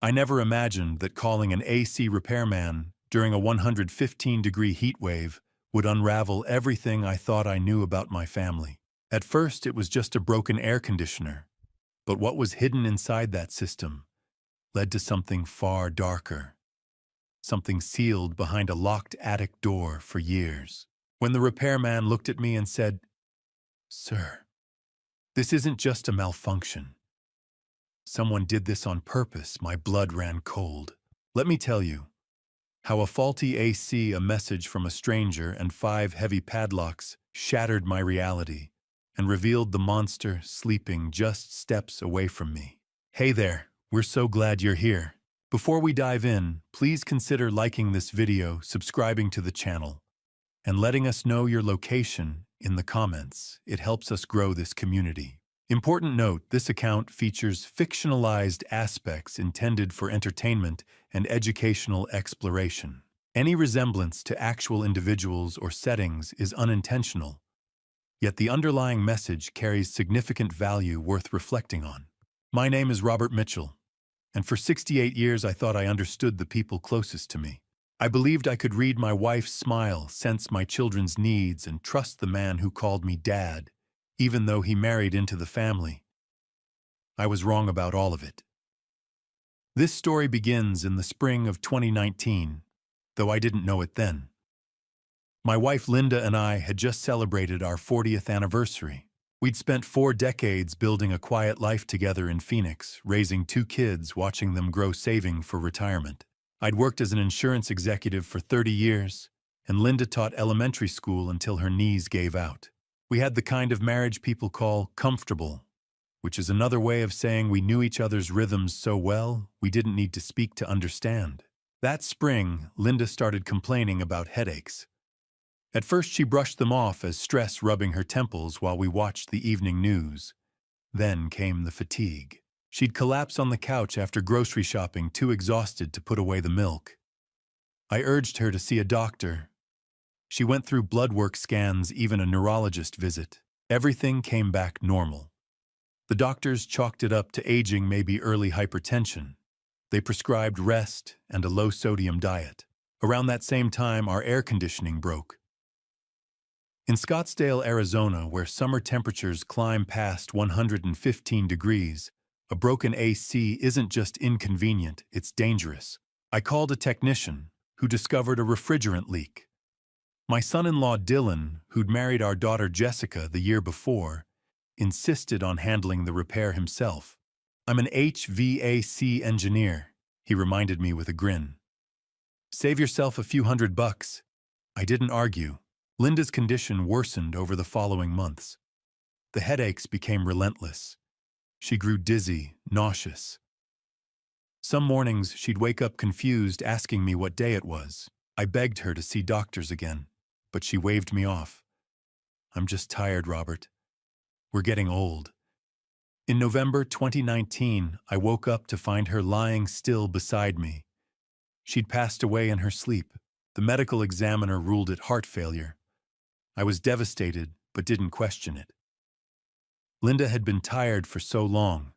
I never imagined that calling an AC repairman during a 115-degree heat wave would unravel everything I thought I knew about my family. At first, it was just a broken air conditioner, but what was hidden inside that system led to something far darker, something sealed behind a locked attic door for years. When the repairman looked at me and said, "Sir, this isn't just a malfunction. Someone did this on purpose," my blood ran cold. Let me tell you how a faulty AC, a message from a stranger, and 5 heavy padlocks shattered my reality and revealed the monster sleeping just steps away from me. Hey there, we're so glad you're here. Before we dive in, please consider liking this video, subscribing to the channel, and letting us know your location in the comments. It helps us grow this community. Important note, this account features fictionalized aspects intended for entertainment and educational exploration. Any resemblance to actual individuals or settings is unintentional, yet the underlying message carries significant value worth reflecting on. My name is Robert Mitchell, and for 68 years I thought I understood the people closest to me. I believed I could read my wife's smile, sense my children's needs, and trust the man who called me Dad, even though he married into the family. I was wrong about all of it. This story begins in the spring of 2019, though I didn't know it then. My wife Linda and I had just celebrated our 40th anniversary. We'd spent 4 decades building a quiet life together in Phoenix, raising 2 kids, watching them grow, saving for retirement. I'd worked as an insurance executive for 30 years, and Linda taught elementary school until her knees gave out. We had the kind of marriage people call comfortable, which is another way of saying we knew each other's rhythms so well we didn't need to speak to understand. That spring, Linda started complaining about headaches. At first, she brushed them off as stress rubbing her temples while we watched the evening news. Then came the fatigue. She'd collapse on the couch after grocery shopping, too exhausted to put away the milk. I urged her to see a doctor. She went through blood work scans, even a neurologist visit. Everything came back normal. The doctors chalked it up to aging, maybe early hypertension. They prescribed rest and a low-sodium diet. Around that same time, our air conditioning broke. In Scottsdale, Arizona, where summer temperatures climb past 115 degrees, a broken AC isn't just inconvenient, it's dangerous. I called a technician who discovered a refrigerant leak. My son-in-law Dylan, who'd married our daughter Jessica the year before, insisted on handling the repair himself. "I'm an HVAC engineer," he reminded me with a grin. "Save yourself a few $100. I didn't argue. Linda's condition worsened over the following months. The headaches became relentless. She grew dizzy, nauseous. Some mornings she'd wake up confused, asking me what day it was. I begged her to see doctors again, but she waved me off. "I'm just tired, Robert. We're getting old." In November 2019, I woke up to find her lying still beside me. She'd passed away in her sleep. The medical examiner ruled it heart failure. I was devastated, but didn't question it. Linda had been tired for so long.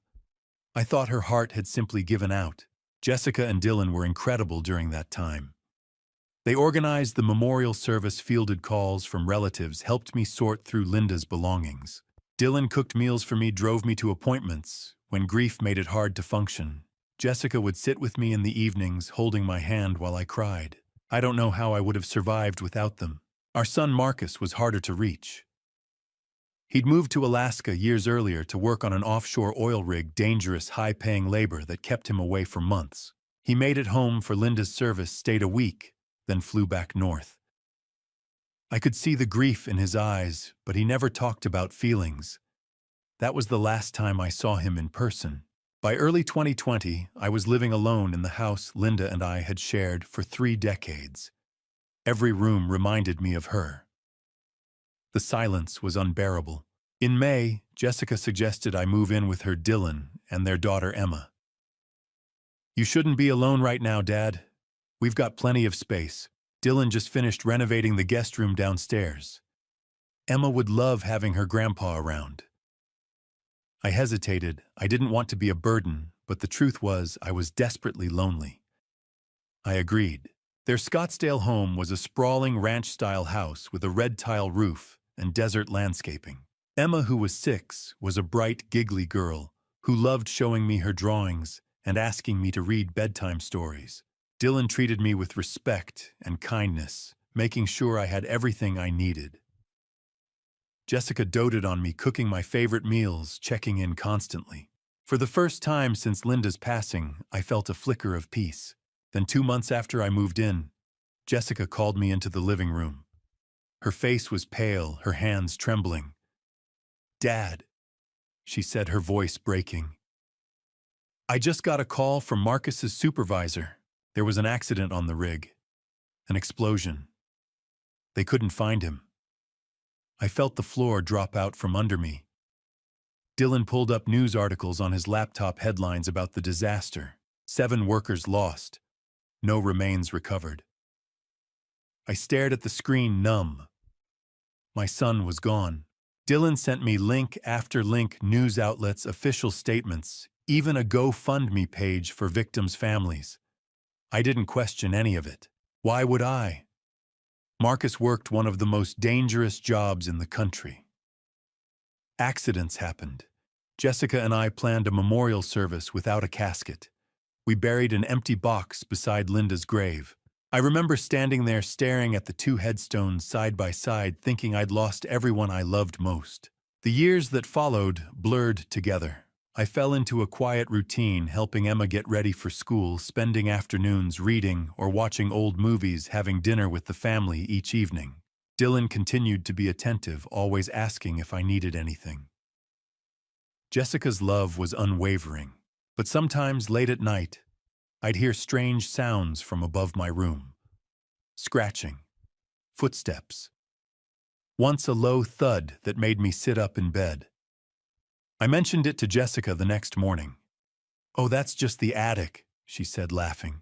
I thought her heart had simply given out. Jessica and Dylan were incredible during that time. They organized the memorial service, fielded calls from relatives, helped me sort through Linda's belongings. Dylan cooked meals for me, drove me to appointments when grief made it hard to function. Jessica would sit with me in the evenings, holding my hand while I cried. I don't know how I would have survived without them. Our son Marcus was harder to reach. He'd moved to Alaska years earlier to work on an offshore oil rig, dangerous, high-paying labor that kept him away for months. He made it home for Linda's service, stayed a week, then flew back north. I could see the grief in his eyes, but he never talked about feelings. That was the last time I saw him in person. By early 2020, I was living alone in the house Linda and I had shared for 3 decades. Every room reminded me of her. The silence was unbearable. In May, Jessica suggested I move in with her Dylan and their daughter Emma. "You shouldn't be alone right now, Dad. We've got plenty of space. Dylan just finished renovating the guest room downstairs. Emma would love having her grandpa around." I hesitated. I didn't want to be a burden, but the truth was I was desperately lonely. I agreed. Their Scottsdale home was a sprawling ranch-style house with a red tile roof and desert landscaping. Emma, who was 6, was a bright, giggly girl who loved showing me her drawings and asking me to read bedtime stories. Dylan treated me with respect and kindness, making sure I had everything I needed. Jessica doted on me, cooking my favorite meals, checking in constantly. For the first time since Linda's passing, I felt a flicker of peace. Then 2 months after I moved in, Jessica called me into the living room. Her face was pale, her hands trembling. "Dad," she said, her voice breaking. "I just got a call from Marcus's supervisor. There was an accident on the rig. An explosion. They couldn't find him." I felt the floor drop out from under me. Dylan pulled up news articles on his laptop, headlines about the disaster. 7 workers lost. No remains recovered. I stared at the screen, numb. My son was gone. Dylan sent me link after link, news outlets, official statements, even a GoFundMe page for victims' families. I didn't question any of it. Why would I? Marcus worked one of the most dangerous jobs in the country. Accidents happened. Jessica and I planned a memorial service without a casket. We buried an empty box beside Linda's grave. I remember standing there staring at the 2 headstones side by side, thinking I'd lost everyone I loved most. The years that followed blurred together. I fell into a quiet routine, helping Emma get ready for school, spending afternoons reading or watching old movies, having dinner with the family each evening. Dylan continued to be attentive, always asking if I needed anything. Jessica's love was unwavering, but sometimes late at night, I'd hear strange sounds from above my room. Scratching, footsteps. Once a low thud that made me sit up in bed. I mentioned it to Jessica the next morning. "Oh, that's just the attic," she said, laughing.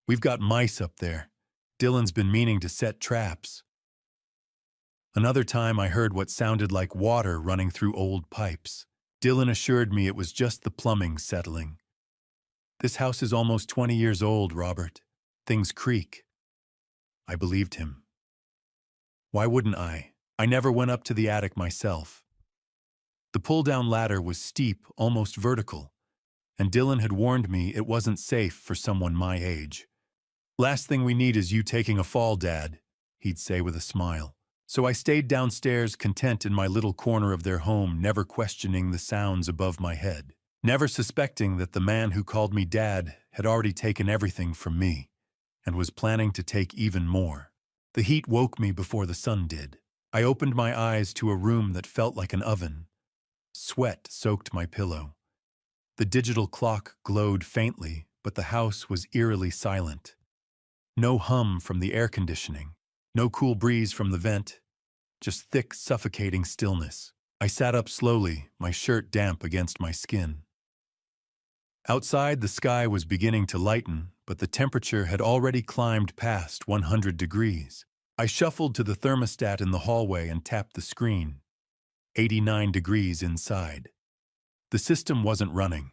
"We've got mice up there. Dylan's been meaning to set traps." Another time I heard what sounded like water running through old pipes. Dylan assured me it was just the plumbing settling. "This house is almost 20 years old, Robert. Things creak." I believed him. Why wouldn't I? I never went up to the attic myself. The pull-down ladder was steep, almost vertical, and Dylan had warned me it wasn't safe for someone my age. "Last thing we need is you taking a fall, Dad," he'd say with a smile. So I stayed downstairs, content in my little corner of their home, never questioning the sounds above my head, never suspecting that the man who called me Dad had already taken everything from me and was planning to take even more. The heat woke me before the sun did. I opened my eyes to a room that felt like an oven. Sweat soaked my pillow. The digital clock glowed faintly, but the house was eerily silent. No hum from the air conditioning. No cool breeze from the vent, just thick, suffocating stillness. I sat up slowly, my shirt damp against my skin. Outside, the sky was beginning to lighten, but the temperature had already climbed past 100 degrees. I shuffled to the thermostat in the hallway and tapped the screen. 89 degrees inside. The system wasn't running.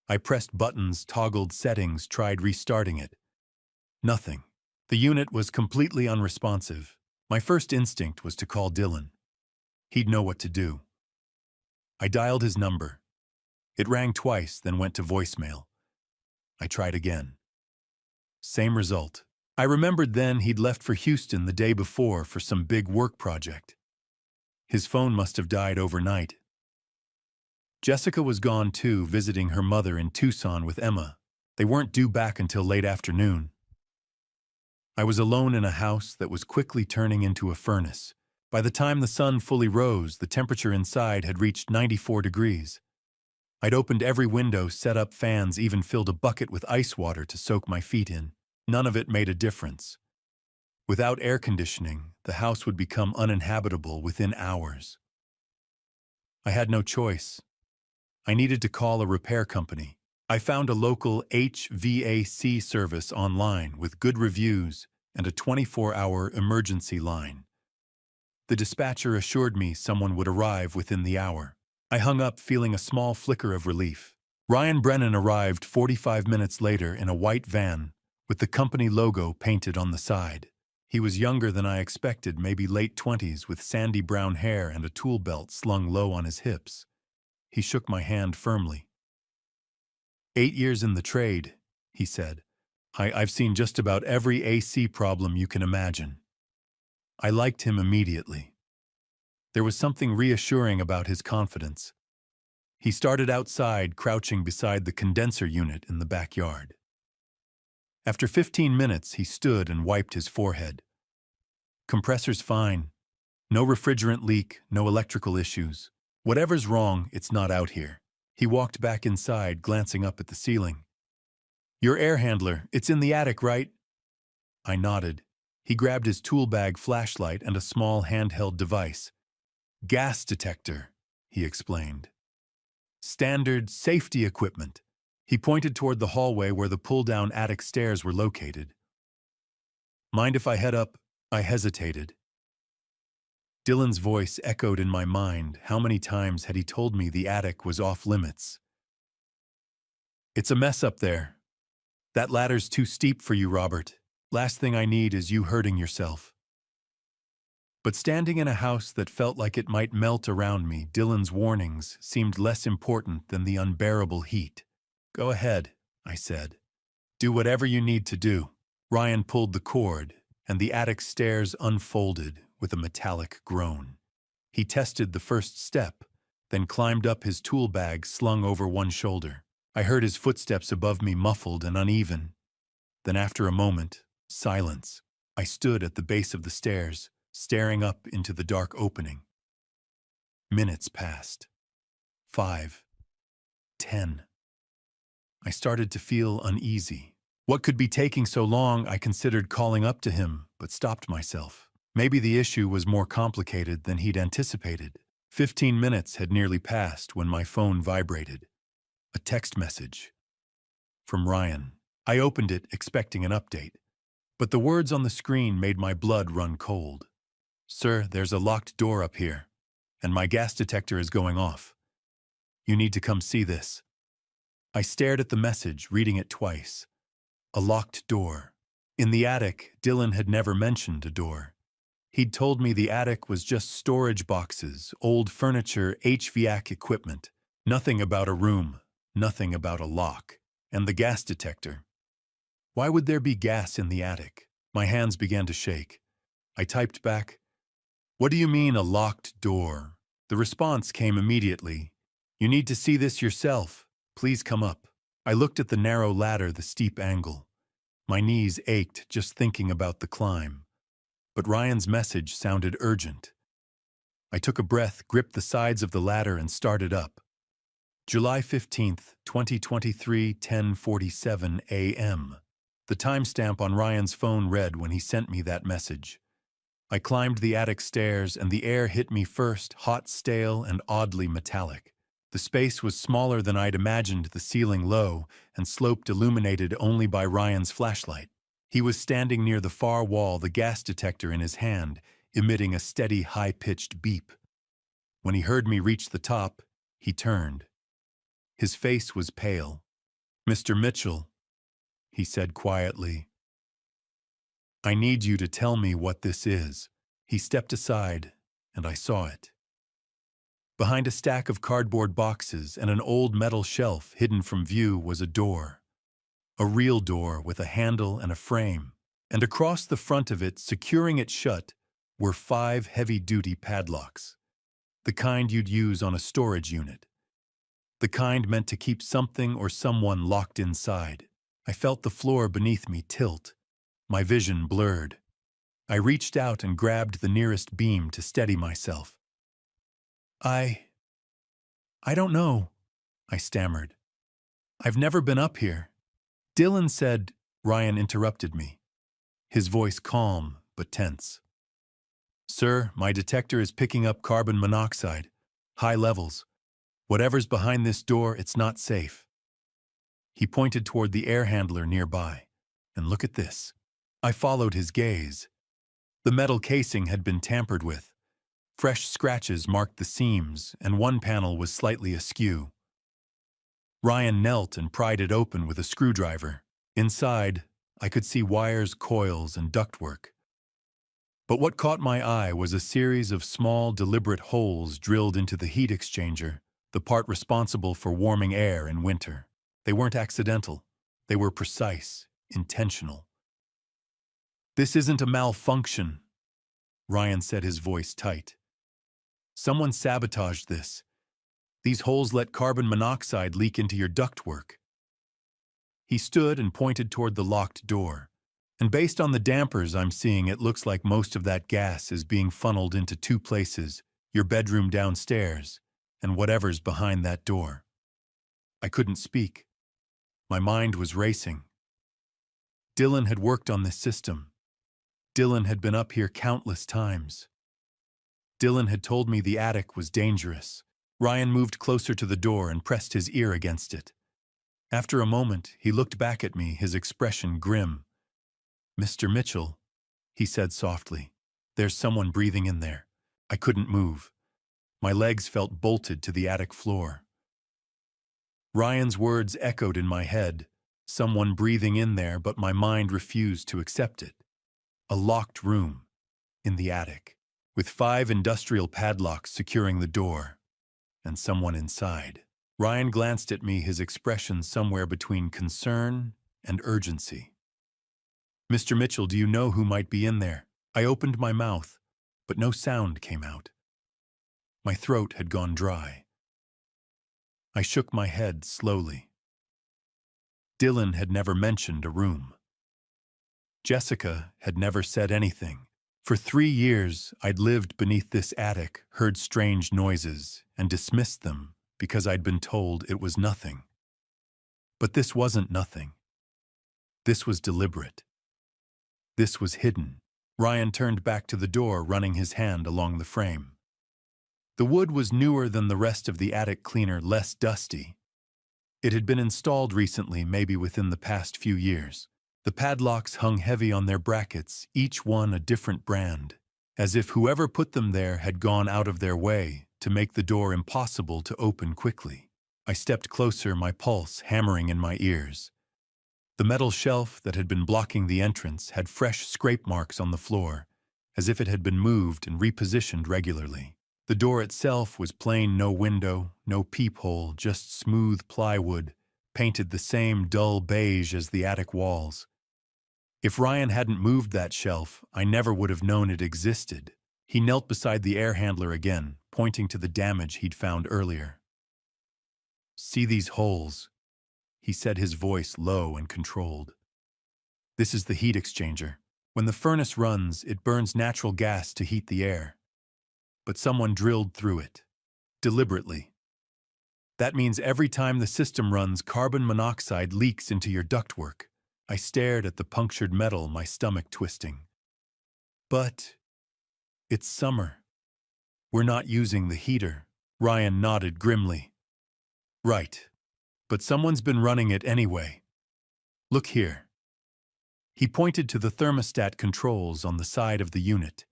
I pressed buttons, toggled settings, tried restarting it. Nothing. The unit was completely unresponsive. My first instinct was to call Dylan. He'd know what to do. I dialed his number. It rang twice, then went to voicemail. I tried again. Same result. I remembered then he'd left for Houston the day before for some big work project. His phone must have died overnight. Jessica was gone too, visiting her mother in Tucson with Emma. They weren't due back until late afternoon. I was alone in a house that was quickly turning into a furnace. By the time the sun fully rose, the temperature inside had reached 94 degrees. I'd opened every window, set up fans, even filled a bucket with ice water to soak my feet in. None of it made a difference. Without air conditioning, the house would become uninhabitable within hours. I had no choice. I needed to call a repair company. I found a local HVAC service online with good reviews and a 24-hour emergency line. The dispatcher assured me someone would arrive within the hour. I hung up feeling a small flicker of relief. Ryan Brennan arrived 45 minutes later in a white van with the company logo painted on the side. He was younger than I expected, maybe late 20s, with sandy brown hair and a tool belt slung low on his hips. He shook my hand firmly. 8 years in the trade, he said. I've seen just about every AC problem you can imagine. I liked him immediately. There was something reassuring about his confidence. He started outside, crouching beside the condenser unit in the backyard. After 15 minutes, he stood and wiped his forehead. Compressor's fine. No refrigerant leak, no electrical issues. Whatever's wrong, it's not out here. He walked back inside, glancing up at the ceiling. Your air handler, it's in the attic, right? I nodded. He grabbed his tool bag flashlight and a small handheld device. Gas detector, he explained. Standard safety equipment. He pointed toward the hallway where the pull-down attic stairs were located. Mind if I head up? I hesitated. Dylan's voice echoed in my mind. How many times had he told me the attic was off limits? It's a mess up there. That ladder's too steep for you, Robert. Last thing I need is you hurting yourself. But standing in a house that felt like it might melt around me, Dylan's warnings seemed less important than the unbearable heat. Go ahead, I said. Do whatever you need to do. Ryan pulled the cord, and the attic stairs unfolded with a metallic groan. He tested the first step, then climbed up his tool bag slung over one shoulder. I heard his footsteps above me, muffled and uneven. Then after a moment, silence. I stood at the base of the stairs, staring up into the dark opening. Minutes passed. 5. 10. I started to feel uneasy. What could be taking so long? I considered calling up to him, but stopped myself. Maybe the issue was more complicated than he'd anticipated. 15 minutes had nearly passed when my phone vibrated. A text message. From Ryan. I opened it, expecting an update. But the words on the screen made my blood run cold. Sir, there's a locked door up here, and my gas detector is going off. You need to come see this. I stared at the message, reading it twice. A locked door. In the attic, Dylan had never mentioned a door. He'd told me the attic was just storage boxes, old furniture, HVAC equipment. Nothing about a room, nothing about a lock. And the gas detector. Why would there be gas in the attic? My hands began to shake. I typed back, "What do you mean a locked door?" The response came immediately. "You need to see this yourself. Please come up." I looked at the narrow ladder, the steep angle. My knees ached just thinking about the climb. But Ryan's message sounded urgent. I took a breath, gripped the sides of the ladder, and started up. July 15th, 2023, 10:47 a.m. The timestamp on Ryan's phone read when he sent me that message. I climbed the attic stairs, and the air hit me first, hot, stale, and oddly metallic. The space was smaller than I'd imagined, the ceiling low, and sloped, illuminated only by Ryan's flashlight. He was standing near the far wall, the gas detector in his hand, emitting a steady, high-pitched beep. When he heard me reach the top, he turned. His face was pale. "Mr. Mitchell," he said quietly, "I need you to tell me what this is." He stepped aside, and I saw it. Behind a stack of cardboard boxes and an old metal shelf hidden from view was a door. A real door with a handle and a frame. And across the front of it, securing it shut, were 5 heavy-duty padlocks. The kind you'd use on a storage unit. The kind meant to keep something or someone locked inside. I felt the floor beneath me tilt. My vision blurred. I reached out and grabbed the nearest beam to steady myself. I don't know," I stammered. "I've never been up here." Dylan said. Ryan interrupted me, his voice calm but tense. "Sir, my detector is picking up carbon monoxide. High levels. Whatever's behind this door, it's not safe." He pointed toward the air handler nearby. "And look at this." I followed his gaze. The metal casing had been tampered with. Fresh scratches marked the seams, and one panel was slightly askew. Ryan knelt and pried it open with a screwdriver. Inside, I could see wires, coils, and ductwork. But what caught my eye was a series of small, deliberate holes drilled into the heat exchanger, the part responsible for warming air in winter. They weren't accidental. They were precise, intentional. "This isn't a malfunction," Ryan said, his voice tight. "Someone sabotaged this. These holes let carbon monoxide leak into your ductwork." He stood and pointed toward the locked door. "And based on the dampers I'm seeing, it looks like most of that gas is being funneled into two places, your bedroom downstairs, and whatever's behind that door." I couldn't speak. My mind was racing. Dylan had worked on this system. Dylan had been up here countless times. Dylan had told me the attic was dangerous. Ryan moved closer to the door and pressed his ear against it. After a moment, he looked back at me, his expression grim. "Mr. Mitchell," he said softly, "there's someone breathing in there." I couldn't move. My legs felt bolted to the attic floor. Ryan's words echoed in my head, someone breathing in there, but my mind refused to accept it. A locked room, in the attic, with 5 industrial padlocks securing the door, and someone inside. Ryan glanced at me, his expression somewhere between concern and urgency. "Mr. Mitchell, do you know who might be in there?" I opened my mouth, but no sound came out. My throat had gone dry. I shook my head slowly. Dylan had never mentioned a room. Jessica had never said anything. For 3 years, I'd lived beneath this attic, heard strange noises, and dismissed them because I'd been told it was nothing. But this wasn't nothing. This was deliberate. This was hidden. Ryan turned back to the door, running his hand along the frame. The wood was newer than the rest of the attic cleaner, less dusty. It had been installed recently, maybe within the past few years. The padlocks hung heavy on their brackets, each one a different brand, as if whoever put them there had gone out of their way to make the door impossible to open quickly. I stepped closer, my pulse hammering in my ears. The metal shelf that had been blocking the entrance had fresh scrape marks on the floor, as if it had been moved and repositioned regularly. The door itself was plain, no window, no peephole, just smooth plywood, painted the same dull beige as the attic walls. If Ryan hadn't moved that shelf, I never would have known it existed. He knelt beside the air handler again, pointing to the damage he'd found earlier. "See these holes?" he said, his voice low and controlled. "This is the heat exchanger. When the furnace runs, it burns natural gas to heat the air. But someone drilled through it, deliberately. That means every time the system runs, carbon monoxide leaks into your ductwork." I stared at the punctured metal, my stomach twisting. "But it's summer. We're not using the heater." Ryan nodded grimly. "Right. But someone's been running it anyway. Look here." He pointed to the thermostat controls on the side of the unit.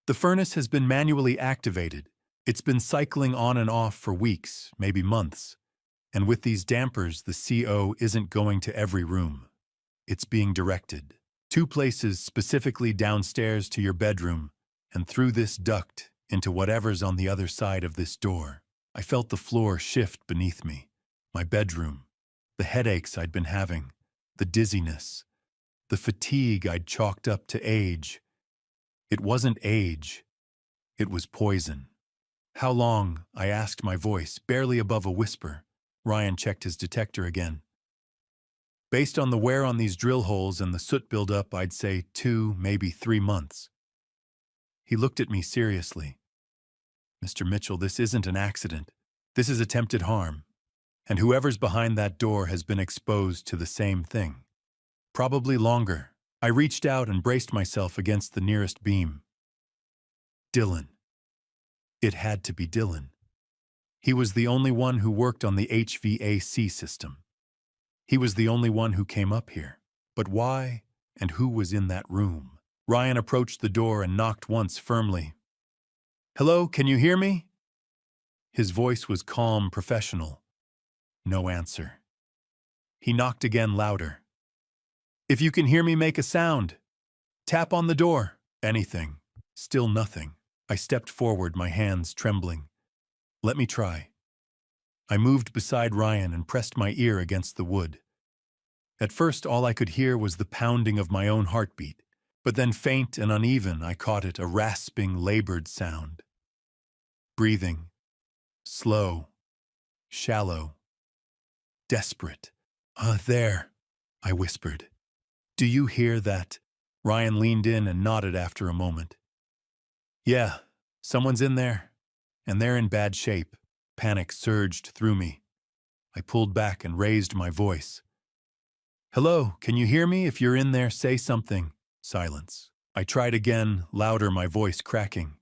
"The furnace has been manually activated. It's been cycling on and off for weeks, maybe months. And with these dampers, the CO isn't going to every room. It's being directed. 2 places, specifically downstairs to your bedroom, and through this duct into whatever's on the other side of this door." I felt the floor shift beneath me. My bedroom, the headaches I'd been having, the dizziness, the fatigue I'd chalked up to age. It wasn't age. It was poison. "How long?" I asked, my voice barely above a whisper. Ryan checked his detector again. "Based on the wear on these drill holes and the soot buildup, I'd say 2, maybe 3 months. He looked at me seriously. "Mr. Mitchell, this isn't an accident. This is attempted harm. And whoever's behind that door has been exposed to the same thing. Probably longer." I reached out and braced myself against the nearest beam. Dylan. It had to be Dylan. He was the only one who worked on the HVAC system. He was the only one who came up here. But why and who was in that room? Ryan approached the door and knocked once firmly. "Hello, can you hear me?" His voice was calm, professional. No answer. He knocked again, louder. "If you can hear me, make a sound. Tap on the door." Anything. Still nothing. I stepped forward, my hands trembling. "Let me try." I moved beside Ryan and pressed my ear against the wood. At first, all I could hear was the pounding of my own heartbeat, but then faint and uneven, I caught it, a rasping, labored sound. Breathing. Slow. Shallow. Desperate. There," I whispered. "Do you hear that?" Ryan leaned in and nodded after a moment. "Yeah, someone's in there, and they're in bad shape." Panic surged through me. I pulled back and raised my voice. "Hello, can you hear me? If you're in there, say something." Silence. I tried again, louder, my voice cracking.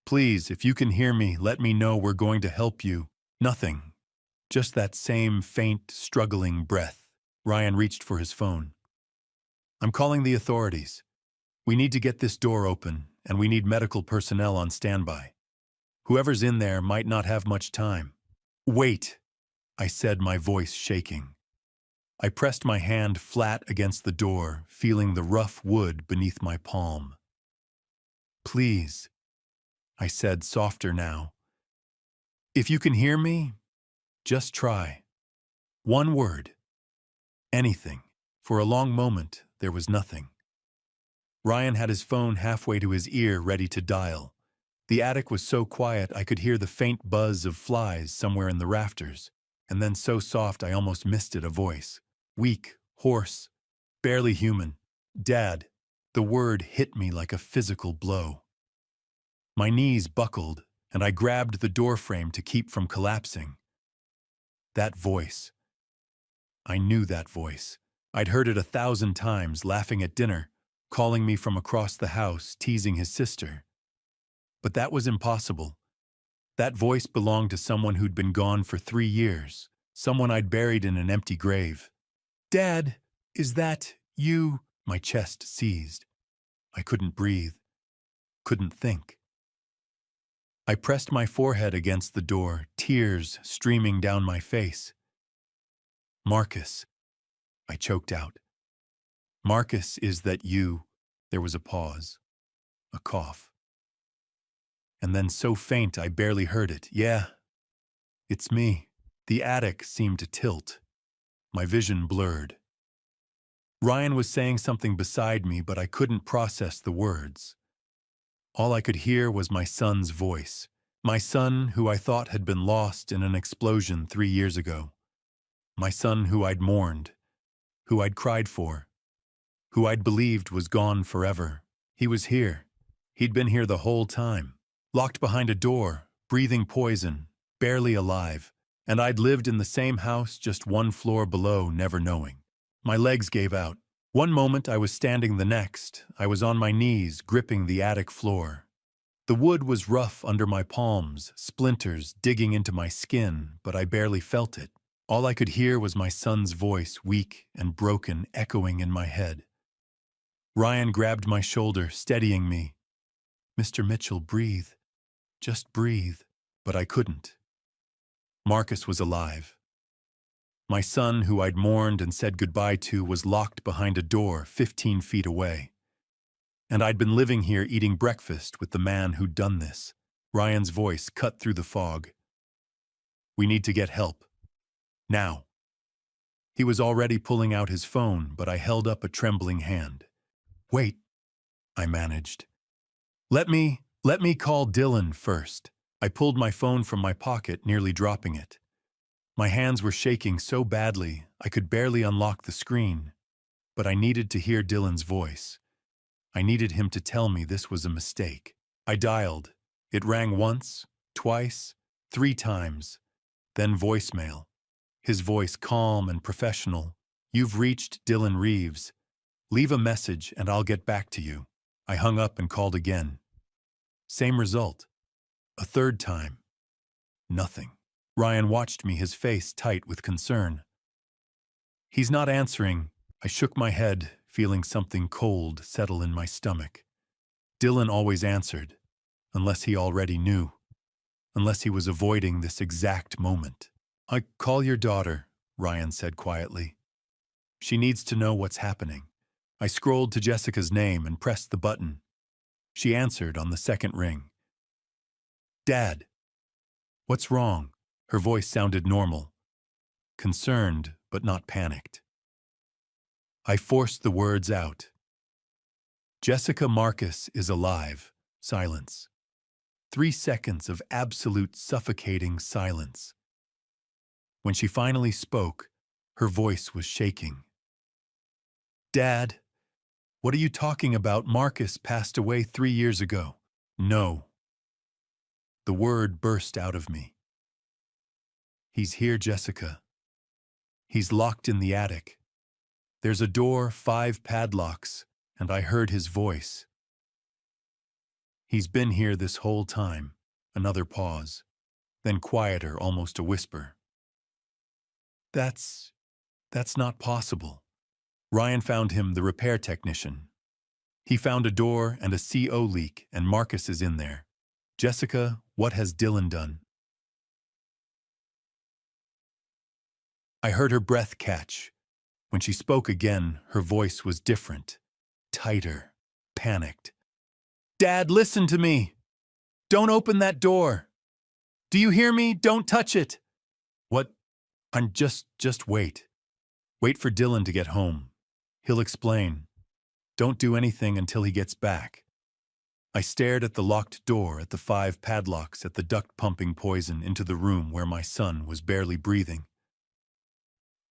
"Please, if you can hear me, let me know. We're going to help you." Nothing. Just that same faint, struggling breath. Ryan reached for his phone. "I'm calling the authorities. We need to get this door open, and we need medical personnel on standby. Whoever's in there might not have much time." "Wait," I said, my voice shaking. I pressed my hand flat against the door, feeling the rough wood beneath my palm. "Please," I said, softer now. "If you can hear me, just try. One word. Anything." For a long moment, there was nothing. Ryan had his phone halfway to his ear, ready to dial. The attic was so quiet I could hear the faint buzz of flies somewhere in the rafters, and then so soft I almost missed it, a voice. Weak, hoarse, barely human. "Dad." The word hit me like a physical blow. My knees buckled, and I grabbed the doorframe to keep from collapsing. That voice. I knew that voice. I'd heard it 1,000 times, laughing at dinner, calling me from across the house, teasing his sister. But that was impossible. That voice belonged to someone who'd been gone for 3 years, someone I'd buried in an empty grave. "Dad, is that you?" My chest seized. I couldn't breathe, couldn't think. I pressed my forehead against the door, tears streaming down my face. "Marcus," I choked out. "Marcus, is that you?" There was a pause, a cough. And then so faint I barely heard it. "Yeah, it's me." The attic seemed to tilt. My vision blurred. Ryan was saying something beside me, but I couldn't process the words. All I could hear was my son's voice. My son, who I thought had been lost in an explosion 3 years ago. My son who I'd mourned, who I'd cried for, who I'd believed was gone forever. He was here. He'd been here the whole time, locked behind a door, breathing poison, barely alive. And I'd lived in the same house just 1 floor below, never knowing. My legs gave out. One moment I was standing, the next I was on my knees, gripping the attic floor. The wood was rough under my palms, splinters digging into my skin, but I barely felt it. All I could hear was my son's voice, weak and broken, echoing in my head. Ryan grabbed my shoulder, steadying me. "Mr. Mitchell, breathe. Just breathe." But I couldn't. Marcus was alive. My son, who I'd mourned and said goodbye to, was locked behind a door 15 feet away. And I'd been living here eating breakfast with the man who'd done this. Ryan's voice cut through the fog. "We need to get help. Now." He was already pulling out his phone, but I held up a trembling hand. "Wait," I managed. Let me call Dylan first." I pulled my phone from my pocket, nearly dropping it. My hands were shaking so badly I could barely unlock the screen, but I needed to hear Dylan's voice. I needed him to tell me this was a mistake. I dialed. It rang once, twice, 3 times, then voicemail. His voice calm and professional. "You've reached Dylan Reeves. Leave a message and I'll get back to you." I hung up and called again. Same result. A 3rd time. Nothing. Ryan watched me, his face tight with concern. "He's not answering." I shook my head, feeling something cold settle in my stomach. Dylan always answered, unless he already knew, unless he was avoiding this exact moment. Call your daughter, Ryan said quietly. She needs to know what's happening. I scrolled to Jessica's name and pressed the button. She answered on the second ring. Dad. What's wrong? Her voice sounded normal. Concerned, but not panicked. I forced the words out. Jessica Marcus is alive. Silence. 3 seconds of absolute suffocating silence. When she finally spoke, her voice was shaking. Dad, what are you talking about? Marcus passed away 3 years ago. No. The word burst out of me. He's here, Jessica. He's locked in the attic. There's a door, 5 padlocks, and I heard his voice. He's been here this whole time. Another pause, then quieter, almost a whisper. That's not possible. Ryan found him the repair technician. He found a door and a CO leak, and Marcus is in there. Jessica, what has Dylan done? I heard her breath catch. When she spoke again, her voice was different, tighter, panicked. Dad, listen to me. Don't open that door. Do you hear me? Don't touch it. What? I'm just wait. Wait for Dylan to get home. He'll explain. Don't do anything until he gets back. I stared at the locked door, at the 5 padlocks, at the duct pumping poison into the room where my son was barely breathing.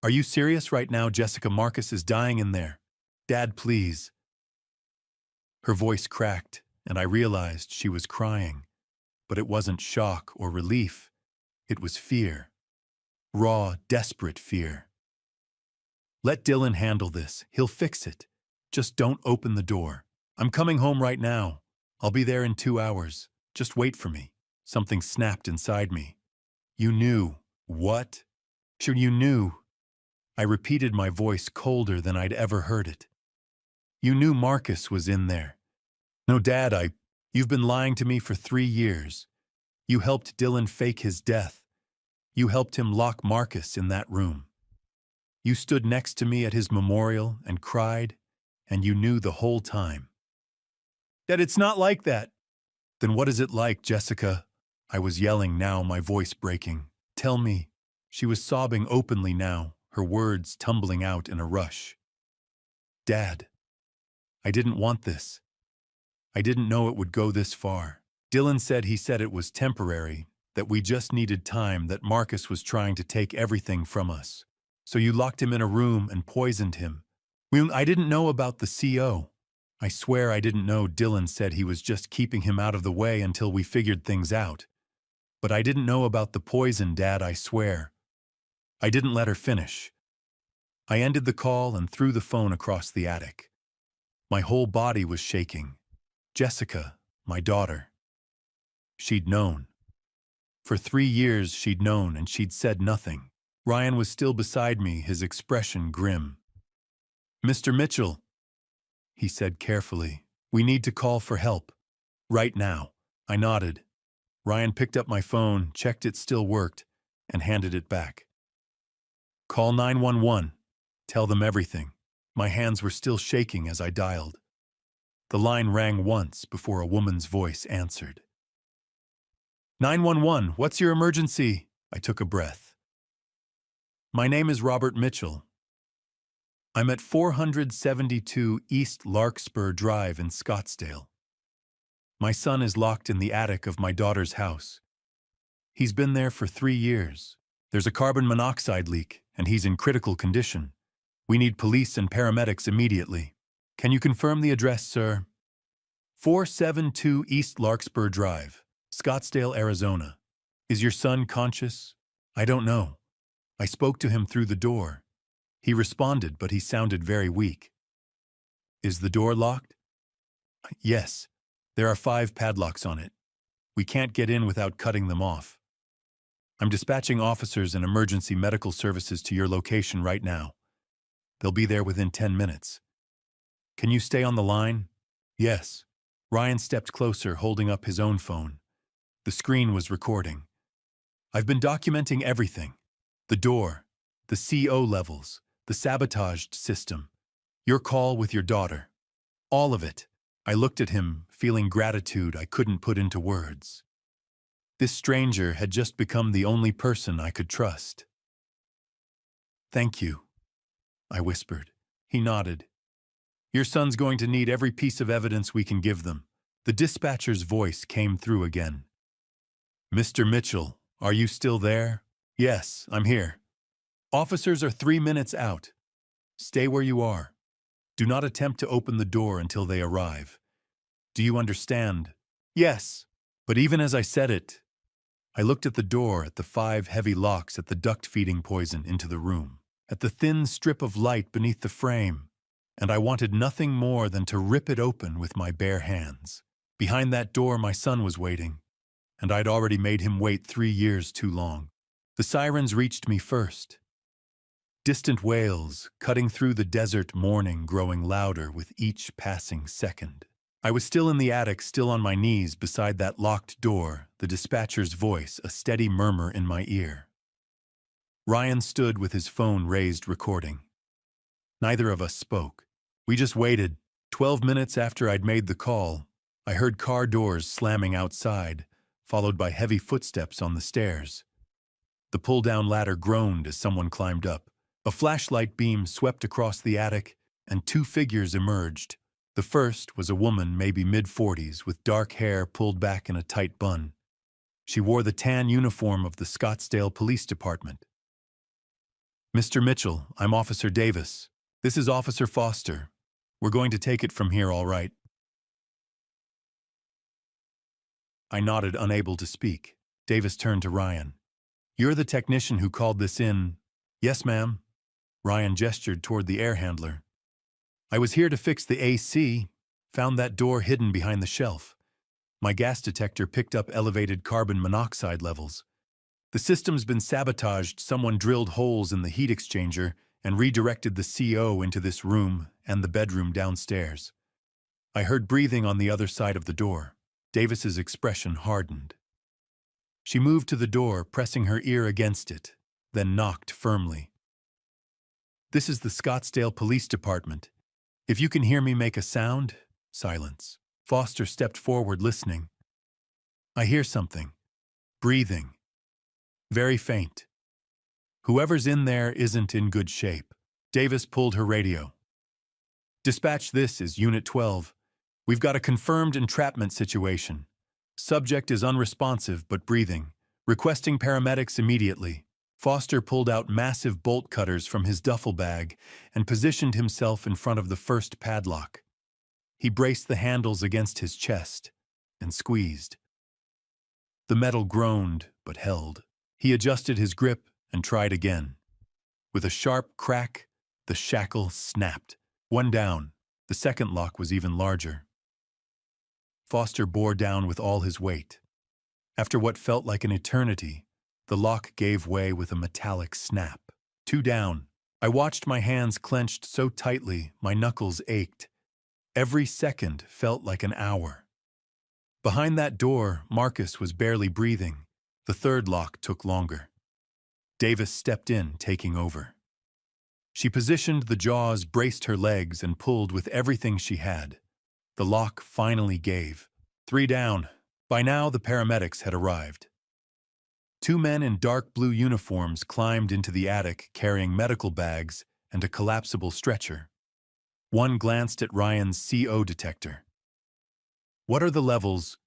Are you serious right now? Jessica Marcus is dying in there. Dad, please. Her voice cracked, and I realized she was crying. But it wasn't shock or relief. It was fear. Raw, desperate fear. Let Dylan handle this. He'll fix it. Just don't open the door. I'm coming home right now. I'll be there in 2 hours. Just wait for me. Something snapped inside me. You knew. What? Sure, you knew. I repeated, my voice colder than I'd ever heard it. You knew Marcus was in there. No, Dad, you've been lying to me for 3 years. You helped Dylan fake his death. You helped him lock Marcus in that room. You stood next to me at his memorial and cried, and you knew the whole time. Dad, it's not like that. Then what is it like, Jessica? I was yelling now, my voice breaking. Tell me. She was sobbing openly now, her words tumbling out in a rush. Dad, I didn't want this. I didn't know it would go this far. Dylan said it was temporary, that we just needed time, that Marcus was trying to take everything from us. So you locked him in a room and poisoned him. I didn't know about the CO. I swear I didn't know. Dylan said he was just keeping him out of the way until we figured things out. But I didn't know about the poison, Dad, I swear. I didn't let her finish. I ended the call and threw the phone across the attic. My whole body was shaking. Jessica, my daughter. She'd known. For 3 years she'd known, and she'd said nothing. Ryan was still beside me, his expression grim. Mr. Mitchell, he said carefully, we need to call for help. Right now. I nodded. Ryan picked up my phone, checked it still worked, and handed it back. Call 911. Tell them everything. My hands were still shaking as I dialed. The line rang once before a woman's voice answered. 911, what's your emergency? I took a breath. My name is Robert Mitchell. I'm at 472 East Larkspur Drive in Scottsdale. My son is locked in the attic of my daughter's house. He's been there for 3 years. There's a carbon monoxide leak, and he's in critical condition. We need police and paramedics immediately. Can you confirm the address, sir? 472 East Larkspur Drive, Scottsdale, Arizona. Is your son conscious? I don't know. I spoke to him through the door. He responded, but he sounded very weak. Is the door locked? Yes. There are 5 padlocks on it. We can't get in without cutting them off. I'm dispatching officers and emergency medical services to your location right now. They'll be there within 10 minutes. Can you stay on the line? Yes. Ryan stepped closer, holding up his own phone. The screen was recording. I've been documenting everything. The door, the CO levels, the sabotaged system, your call with your daughter. All of it. I looked at him, feeling gratitude I couldn't put into words. This stranger had just become the only person I could trust. "Thank you," I whispered. He nodded. "Your son's going to need every piece of evidence we can give them." The dispatcher's voice came through again. "Mr. Mitchell, are you still there?" "Yes, I'm here." "Officers are 3 minutes out. Stay where you are. Do not attempt to open the door until they arrive. Do you understand?" "Yes." But even as I said it, I looked at the door, at the 5 heavy locks, at the duct feeding poison into the room, at the thin strip of light beneath the frame, and I wanted nothing more than to rip it open with my bare hands. Behind that door my son was waiting, and I'd already made him wait 3 years too long. The sirens reached me first. Distant wails, cutting through the desert morning, growing louder with each passing second. I was still in the attic, still on my knees beside that locked door, the dispatcher's voice, a steady murmur in my ear. Ryan stood with his phone raised, recording. Neither of us spoke. We just waited. 12 minutes after I'd made the call, I heard car doors slamming outside, followed by heavy footsteps on the stairs. The pull-down ladder groaned as someone climbed up. A flashlight beam swept across the attic, and 2 figures emerged. The first was a woman, maybe mid-40s, with dark hair pulled back in a tight bun. She wore the tan uniform of the Scottsdale Police Department. "Mr. Mitchell, I'm Officer Davis. This is Officer Foster. We're going to take it from here, all right?" I nodded, unable to speak. Davis turned to Ryan. "You're the technician who called this in?" "Yes, ma'am." Ryan gestured toward the air handler. "I was here to fix the AC, found that door hidden behind the shelf. My gas detector picked up elevated carbon monoxide levels. The system's been sabotaged. Someone drilled holes in the heat exchanger and redirected the CO into this room and the bedroom downstairs." I heard breathing on the other side of the door. Davis's expression hardened. She moved to the door, pressing her ear against it, then knocked firmly. "This is the Scottsdale Police Department. If you can hear me make a sound..." Silence. Foster stepped forward, listening. "I hear something. Breathing. Very faint. Whoever's in there isn't in good shape." Davis pulled her radio. "Dispatch, this is Unit 12. We've got a confirmed entrapment situation. Subject is unresponsive but breathing. Requesting paramedics immediately." Foster pulled out massive bolt cutters from his duffel bag and positioned himself in front of the first padlock. He braced the handles against his chest and squeezed. The metal groaned but held. He adjusted his grip and tried again. With a sharp crack, the shackle snapped. One down. The second lock was even larger. Foster bore down with all his weight. After what felt like an eternity, the lock gave way with a metallic snap. 2 down. I watched my hands clenched so tightly my knuckles ached. Every second felt like an hour. Behind that door, Marcus was barely breathing. The third lock took longer. Davis stepped in, taking over. She positioned the jaws, braced her legs, and pulled with everything she had. The lock finally gave. 3 down. By now, the paramedics had arrived. 2 men in dark blue uniforms climbed into the attic carrying medical bags and a collapsible stretcher. One glanced at Ryan's CO detector. "What are the levels?"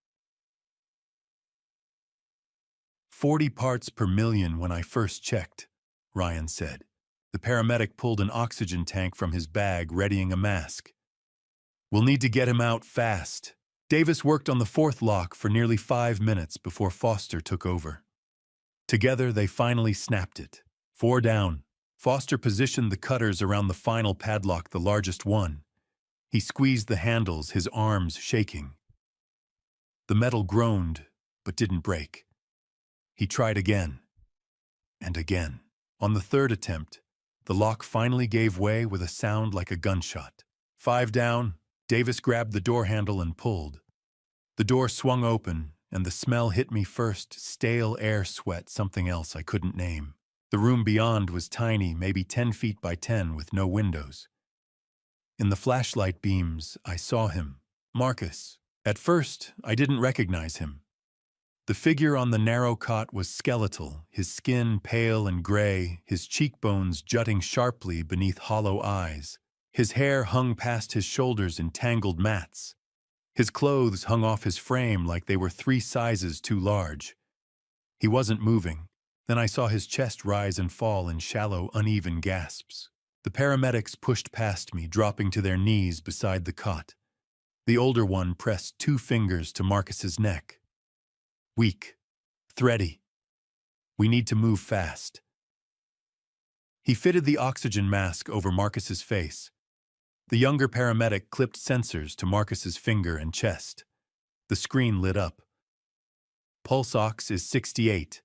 40 parts per million when I first checked, Ryan said. The paramedic pulled an oxygen tank from his bag, readying a mask. "We'll need to get him out fast." Davis worked on the 4th lock for nearly 5 minutes before Foster took over. Together, they finally snapped it. 4 down. Foster positioned the cutters around the final padlock, the largest one. He squeezed the handles, his arms shaking. The metal groaned, but didn't break. He tried again, and again. On the 3rd attempt, the lock finally gave way with a sound like a gunshot. 5 down. Davis grabbed the door handle and pulled. The door swung open, and the smell hit me first, stale air, sweat, something else I couldn't name. The The room beyond was tiny, maybe 10 feet by 10, with no windows. In the flashlight beams, I saw him, Marcus. At first, I didn't recognize him. The figure on the narrow cot was skeletal, his skin pale and gray, his cheekbones jutting sharply beneath hollow eyes. His hair hung past his shoulders in tangled mats. His clothes hung off his frame like they were 3 sizes too large. He wasn't moving. Then I saw his chest rise and fall in shallow, uneven gasps. The paramedics pushed past me, dropping to their knees beside the cot. The older one pressed 2 fingers to Marcus's neck. Weak. Thready. We need to move fast. He fitted the oxygen mask over Marcus's face. The younger paramedic clipped sensors to Marcus's finger and chest. The screen lit up. Pulse ox is 68.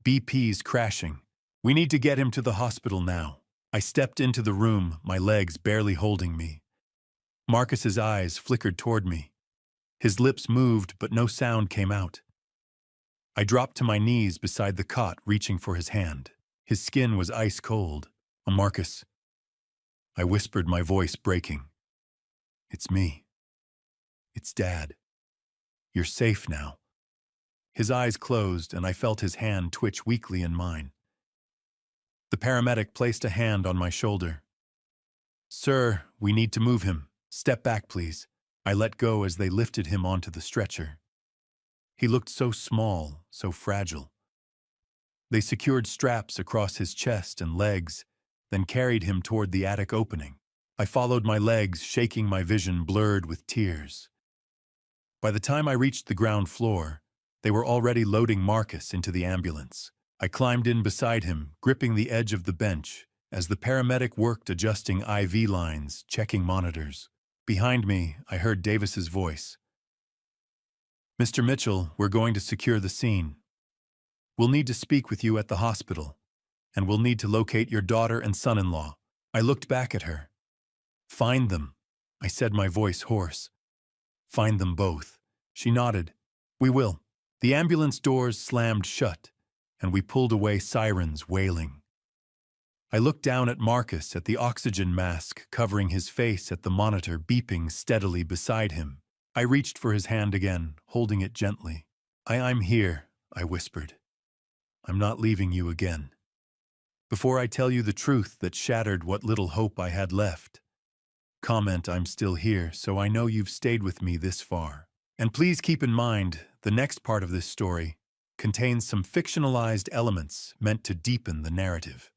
BP's crashing. We need to get him to the hospital now. I stepped into the room, my legs barely holding me. Marcus's eyes flickered toward me. His lips moved, but no sound came out. I dropped to my knees beside the cot, reaching for his hand. His skin was ice cold. Marcus. I whispered, my voice breaking. It's me. It's Dad. You're safe now. His eyes closed, and I felt his hand twitch weakly in mine. The paramedic placed a hand on my shoulder. Sir, we need to move him. Step back, please. I let go as they lifted him onto the stretcher. He looked so small, so fragile. They secured straps across his chest and legs, then carried him toward the attic opening. I followed my legs, shaking, my vision blurred with tears. By the time I reached the ground floor, they were already loading Marcus into the ambulance. I climbed in beside him, gripping the edge of the bench, as the paramedic worked adjusting IV lines, checking monitors. Behind me, I heard Davis's voice. Mr. Mitchell, we're going to secure the scene. We'll need to speak with you at the hospital, and we'll need to locate your daughter and son-in-law. I looked back at her. Find them, I said, my voice hoarse. Find them both. She nodded. We will. The ambulance doors slammed shut, and we pulled away, sirens wailing. I looked down at Marcus, at the oxygen mask covering his face, at the monitor beeping steadily beside him. I reached for his hand again, holding it gently. I'm here, I whispered. I'm not leaving you again. Before I tell you the truth that shattered what little hope I had left, comment I'm still here, so I know you've stayed with me this far. And please keep in mind, the next part of this story contains some fictionalized elements meant to deepen the narrative.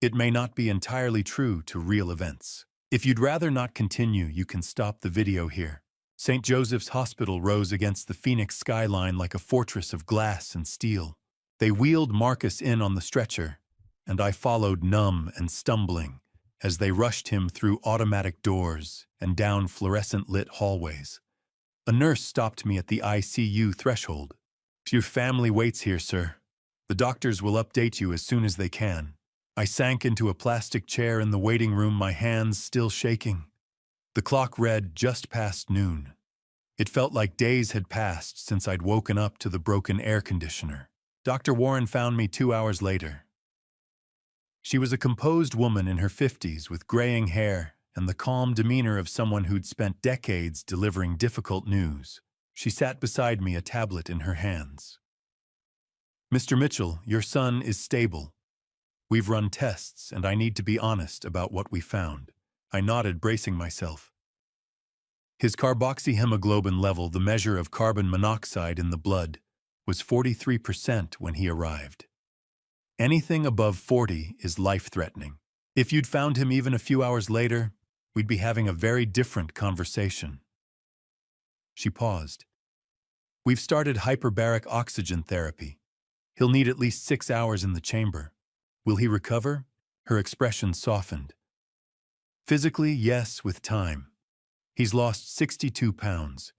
It may not be entirely true to real events. If you'd rather not continue, you can stop the video here. St. Joseph's Hospital rose against the Phoenix skyline like a fortress of glass and steel. They wheeled Marcus in on the stretcher, and I followed, numb and stumbling, as they rushed him through automatic doors and down fluorescent-lit hallways. A nurse stopped me at the ICU threshold. Your family waits here, sir. The doctors will update you as soon as they can. I sank into a plastic chair in the waiting room, my hands still shaking. The clock read just past noon. It felt like days had passed since I'd woken up to the broken air conditioner. Dr. Warren found me 2 hours later. She was a composed woman in her 50s with graying hair and the calm demeanor of someone who'd spent decades delivering difficult news. She sat beside me, a tablet in her hands. Mr. Mitchell, your son is stable. We've run tests, and I need to be honest about what we found. I nodded, bracing myself. His carboxyhemoglobin level, the measure of carbon monoxide in the blood, was 43% when he arrived. Anything above 40 is life-threatening. If you'd found him even a few hours later, we'd be having a very different conversation. She paused. We've started hyperbaric oxygen therapy. He'll need at least 6 hours in the chamber. Will he recover? Her expression softened. Physically, yes, with time. He's lost 62 pounds.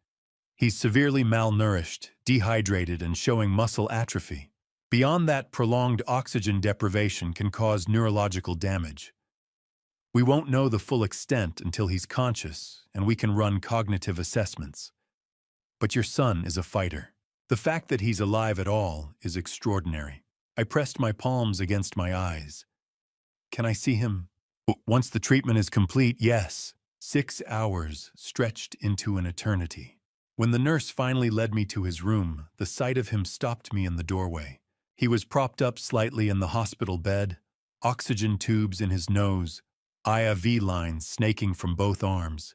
He's severely malnourished, dehydrated, and showing muscle atrophy. Beyond that, prolonged oxygen deprivation can cause neurological damage. We won't know the full extent until he's conscious, and we can run cognitive assessments. But your son is a fighter. The fact that he's alive at all is extraordinary. I pressed my palms against my eyes. Can I see him? Once the treatment is complete, yes. 6 hours stretched into an eternity. When the nurse finally led me to his room, the sight of him stopped me in the doorway. He was propped up slightly in the hospital bed, oxygen tubes in his nose, IV lines snaking from both arms.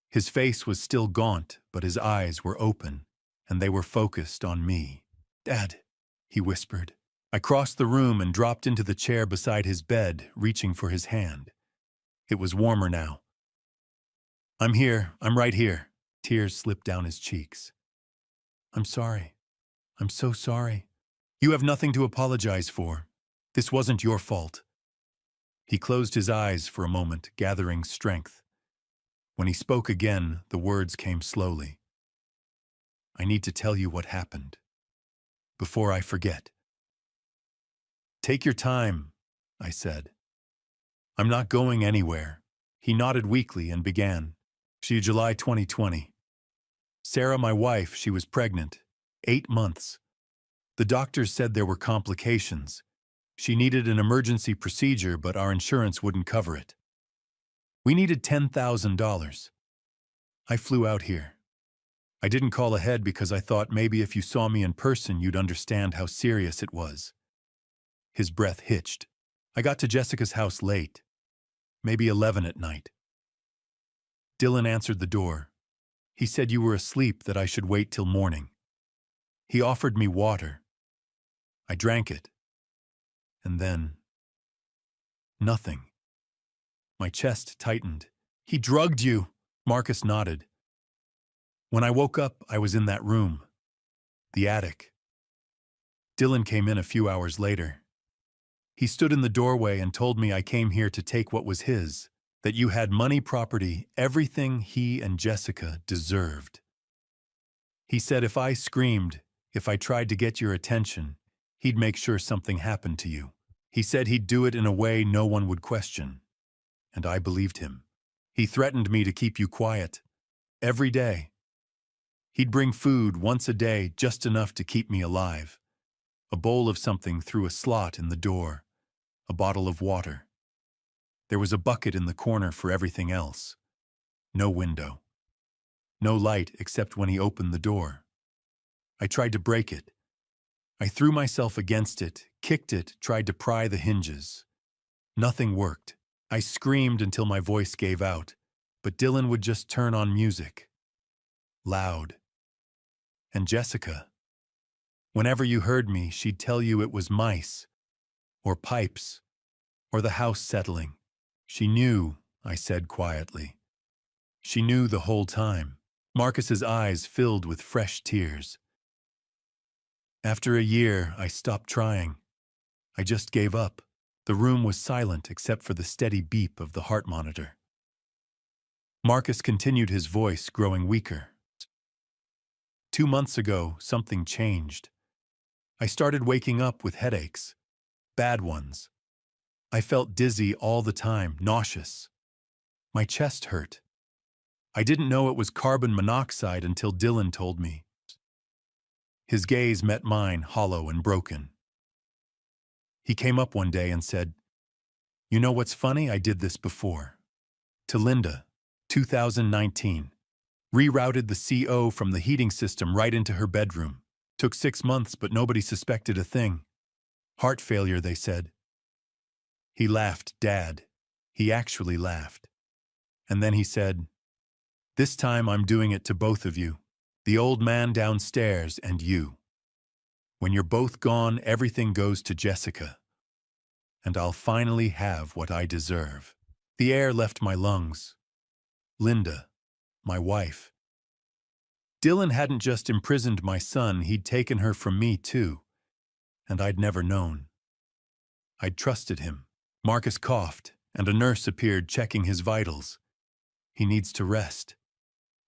His face was still gaunt, but his eyes were open, and they were focused on me. "Dad," he whispered. I crossed the room and dropped into the chair beside his bed, reaching for his hand. It was warmer now. "I'm here. I'm right here." Tears slipped down his cheeks. "I'm sorry. I'm so sorry." "You have nothing to apologize for. This wasn't your fault." He closed his eyes for a moment, gathering strength. When he spoke again, the words came slowly. "I need to tell you what happened. Before I forget." "Take your time," I said. "I'm not going anywhere." He nodded weakly and began. July 2020. Sarah, my wife, she was pregnant. 8 months. The doctors said there were complications. She needed an emergency procedure, but our insurance wouldn't cover it. We needed $10,000. I flew out here. I didn't call ahead because I thought maybe if you saw me in person, you'd understand how serious it was. His breath hitched. I got to Jessica's house late, maybe 11 at night. Dylan answered the door. He said you were asleep, that I should wait till morning. He offered me water. I drank it. And then, nothing. My chest tightened. "He drugged you." Marcus nodded. "When I woke up, I was in that room. The attic." Dylan came in a few hours later. He stood in the doorway and told me I came here to take what was his, that you had money, property, everything he and Jessica deserved. He said if I screamed, if I tried to get your attention, he'd make sure something happened to you. He said he'd do it in a way no one would question. And I believed him. He threatened me to keep you quiet. Every day. He'd bring food once a day, just enough to keep me alive. A bowl of something through a slot in the door. A bottle of water. There was a bucket in the corner for everything else. No window. No light except when he opened the door. I tried to break it. I threw myself against it, kicked it, tried to pry the hinges. Nothing worked. I screamed until my voice gave out, but Dylan would just turn on music. Loud. And Jessica. Whenever you heard me, she'd tell you it was mice, or pipes, or the house settling. She knew, I said quietly. She knew the whole time. Marcus's eyes filled with fresh tears. After a year, I stopped trying. I just gave up. The room was silent except for the steady beep of the heart monitor. Marcus continued, his voice growing weaker. 2 months ago, something changed. I started waking up with headaches. Bad ones. I felt dizzy all the time, nauseous. My chest hurt. I didn't know it was carbon monoxide until Dylan told me. His gaze met mine, hollow and broken. He came up one day and said, "You know what's funny? I did this before. To Linda, 2019. Rerouted the CO from the heating system right into her bedroom. Took 6 months, but nobody suspected a thing. Heart failure, they said." He laughed, Dad. He actually laughed. And then he said, "This time I'm doing it to both of you. The old man downstairs and you. When you're both gone, everything goes to Jessica. And I'll finally have what I deserve." The air left my lungs. Linda, my wife. Dylan hadn't just imprisoned my son, he'd taken her from me too. And I'd never known. I'd trusted him. Marcus coughed, and a nurse appeared checking his vitals. "He needs to rest,"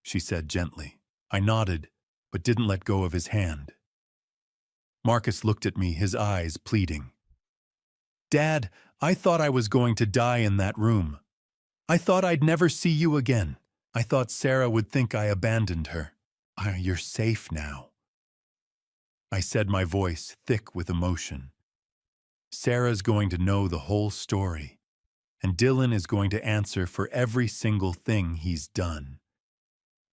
she said gently. I nodded, but didn't let go of his hand. Marcus looked at me, his eyes pleading. "Dad, I thought I was going to die in that room. I thought I'd never see you again. I thought Sarah would think I abandoned her. You're safe now," I said, my voice thick with emotion. Sarah's going to know the whole story, and Dylan is going to answer for every single thing he's done.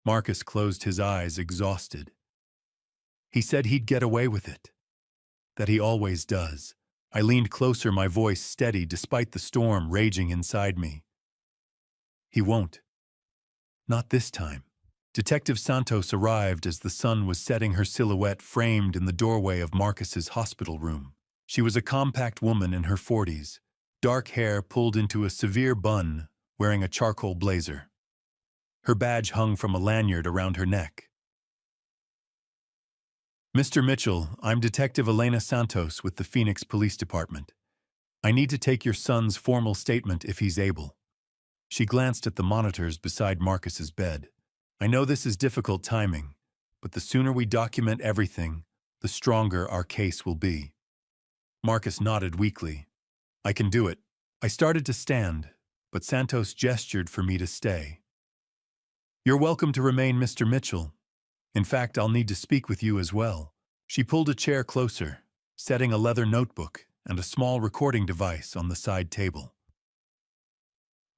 Marcus closed his eyes, exhausted. He said he'd get away with it, that he always does. I leaned closer, my voice steady despite the storm raging inside me. He won't. Not this time. Detective Santos arrived as the sun was setting, her silhouette framed in the doorway of Marcus's hospital room. She was a compact woman in her 40s, dark hair pulled into a severe bun, wearing a charcoal blazer. Her badge hung from a lanyard around her neck. Mr. Mitchell, I'm Detective Elena Santos with the Phoenix Police Department. I need to take your son's formal statement if he's able. She glanced at the monitors beside Marcus's bed. I know this is difficult timing, but the sooner we document everything, the stronger our case will be. Marcus nodded weakly. I can do it. I started to stand, but Santos gestured for me to stay. You're welcome to remain, Mr. Mitchell. In fact, I'll need to speak with you as well. She pulled a chair closer, setting a leather notebook and a small recording device on the side table.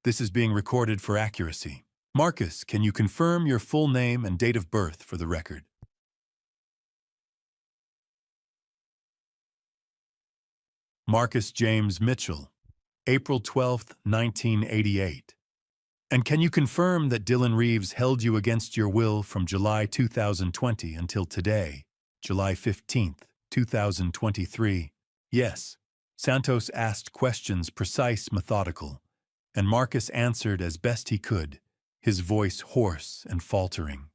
This is being recorded for accuracy. Marcus, can you confirm your full name and date of birth for the record? Marcus James Mitchell, April 12, 1988. And can you confirm that Dylan Reeves held you against your will from July 2020 until today, July 15, 2023? Yes. Santos asked questions precise, methodical, and Marcus answered as best he could, his voice hoarse and faltering.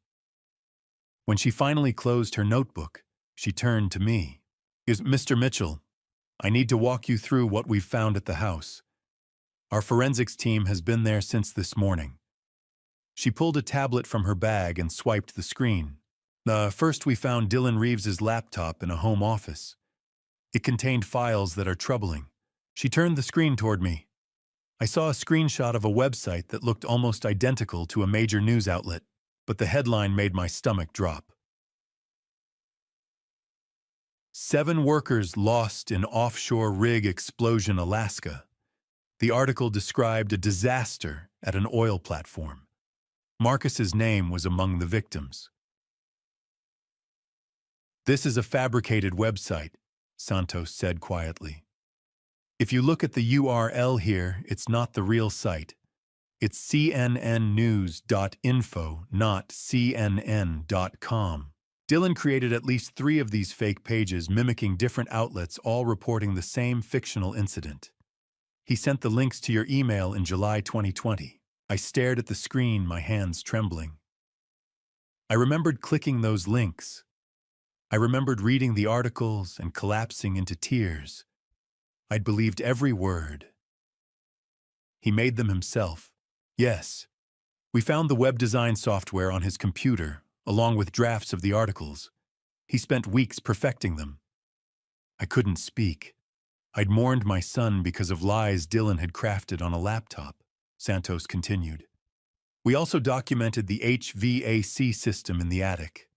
When she finally closed her notebook, she turned to me. Mr. Mitchell, I need to walk you through what we've found at the house. Our forensics team has been there since this morning. She pulled a tablet from her bag and swiped the screen. First, we found Dylan Reeves's laptop in a home office. It contained files that are troubling. She turned the screen toward me. I saw a screenshot of a website that looked almost identical to a major news outlet, but the headline made my stomach drop. 7 workers lost in offshore rig explosion, Alaska. The article described a disaster at an oil platform. Marcus's name was among the victims. This is a fabricated website, Santos said quietly. If you look at the URL here, it's not the real site. It's cnnnews.info, not cnn.com. Dylan created at least 3 of these fake pages mimicking different outlets, all reporting the same fictional incident. He sent the links to your email in July 2020. I stared at the screen, my hands trembling. I remembered clicking those links. I remembered reading the articles and collapsing into tears. I'd believed every word. He made them himself. Yes. We found the web design software on his computer, along with drafts of the articles. He spent weeks perfecting them. I couldn't speak. I'd mourned my son because of lies Dylan had crafted on a laptop, Santos continued. We also documented the HVAC system in the attic.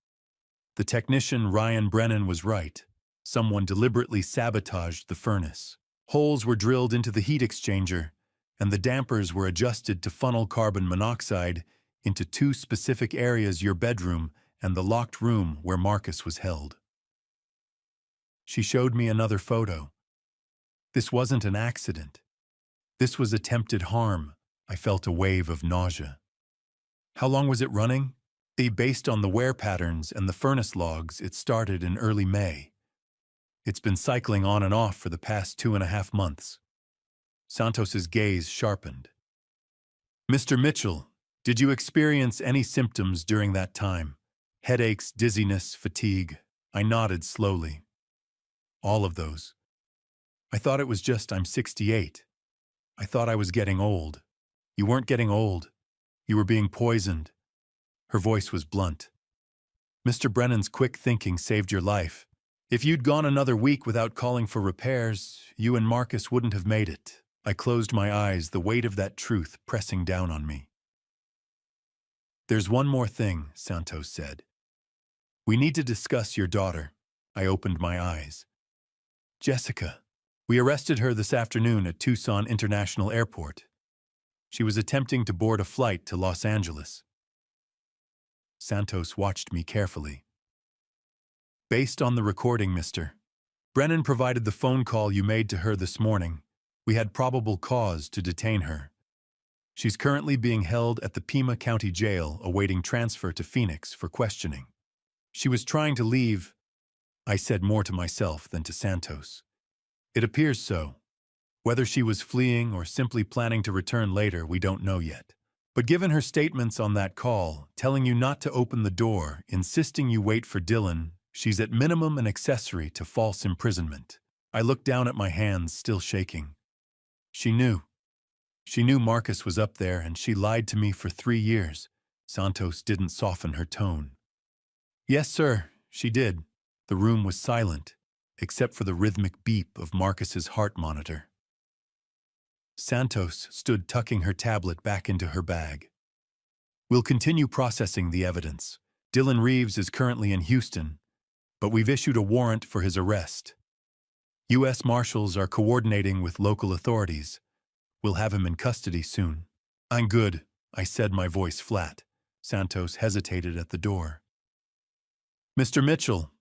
The technician Ryan Brennan was right. Someone deliberately sabotaged the furnace. Holes were drilled into the heat exchanger, and the dampers were adjusted to funnel carbon monoxide into 2 specific areas, your bedroom and the locked room where Marcus was held. She showed me another photo. This wasn't an accident. This was attempted harm. I felt a wave of nausea. How long was it running? Based on the wear patterns and the furnace logs, it started in early May. It's been cycling on and off for the past 2.5 months. Santos's gaze sharpened. Mr. Mitchell, did you experience any symptoms during that time? Headaches, dizziness, fatigue? I nodded slowly. All of those. I thought it was just I'm 68. I thought I was getting old. You weren't getting old. You were being poisoned. Her voice was blunt. Mr. Brennan's quick thinking saved your life. If you'd gone another week without calling for repairs, you and Marcus wouldn't have made it. I closed my eyes, the weight of that truth pressing down on me. There's one more thing, Santos said. We need to discuss your daughter. I opened my eyes. Jessica. We arrested her this afternoon at Tucson International Airport. She was attempting to board a flight to Los Angeles. Santos watched me carefully. Based on the recording, Mr. Brennan provided the phone call you made to her this morning. We had probable cause to detain her. She's currently being held at the Pima County Jail awaiting transfer to Phoenix for questioning. She was trying to leave. I said more to myself than to Santos. It appears so. Whether she was fleeing or simply planning to return later, we don't know yet. But given her statements on that call, telling you not to open the door, insisting you wait for Dylan, she's at minimum an accessory to false imprisonment. I looked down at my hands, still shaking. She knew. She knew Marcus was up there, and she lied to me for 3 years. Santos didn't soften her tone. Yes, sir, she did. The room was silent, except for the rhythmic beep of Marcus's heart monitor. Santos stood tucking her tablet back into her bag. We'll continue processing the evidence. Dylan Reeves is currently in Houston, but we've issued a warrant for his arrest. U.S. Marshals are coordinating with local authorities. We'll have him in custody soon. I'm good, I said, my voice flat. Santos hesitated at the door. Mr. Mitchell,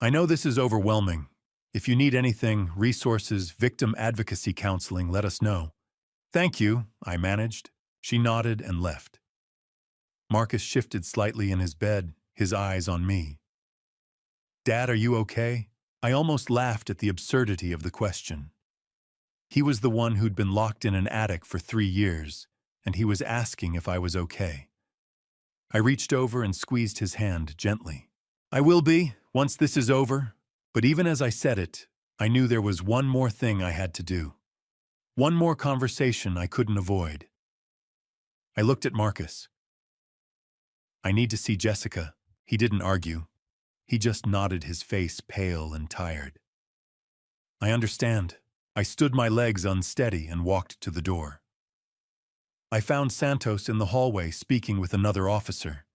I know this is overwhelming. If you need anything, resources, victim advocacy counseling, let us know. Thank you, I managed. She nodded and left. Marcus shifted slightly in his bed, his eyes on me. Dad, are you okay? I almost laughed at the absurdity of the question. He was the one who'd been locked in an attic for 3 years, and he was asking if I was okay. I reached over and squeezed his hand gently. I will be, once this is over. But even as I said it, I knew there was one more thing I had to do. One more conversation I couldn't avoid. I looked at Marcus. I need to see Jessica. He didn't argue. He just nodded, his face pale and tired. I understand. I stood my legs unsteady and walked to the door. I found Santos in the hallway speaking with another officer.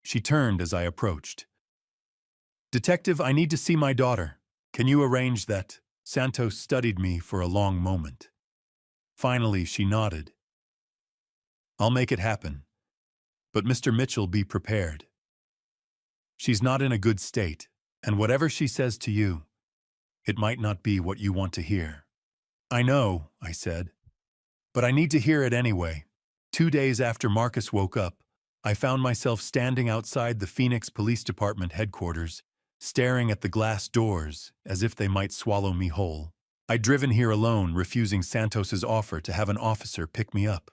She turned as I approached. Detective, I need to see my daughter. Can you arrange that? Santos studied me for a long moment. Finally, she nodded. I'll make it happen. But Mr. Mitchell, be prepared. She's not in a good state, and whatever she says to you, it might not be what you want to hear. I know, I said, but I need to hear it anyway. 2 days after Marcus woke up, I found myself standing outside the Phoenix Police Department headquarters, staring at the glass doors as if they might swallow me whole. I'd driven here alone, refusing Santos's offer to have an officer pick me up.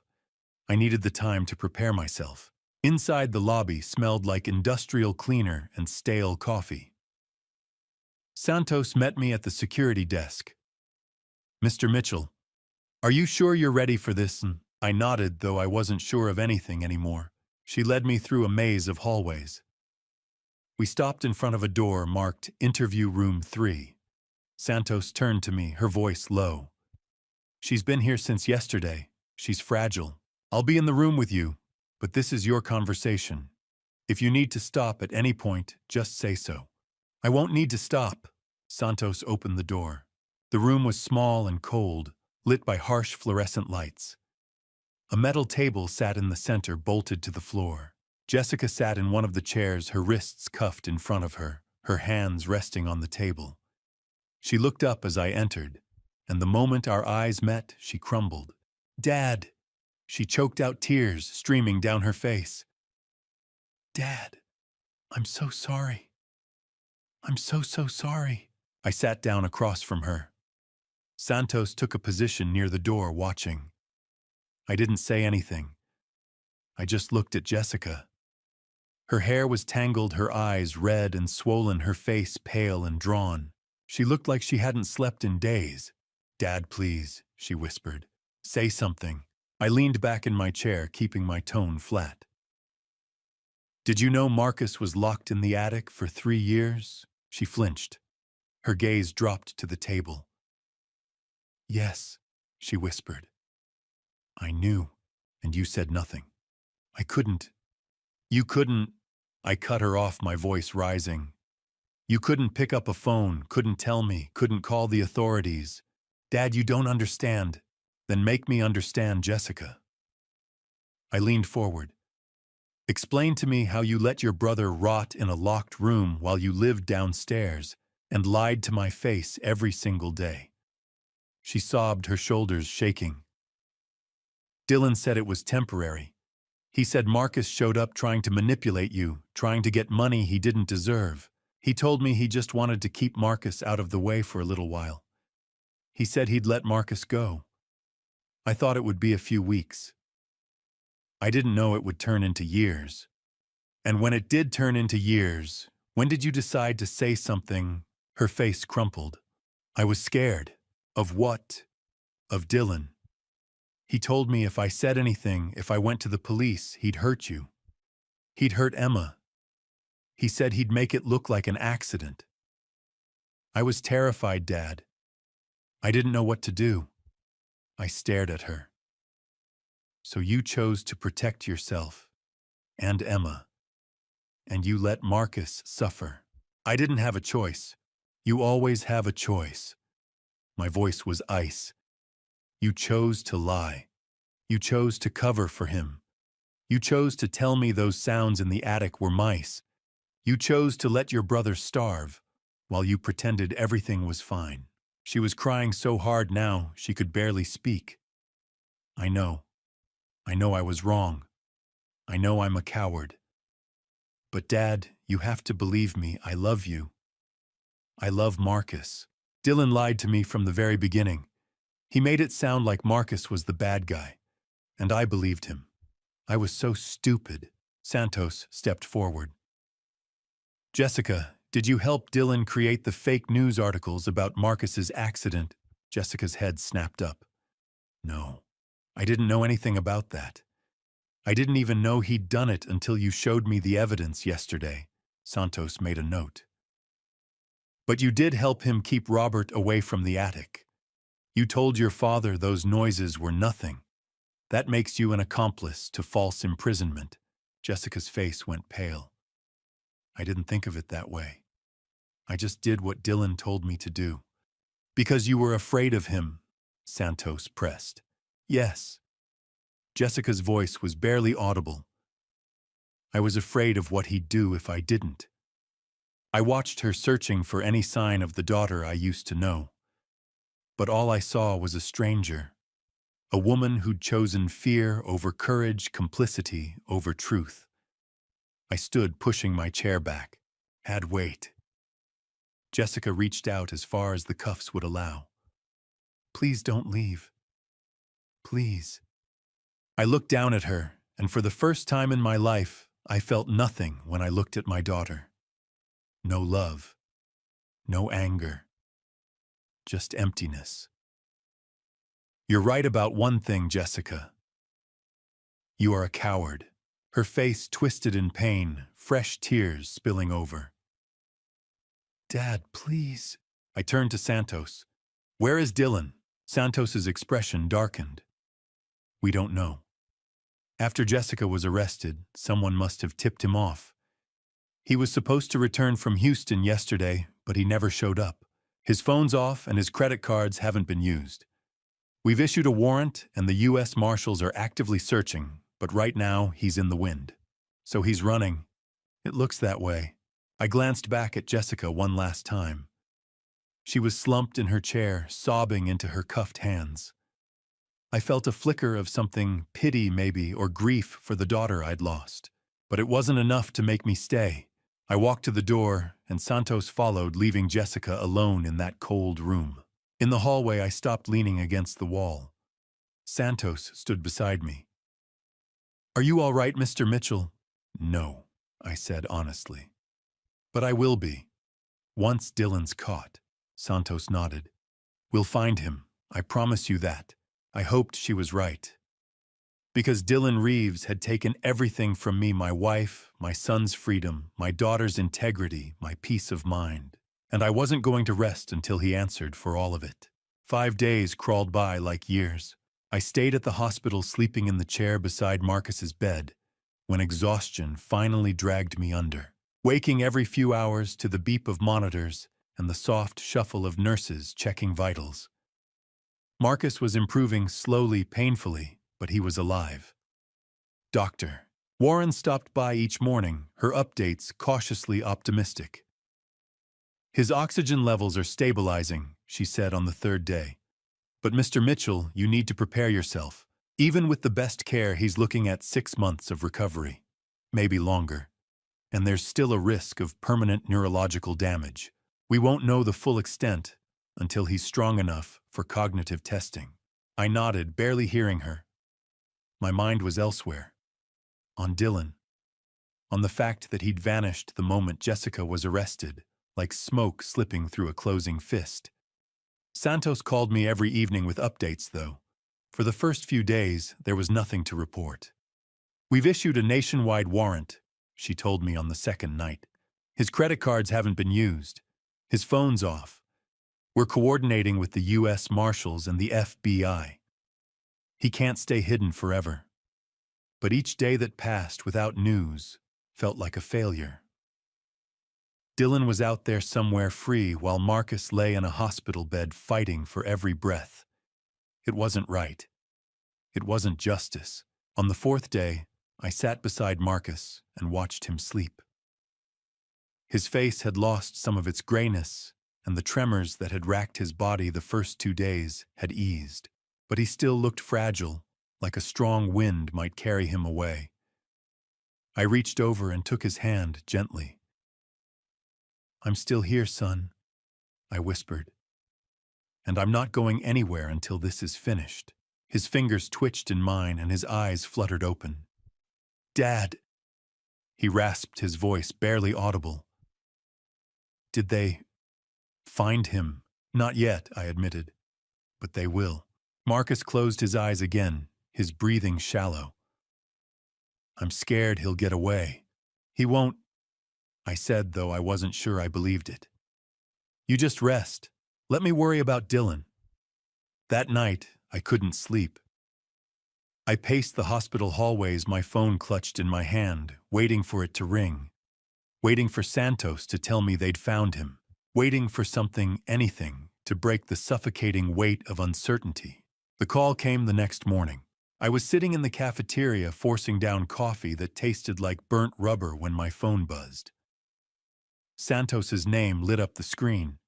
I needed the time to prepare myself. Inside, the lobby smelled like industrial cleaner and stale coffee. Santos met me at the security desk. Mr. Mitchell, are you sure you're ready for this? I nodded, though I wasn't sure of anything anymore. She led me through a maze of hallways. We stopped in front of a door marked Interview Room 3. Santos turned to me, her voice low. She's been here since yesterday. She's fragile. I'll be in the room with you, but this is your conversation. If you need to stop at any point, just say so. I won't need to stop. Santos opened the door. The room was small and cold, lit by harsh fluorescent lights. A metal table sat in the center, bolted to the floor. Jessica sat in one of the chairs, her wrists cuffed in front of her, her hands resting on the table. She looked up as I entered, and the moment our eyes met, she crumbled. Dad! She choked out, tears streaming down her face. Dad, I'm so sorry. I'm so sorry. I sat down across from her. Santos took a position near the door, watching. I didn't say anything. I just looked at Jessica. Her hair was tangled, her eyes red and swollen, her face pale and drawn. She looked like she hadn't slept in days. Dad, please, she whispered. Say something. I leaned back in my chair, keeping my tone flat. Did you know Marcus was locked in the attic for 3 years? She flinched. Her gaze dropped to the table. Yes, she whispered. I knew, and you said nothing. I couldn't. You couldn't. I cut her off, my voice rising. You couldn't pick up a phone, couldn't tell me, couldn't call the authorities. Dad, you don't understand. Then make me understand, Jessica. I leaned forward. Explain to me how you let your brother rot in a locked room while you lived downstairs and lied to my face every single day. She sobbed, her shoulders shaking. Dylan said it was temporary. He said Marcus showed up trying to manipulate you, trying to get money he didn't deserve. He told me he just wanted to keep Marcus out of the way for a little while. He said he'd let Marcus go. I thought it would be a few weeks. I didn't know it would turn into years. And when it did turn into years, when did you decide to say something? Her face crumpled. I was scared. Of what? Of Dylan. He told me if I said anything, if I went to the police, he'd hurt you. He'd hurt Emma. He said he'd make it look like an accident. I was terrified, Dad. I didn't know what to do. I stared at her. So you chose to protect yourself and Emma, and you let Marcus suffer. I didn't have a choice. You always have a choice. My voice was ice. You chose to lie. You chose to cover for him. You chose to tell me those sounds in the attic were mice. You chose to let your brother starve while you pretended everything was fine. She was crying so hard now she could barely speak. I know. I know I was wrong. I know I'm a coward. But Dad, you have to believe me. I love you. I love Marcus. Dylan lied to me from the very beginning. He made it sound like Marcus was the bad guy, and I believed him. I was so stupid. Santos stepped forward. Jessica, did you help Dylan create the fake news articles about Marcus's accident? Jessica's head snapped up. No, I didn't know anything about that. I didn't even know he'd done it until you showed me the evidence yesterday. Santos made a note. But you did help him keep Robert away from the attic. You told your father those noises were nothing. That makes you an accomplice to false imprisonment. Jessica's face went pale. I didn't think of it that way. I just did what Dylan told me to do. Because you were afraid of him, Santos pressed. Yes. Jessica's voice was barely audible. I was afraid of what he'd do if I didn't. I watched her searching for any sign of the daughter I used to know. But all I saw was a stranger. A woman who'd chosen fear over courage, complicity over truth. I stood pushing my chair back. Had weight. Jessica reached out as far as the cuffs would allow. Please don't leave. Please. I looked down at her, and for the first time in my life, I felt nothing when I looked at my daughter. No love. No anger. Just emptiness. You're right about one thing, Jessica. You are a coward. Her face twisted in pain, fresh tears spilling over. Dad, please. I turned to Santos. Where is Dylan? Santos's expression darkened. We don't know. After Jessica was arrested, someone must have tipped him off. He was supposed to return from Houston yesterday, but he never showed up. His phone's off and his credit cards haven't been used. We've issued a warrant and the U.S. Marshals are actively searching, but right now he's in the wind. So he's running. It looks that way. I glanced back at Jessica one last time. She was slumped in her chair, sobbing into her cuffed hands. I felt a flicker of something, pity maybe, or grief for the daughter I'd lost. But it wasn't enough to make me stay. I walked to the door, and Santos followed, leaving Jessica alone in that cold room. In the hallway, I stopped leaning against the wall. Santos stood beside me. Are you all right, Mr. Mitchell? No, I said honestly. But I will be. Once Dylan's caught. Santos nodded. We'll find him. I promise you that. I hoped she was right. Because Dylan Reeves had taken everything from me, my wife, my son's freedom, my daughter's integrity, my peace of mind. And I wasn't going to rest until he answered for all of it. 5 days crawled by like years. I stayed at the hospital sleeping in the chair beside Marcus's bed when exhaustion finally dragged me under, waking every few hours to the beep of monitors and the soft shuffle of nurses checking vitals. Marcus was improving slowly, painfully, but he was alive. Doctor. Warren stopped by each morning, her updates cautiously optimistic. His oxygen levels are stabilizing, she said on the third day. But Mr. Mitchell, you need to prepare yourself. Even with the best care, he's looking at 6 months of recovery. Maybe longer. And there's still a risk of permanent neurological damage. We won't know the full extent until he's strong enough for cognitive testing. I nodded, barely hearing her. My mind was elsewhere. On Dylan. On the fact that he'd vanished the moment Jessica was arrested, like smoke slipping through a closing fist. Santos called me every evening with updates, though. For the first few days, there was nothing to report. We've issued a nationwide warrant, she told me on the second night. His credit cards haven't been used. His phone's off. We're coordinating with the U.S. Marshals and the FBI. He can't stay hidden forever. But each day that passed without news felt like a failure. Dylan was out there somewhere free while Marcus lay in a hospital bed fighting for every breath. It wasn't right. It wasn't justice. On the fourth day, I sat beside Marcus and watched him sleep. His face had lost some of its grayness, and the tremors that had racked his body the first 2 days had eased. But he still looked fragile, like a strong wind might carry him away. I reached over and took his hand gently. "I'm still here, son," I whispered. "And I'm not going anywhere until this is finished." His fingers twitched in mine and his eyes fluttered open. "Dad," he rasped, his voice barely audible. "Did they find him?" "Not yet," I admitted. "But they will." Marcus closed his eyes again, his breathing shallow. "I'm scared he'll get away." "He won't," I said, though I wasn't sure I believed it. "You just rest. Let me worry about Dylan." That night, I couldn't sleep. I paced the hospital hallways, my phone clutched in my hand, waiting for it to ring. Waiting for Santos to tell me they'd found him. Waiting for something, anything, to break the suffocating weight of uncertainty. The call came the next morning. I was sitting in the cafeteria forcing down coffee that tasted like burnt rubber when my phone buzzed. Santos's name lit up the screen.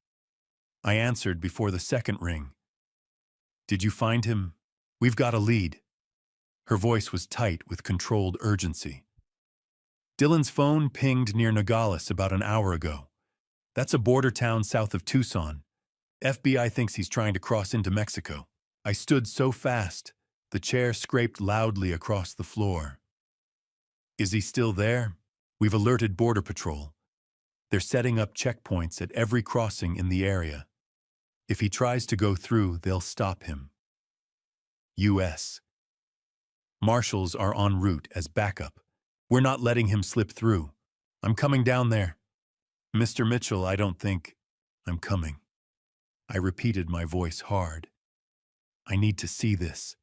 I answered before the second ring. "Did you find him? We've got a lead." Her voice was tight with controlled urgency. "Dylan's phone pinged near Nogales about an hour ago. That's a border town south of Tucson. FBI thinks he's trying to cross into Mexico." I stood so fast, the chair scraped loudly across the floor. "Is he still there? We've alerted Border Patrol. They're setting up checkpoints at every crossing in the area. If he tries to go through, they'll stop him." U.S. Marshals are en route as backup. "We're not letting him slip through. I'm coming down there." "Mr. Mitchell, I don't think I'm coming." I repeated, my voice hard. "I need to see this."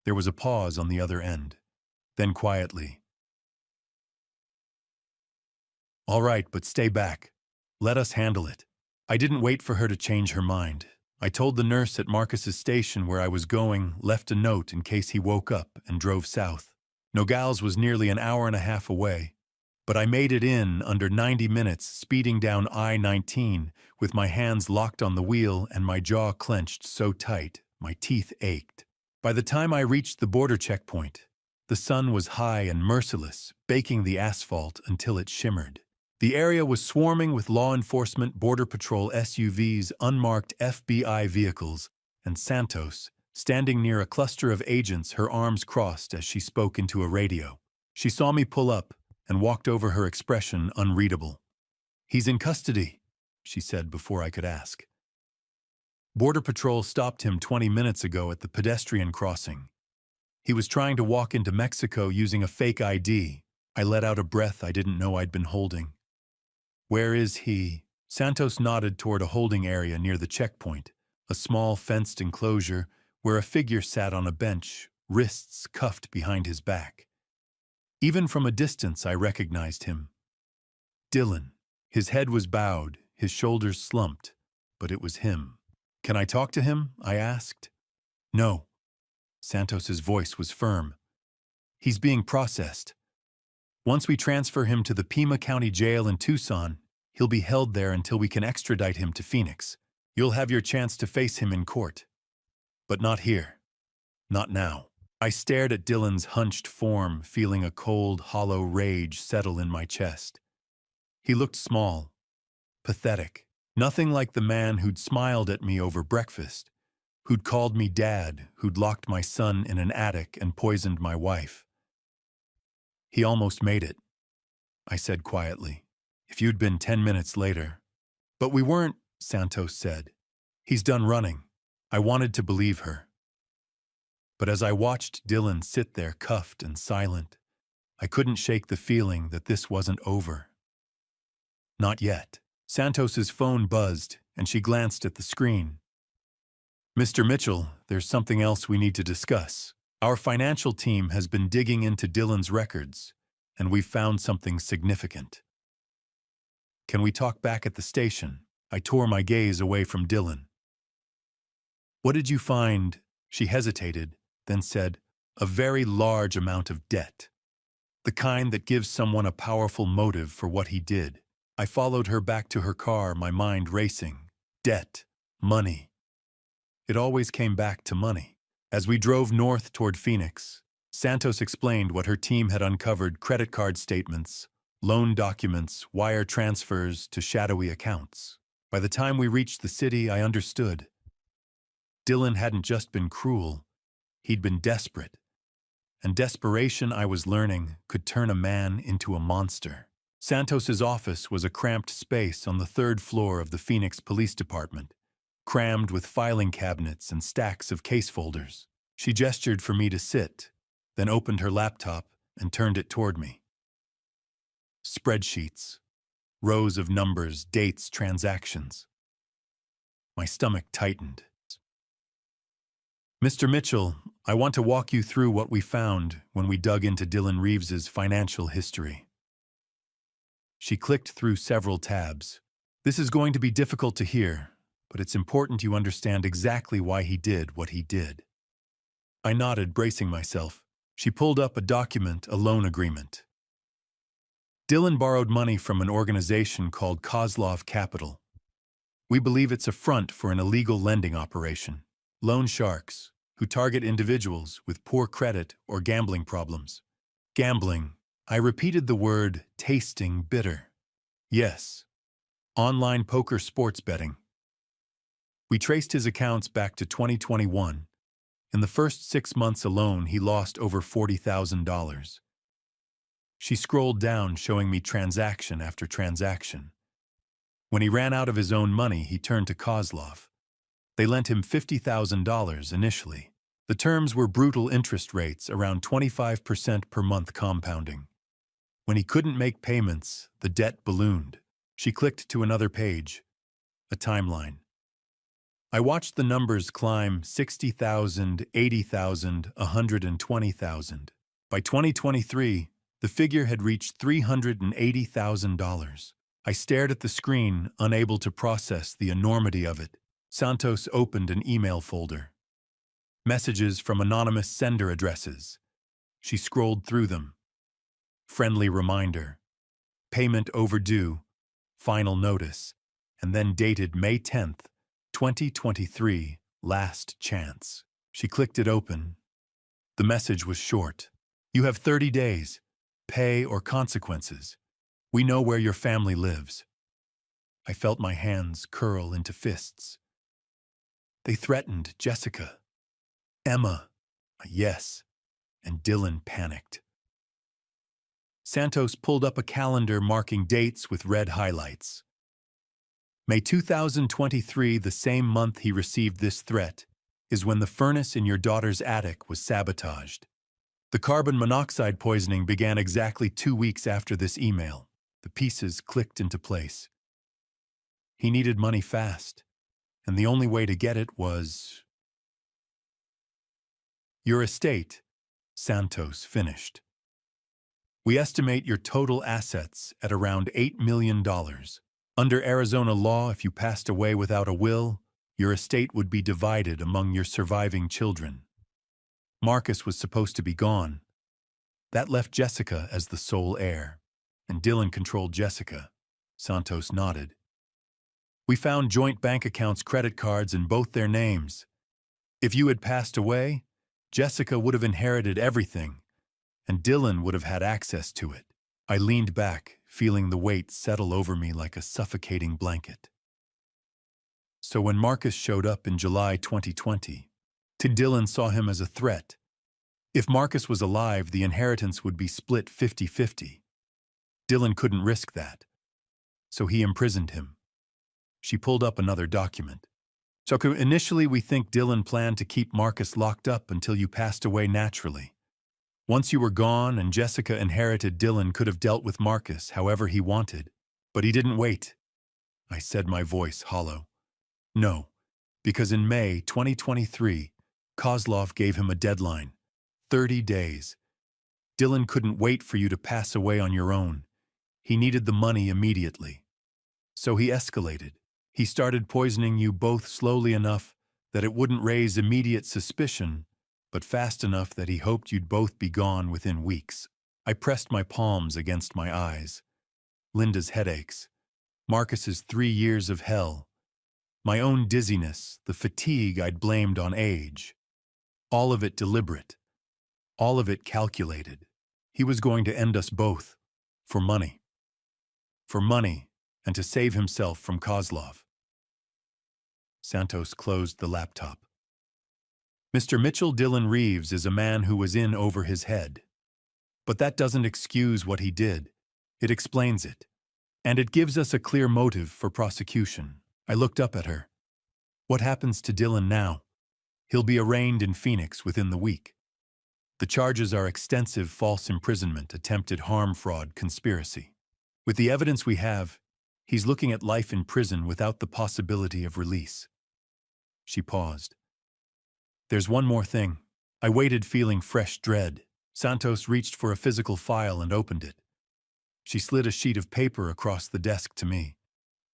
There was a pause on the other end. Then quietly, "All right, but stay back. Let us handle it." I didn't wait for her to change her mind. I told the nurse at Marcus's station where I was going, left a note in case he woke up, and drove south. Nogales was nearly an hour and a half away, but I made it in under 90 minutes, speeding down I-19 with my hands locked on the wheel and my jaw clenched so tight my teeth ached. By the time I reached the border checkpoint, the sun was high and merciless, baking the asphalt until it shimmered. The area was swarming with law enforcement, Border Patrol SUVs, unmarked FBI vehicles, and Santos, standing near a cluster of agents, her arms crossed as she spoke into a radio. She saw me pull up and walked over, her expression unreadable. "He's in custody," she said before I could ask. "Border Patrol stopped him 20 minutes ago at the pedestrian crossing. He was trying to walk into Mexico using a fake ID. I let out a breath I didn't know I'd been holding. "Where is he?" Santos nodded toward a holding area near the checkpoint, a small fenced enclosure where a figure sat on a bench, wrists cuffed behind his back. Even from a distance, I recognized him. Dylan. His head was bowed, his shoulders slumped, but it was him. Can I talk to him? I asked. No. Santos's voice was firm. He's being processed. Once we transfer him to the Pima County Jail in Tucson, he'll be held there until we can extradite him to Phoenix. You'll have your chance to face him in court. But not here. Not now. I stared at Dylan's hunched form, feeling a cold, hollow rage settle in my chest. He looked small, pathetic, nothing like the man who'd smiled at me over breakfast, who'd called me dad, who'd locked my son in an attic and poisoned my wife. He almost made it, I said quietly. If you'd been 10 minutes later. But we weren't, Santos said. He's done running. I wanted to believe her. But as I watched Dylan sit there cuffed and silent, I couldn't shake the feeling that this wasn't over. Not yet. Santos's phone buzzed, and she glanced at the screen. Mr. Mitchell, there's something else we need to discuss. Our financial team has been digging into Dylan's records, and we've found something significant. Can we talk back at the station? I tore my gaze away from Dylan. What did you find? She hesitated, then said, a very large amount of debt. The kind that gives someone a powerful motive for what he did. I followed her back to her car, my mind racing. Debt. Money. It always came back to money. As we drove north toward Phoenix, Santos explained what her team had uncovered: credit card statements, loan documents, wire transfers to shadowy accounts. By the time we reached the city, I understood. Dylan hadn't just been cruel, he'd been desperate. And desperation, I was learning, could turn a man into a monster. Santos's office was a cramped space on the 3rd floor of the Phoenix Police Department, crammed with filing cabinets and stacks of case folders. She gestured for me to sit, then opened her laptop and turned it toward me. Spreadsheets, rows of numbers, dates, transactions. My stomach tightened. Mr. Mitchell, I want to walk you through what we found when we dug into Dylan Reeves's financial history. She clicked through several tabs. This is going to be difficult to hear, but it's important you understand exactly why he did what he did. I nodded, bracing myself. She pulled up a document, a loan agreement. Dylan borrowed money from an organization called Kozlov Capital. We believe it's a front for an illegal lending operation. Loan sharks, who target individuals with poor credit or gambling problems. Gambling. I repeated the word, tasting bitter. Yes. Online poker sports betting. We traced his accounts back to 2021. In the first 6 months alone, he lost over $40,000. She scrolled down, showing me transaction after transaction. When he ran out of his own money, he turned to Kozlov. They lent him $50,000 initially. The terms were brutal interest rates, around 25% per month compounding. When he couldn't make payments, the debt ballooned. She clicked to another page, a timeline. I watched the numbers climb: 60,000, 80,000, 120,000. By 2023, the figure had reached $380,000. I stared at the screen, unable to process the enormity of it. Santos opened an email folder. Messages from anonymous sender addresses. She scrolled through them. Friendly reminder. Payment overdue. Final notice. And then dated May 10th, 2023. Last chance. She clicked it open. The message was short. You have 30 days. Pay or consequences. We know where your family lives. I felt my hands curl into fists. They threatened Jessica, Emma, yes, and Dylan panicked. Santos pulled up a calendar marking dates with red highlights. May 2023, the same month he received this threat, is when the furnace in your daughter's attic was sabotaged. The carbon monoxide poisoning began exactly 2 weeks after this email. The pieces clicked into place. He needed money fast, and the only way to get it was... Your estate, Santos finished. We estimate your total assets at around $8 million. Under Arizona law, if you passed away without a will, Your estate would be divided among your surviving children. Marcus was supposed to be gone. That left Jessica as the sole heir, and Dylan controlled Jessica. Santos nodded. We found joint bank accounts, credit cards in both their names. If you had passed away, Jessica would have inherited everything, and Dylan would have had access to it. I leaned back, feeling the weight settle over me like a suffocating blanket. So when Marcus showed up in July 2020, Dylan saw him as a threat. If Marcus was alive, the inheritance would be split 50-50. Dylan couldn't risk that, so he imprisoned him. She pulled up another document. So initially we think Dylan planned to keep Marcus locked up until you passed away naturally. Once you were gone and Jessica inherited, Dylan could have dealt with Marcus however he wanted. But he didn't wait. I said, my voice hollow. No, because in May 2023, Kozlov gave him a deadline. 30 days. Dylan couldn't wait for you to pass away on your own. He needed the money immediately. So he escalated. He started poisoning you both slowly enough that it wouldn't raise immediate suspicion, but fast enough that he hoped you'd both be gone within weeks. I pressed my palms against my eyes. Linda's headaches, Marcus's 3 years of hell, my own dizziness, the fatigue I'd blamed on age. All of it deliberate. All of it calculated. He was going to end us both. For money. For money, and to save himself from Kozlov. Santos closed the laptop. Mr. Mitchell Dylan Reeves is a man who was in over his head. But that doesn't excuse what he did. It explains it. And it gives us a clear motive for prosecution. I looked up at her. What happens to Dylan now? He'll be arraigned in Phoenix within the week. The charges are extensive false imprisonment, attempted harm, fraud, conspiracy. With the evidence we have, he's looking at life in prison without the possibility of release. She paused. There's one more thing. I waited, feeling fresh dread. Santos reached for a physical file and opened it. She slid a sheet of paper across the desk to me.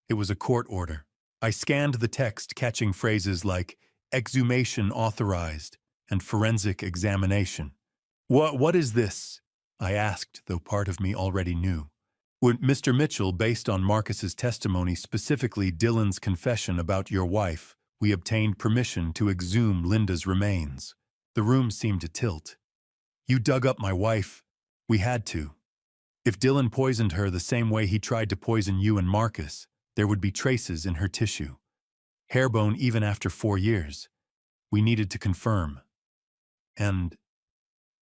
It was a court order. I scanned the text, catching phrases like exhumation authorized and forensic examination. What is this? I asked, though part of me already knew. Mr. Mitchell, based on Marcus's testimony, specifically Dylan's confession about your wife, we obtained permission to exhume Linda's remains. The room seemed to tilt. You dug up my wife. We had to. If Dylan poisoned her the same way he tried to poison you and Marcus, there would be traces in her tissue. Hairbone even after 4 years. We needed to confirm. And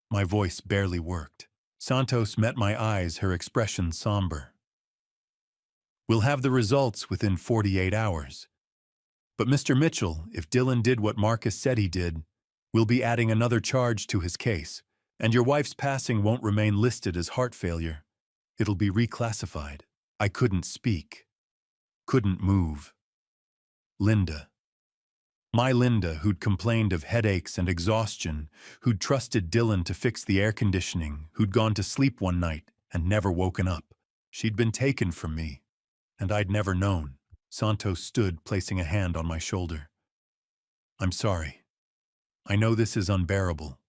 my voice barely worked. Santos met my eyes, her expression somber. We'll have the results within 48 hours. But Mr. Mitchell, if Dylan did what Marcus said he did, we'll be adding another charge to his case, and your wife's passing won't remain listed as heart failure. It'll be reclassified. I couldn't speak. Couldn't move. Linda. My Linda, who'd complained of headaches and exhaustion, who'd trusted Dylan to fix the air conditioning, who'd gone to sleep one night and never woken up. She'd been taken from me, and I'd never known. Santos stood, placing a hand on my shoulder. I'm sorry. I know this is unbearable,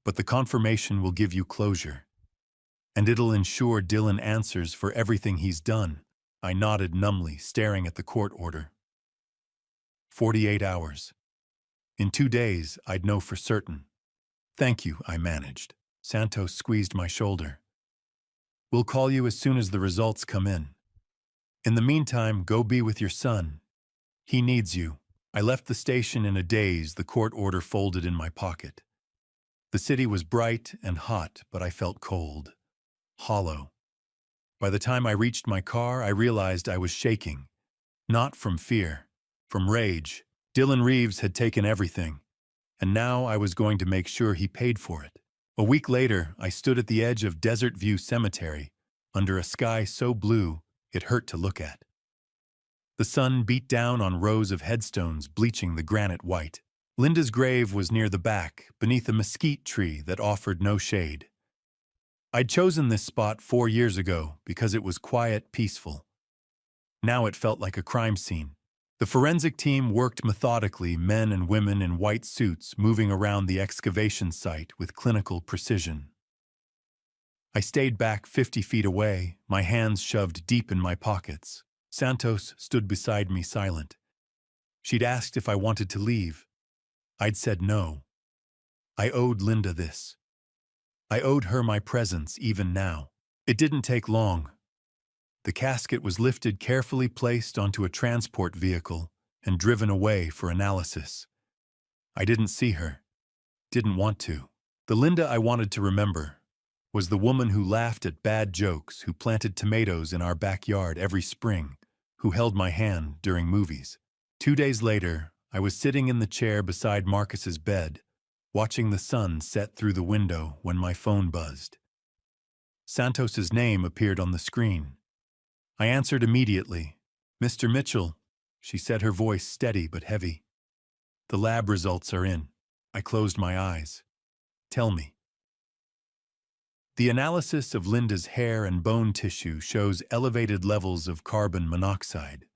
but the confirmation will give you closure, and it'll ensure Dylan answers for everything he's done. I nodded numbly, staring at the court order. 48 hours. In 2 days, I'd know for certain. Thank you, I managed. Santos squeezed my shoulder. We'll call you as soon as the results come in. In the meantime, go be with your son. He needs you. I left the station in a daze, the court order folded in my pocket. The city was bright and hot, but I felt cold, hollow. By the time I reached my car, I realized I was shaking. Not from fear. From rage. Dylan Reeves had taken everything, and now I was going to make sure he paid for it. A week later, I stood at the edge of Desert View Cemetery, under a sky so blue it hurt to look at. The sun beat down on rows of headstones, bleaching the granite white. Linda's grave was near the back, beneath a mesquite tree that offered no shade. I'd chosen this spot 4 years ago because it was quiet, peaceful. Now it felt like a crime scene. The forensic team worked methodically, men and women in white suits moving around the excavation site with clinical precision. I stayed back 50 feet away, my hands shoved deep in my pockets. Santos stood beside me silent. She'd asked if I wanted to leave. I'd said no. I owed Linda this. I owed her my presence even now. It didn't take long. The casket was lifted, carefully placed onto a transport vehicle, and driven away for analysis. I didn't see her. Didn't want to. The Linda I wanted to remember was the woman who laughed at bad jokes, who planted tomatoes in our backyard every spring, who held my hand during movies. 2 days later, I was sitting in the chair beside Marcus's bed, watching the sun set through the window when my phone buzzed. Santos's name appeared on the screen. I answered immediately. "Mr. Mitchell," she said, her voice steady but heavy. "The lab results are in." I closed my eyes. "Tell me." The analysis of Linda's hair and bone tissue shows elevated levels of carbon monoxide.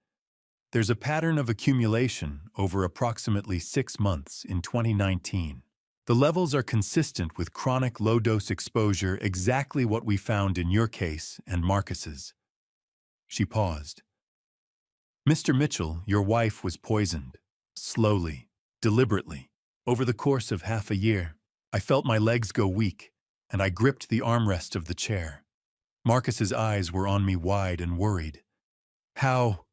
There's a pattern of accumulation over approximately 6 months in 2019. The levels are consistent with chronic low-dose exposure, exactly what we found in your case and Marcus's. She paused. "Mr. Mitchell, your wife was poisoned. Slowly, deliberately. Over the course of half a year, I felt my legs go weak, and I gripped the armrest of the chair. Marcus's eyes were on me, wide and worried. How?"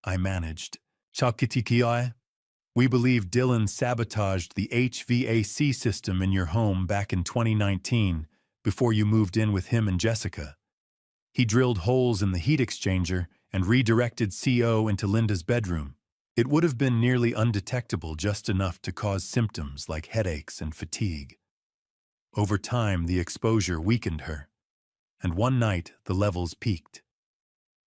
I managed. "Chalkitikiai? We believe Dylan sabotaged the HVAC system in your home back in 2019, before you moved in with him and Jessica. He drilled holes in the heat exchanger and redirected CO into Linda's bedroom. It would have been nearly undetectable, just enough to cause symptoms like headaches and fatigue. Over time, the exposure weakened her, and one night the levels peaked.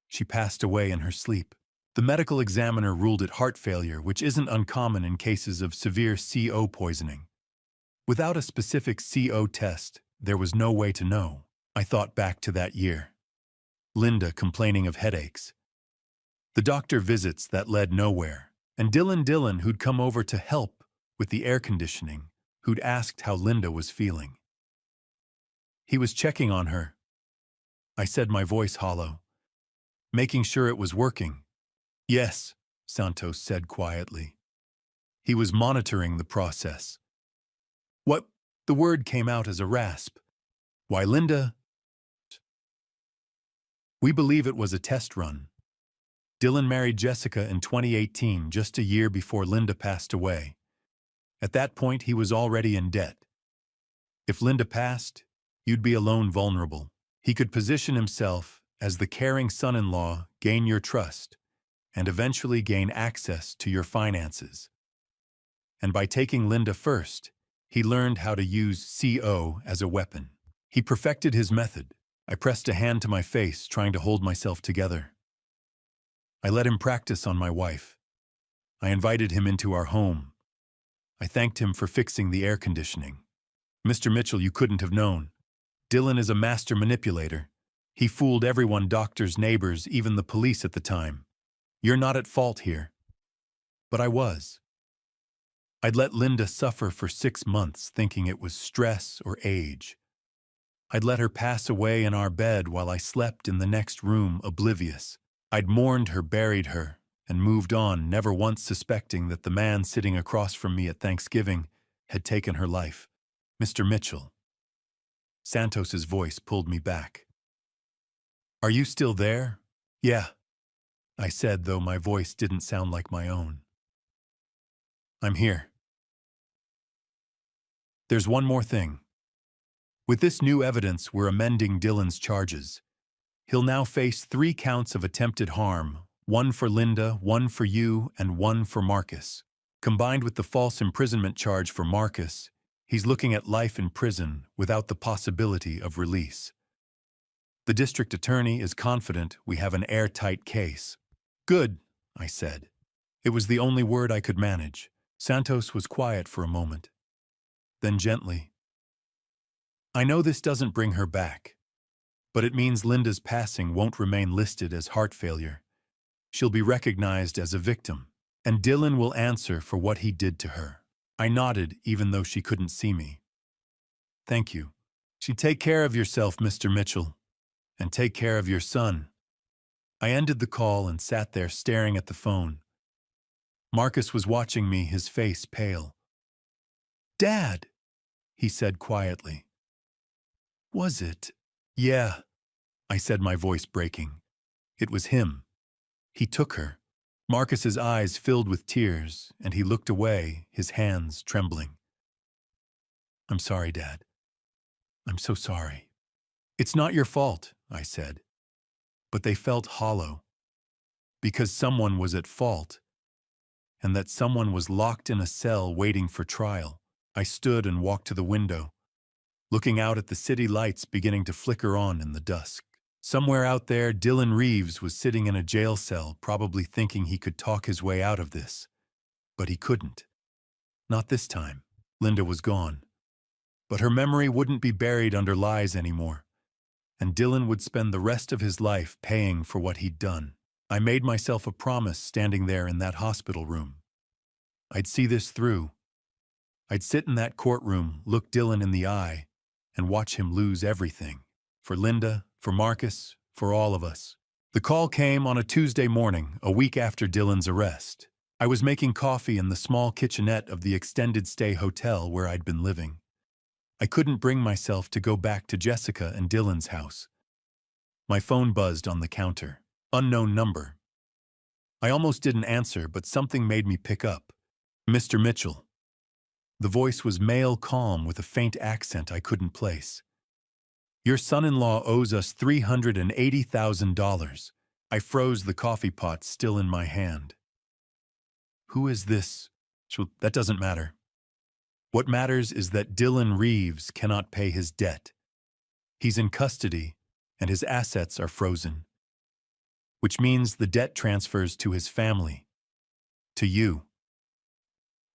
She passed away in her sleep. The medical examiner ruled it heart failure, which isn't uncommon in cases of severe CO poisoning. Without a specific CO test, there was no way to know." I thought back to that year. Linda complaining of headaches. The doctor visits that led nowhere. And Dylan who'd come over to help with the air conditioning, who'd asked how Linda was feeling. "He was checking on her," I said, my voice hollow. "Making sure it was working." "Yes," Santos said quietly. "He was monitoring the process." "What?" The word came out as a rasp. "Why, Linda?" "We believe it was a test run. Dylan married Jessica in 2018, just a year before Linda passed away. At that point, he was already in debt. If Linda passed, you'd be alone, vulnerable. He could position himself as the caring son-in-law, gain your trust, and eventually gain access to your finances. And by taking Linda first, he learned how to use CO as a weapon. He perfected his method." I pressed a hand to my face, trying to hold myself together. "I let him practice on my wife. I invited him into our home. I thanked him for fixing the air conditioning. Mr. Mitchell, you couldn't have known. Dylan is a master manipulator. He fooled everyone, doctors, neighbors, even the police at the time. You're not at fault here." But I was. I'd let Linda suffer for 6 months, thinking it was stress or age. I'd let her pass away in our bed while I slept in the next room, oblivious. I'd mourned her, buried her, and moved on, never once suspecting that the man sitting across from me at Thanksgiving had taken her life. "Mr. Mitchell." Santos's voice pulled me back. "Are you still there?" "Yeah," I said, though my voice didn't sound like my own. "I'm here. There's one more thing. With this new evidence, we're amending Dylan's charges. He'll now face 3 counts of attempted harm, 1 for Linda, 1 for you, and 1 for Marcus. Combined with the false imprisonment charge for Marcus, he's looking at life in prison without the possibility of release. The district attorney is confident we have an airtight case." "Good," I said. It was the only word I could manage. Santos was quiet for a moment. Then gently, "I know this doesn't bring her back, but it means Linda's passing won't remain listed as heart failure. She'll be recognized as a victim. And Dylan will answer for what he did to her. I nodded, even though she couldn't see me. Thank you. Take care of yourself, Mr. Mitchell, and take care of your son. I ended the call and sat there staring at the phone. Marcus was watching me, his face pale. Dad, he said quietly. Was it? Yeah, I said, my voice breaking. It was him. He took her. Marcus's eyes filled with tears, and he looked away, his hands trembling. I'm sorry, Dad. I'm so sorry. It's not your fault, I said. But they felt hollow. Because someone was at fault, and that someone was locked in a cell waiting for trial. I stood and walked to the window, looking out at the city lights beginning to flicker on in the dusk. Somewhere out there, Dylan Reeves was sitting in a jail cell, probably thinking he could talk his way out of this. But he couldn't. Not this time. Linda was gone. But her memory wouldn't be buried under lies anymore, and Dylan would spend the rest of his life paying for what he'd done. I made myself a promise standing there in that hospital room. I'd see this through. I'd sit in that courtroom, look Dylan in the eye, and watch him lose everything. For Linda, for Marcus, for all of us. The call came on a Tuesday morning, a week after Dylan's arrest. I was making coffee in the small kitchenette of the extended stay hotel where I'd been living. I couldn't bring myself to go back to Jessica and Dylan's house. My phone buzzed on the counter. Unknown number. I almost didn't answer, but something made me pick up. Mr. Mitchell. The voice was male, calm, with a faint accent I couldn't place. Your son-in-law owes us $380,000. I froze, the coffee pot still in my hand. Who is this? That doesn't matter. What matters is that Dylan Reeves cannot pay his debt. He's in custody, and his assets are frozen. Which means the debt transfers to his family. To you.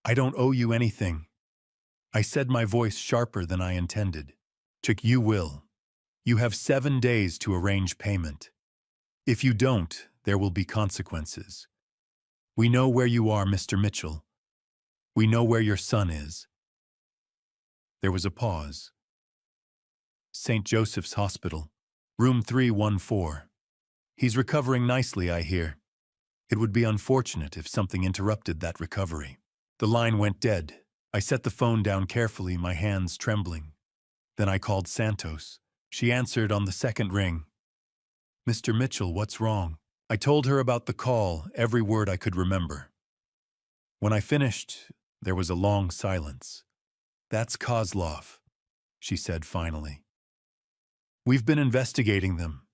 I don't owe you anything. I said, my voice sharper than I intended. Chick, you will. You have 7 days to arrange payment. If you don't, there will be consequences. We know where you are, Mr. Mitchell. We know where your son is. There was a pause. St. Joseph's Hospital, room 314. He's recovering nicely, I hear. It would be unfortunate if something interrupted that recovery. The line went dead. I set the phone down carefully, my hands trembling. Then I called Santos. She answered on the second ring. Mr. Mitchell, what's wrong? I told her about the call, every word I could remember. When I finished, there was a long silence. That's Kozlov, she said finally. We've been investigating them.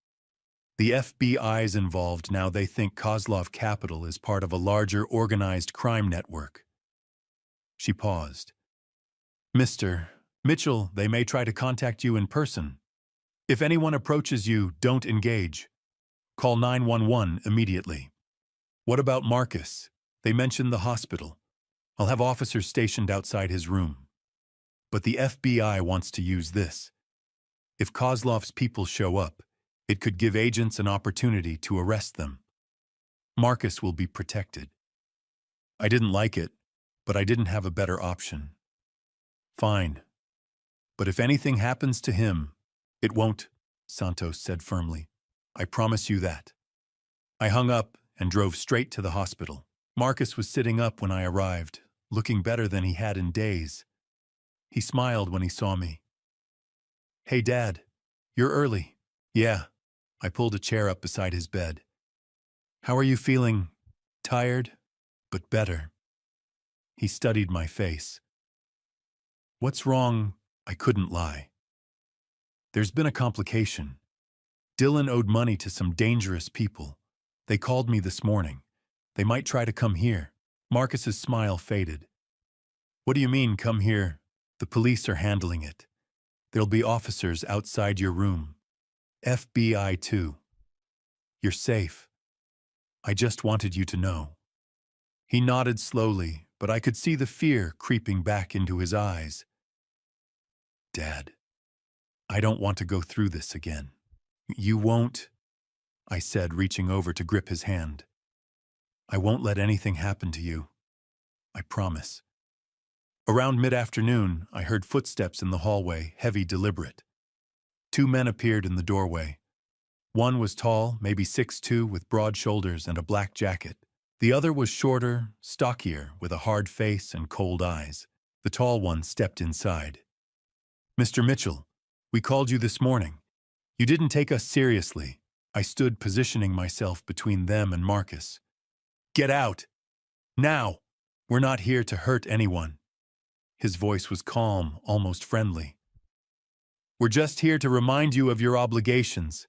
The FBI's involved now. They think Kozlov Capital is part of a larger organized crime network. She paused. Mr. Mitchell, they may try to contact you in person. If anyone approaches you, don't engage. Call 911 immediately. What about Marcus? They mentioned the hospital. I'll have officers stationed outside his room. But the FBI wants to use this. If Kozlov's people show up, it could give agents an opportunity to arrest them. Marcus will be protected. I didn't like it, but I didn't have a better option. Fine. But if anything happens to him, it won't, Santos said firmly. I promise you that. I hung up and drove straight to the hospital. Marcus was sitting up when I arrived, looking better than he had in days. He smiled when he saw me. Hey, Dad, you're early. Yeah. I pulled a chair up beside his bed. How are you feeling? Tired, but better. He studied my face. What's wrong? I couldn't lie. There's been a complication. Dylan owed money to some dangerous people. They called me this morning. They might try to come here. Marcus's smile faded. What do you mean, come here? The police are handling it. There'll be officers outside your room. FBI too. You're safe. I just wanted you to know. He nodded slowly, but I could see the fear creeping back into his eyes. Dad, I don't want to go through this again. You won't, I said, reaching over to grip his hand. I won't let anything happen to you. I promise. Around mid-afternoon, I heard footsteps in the hallway, heavy, deliberate. Two men appeared in the doorway. One was tall, maybe 6'2", with broad shoulders and a black jacket. The other was shorter, stockier, with a hard face and cold eyes. The tall one stepped inside. "Mr. Mitchell, we called you this morning. You didn't take us seriously." I stood positioning myself between them and Marcus. "Get out! Now! We're not here to hurt anyone." His voice was calm, almost friendly. "We're just here to remind you of your obligations.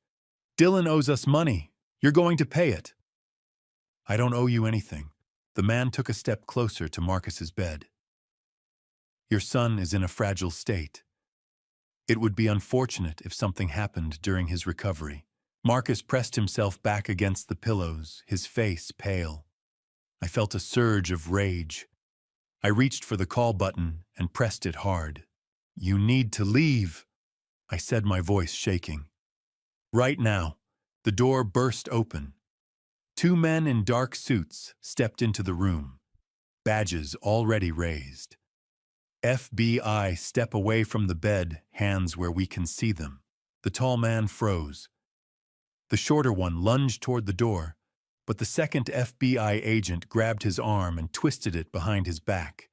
Dylan owes us money. You're going to pay it." "I don't owe you anything." The man took a step closer to Marcus's bed. "Your son is in a fragile state. It would be unfortunate if something happened during his recovery." Marcus pressed himself back against the pillows, his face pale. I felt a surge of rage. I reached for the call button and pressed it hard. "You need to leave," I said, my voice shaking. "Right now." The door burst open. Two men in dark suits stepped into the room, badges already raised. "FBI, step away from the bed, hands where we can see them." The tall man froze. The shorter one lunged toward the door, but the second FBI agent grabbed his arm and twisted it behind his back.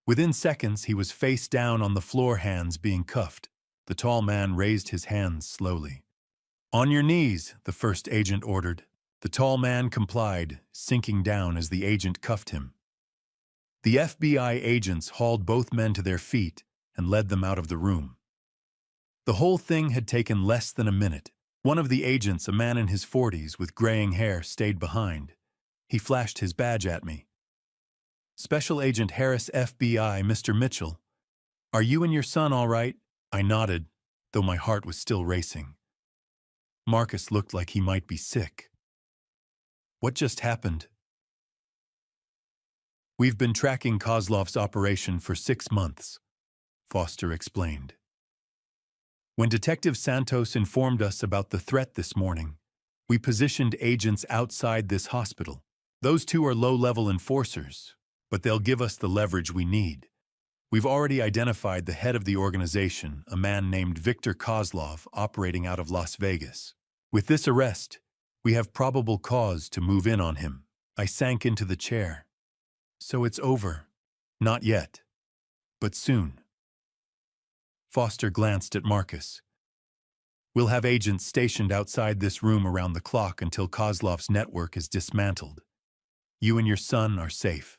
Within seconds, he was face down on the floor, hands being cuffed. The tall man raised his hands slowly. "On your knees," the first agent ordered. The tall man complied, sinking down as the agent cuffed him. The FBI agents hauled both men to their feet and led them out of the room. The whole thing had taken less than a minute. One of the agents, a man in his 40s with graying hair, stayed behind. He flashed his badge at me. "Special Agent Harris, FBI, Mr. Mitchell. Are you and your son all right?" I nodded, though my heart was still racing. Marcus looked like he might be sick. "What just happened?" "We've been tracking Kozlov's operation for 6 months," Foster explained. "When Detective Santos informed us about the threat this morning, we positioned agents outside this hospital. Those two are low-level enforcers, but they'll give us the leverage we need. We've already identified the head of the organization, a man named Victor Kozlov, operating out of Las Vegas. With this arrest, we have probable cause to move in on him." I sank into the chair. "So it's over." "Not yet, but soon." Foster glanced at Marcus. "We'll have agents stationed outside this room around the clock until Kozlov's network is dismantled. You and your son are safe."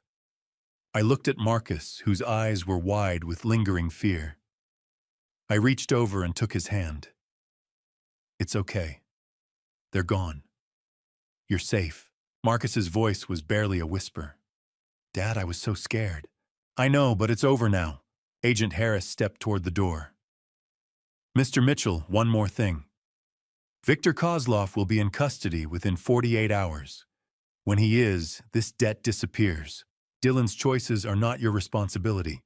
I looked at Marcus, whose eyes were wide with lingering fear. I reached over and took his hand. "It's okay. They're gone. You're safe." Marcus's voice was barely a whisper. "Dad, I was so scared." "I know, but it's over now." Agent Harris stepped toward the door. "Mr. Mitchell, one more thing. Victor Kozlov will be in custody within 48 hours. When he is, this debt disappears. Dylan's choices are not your responsibility."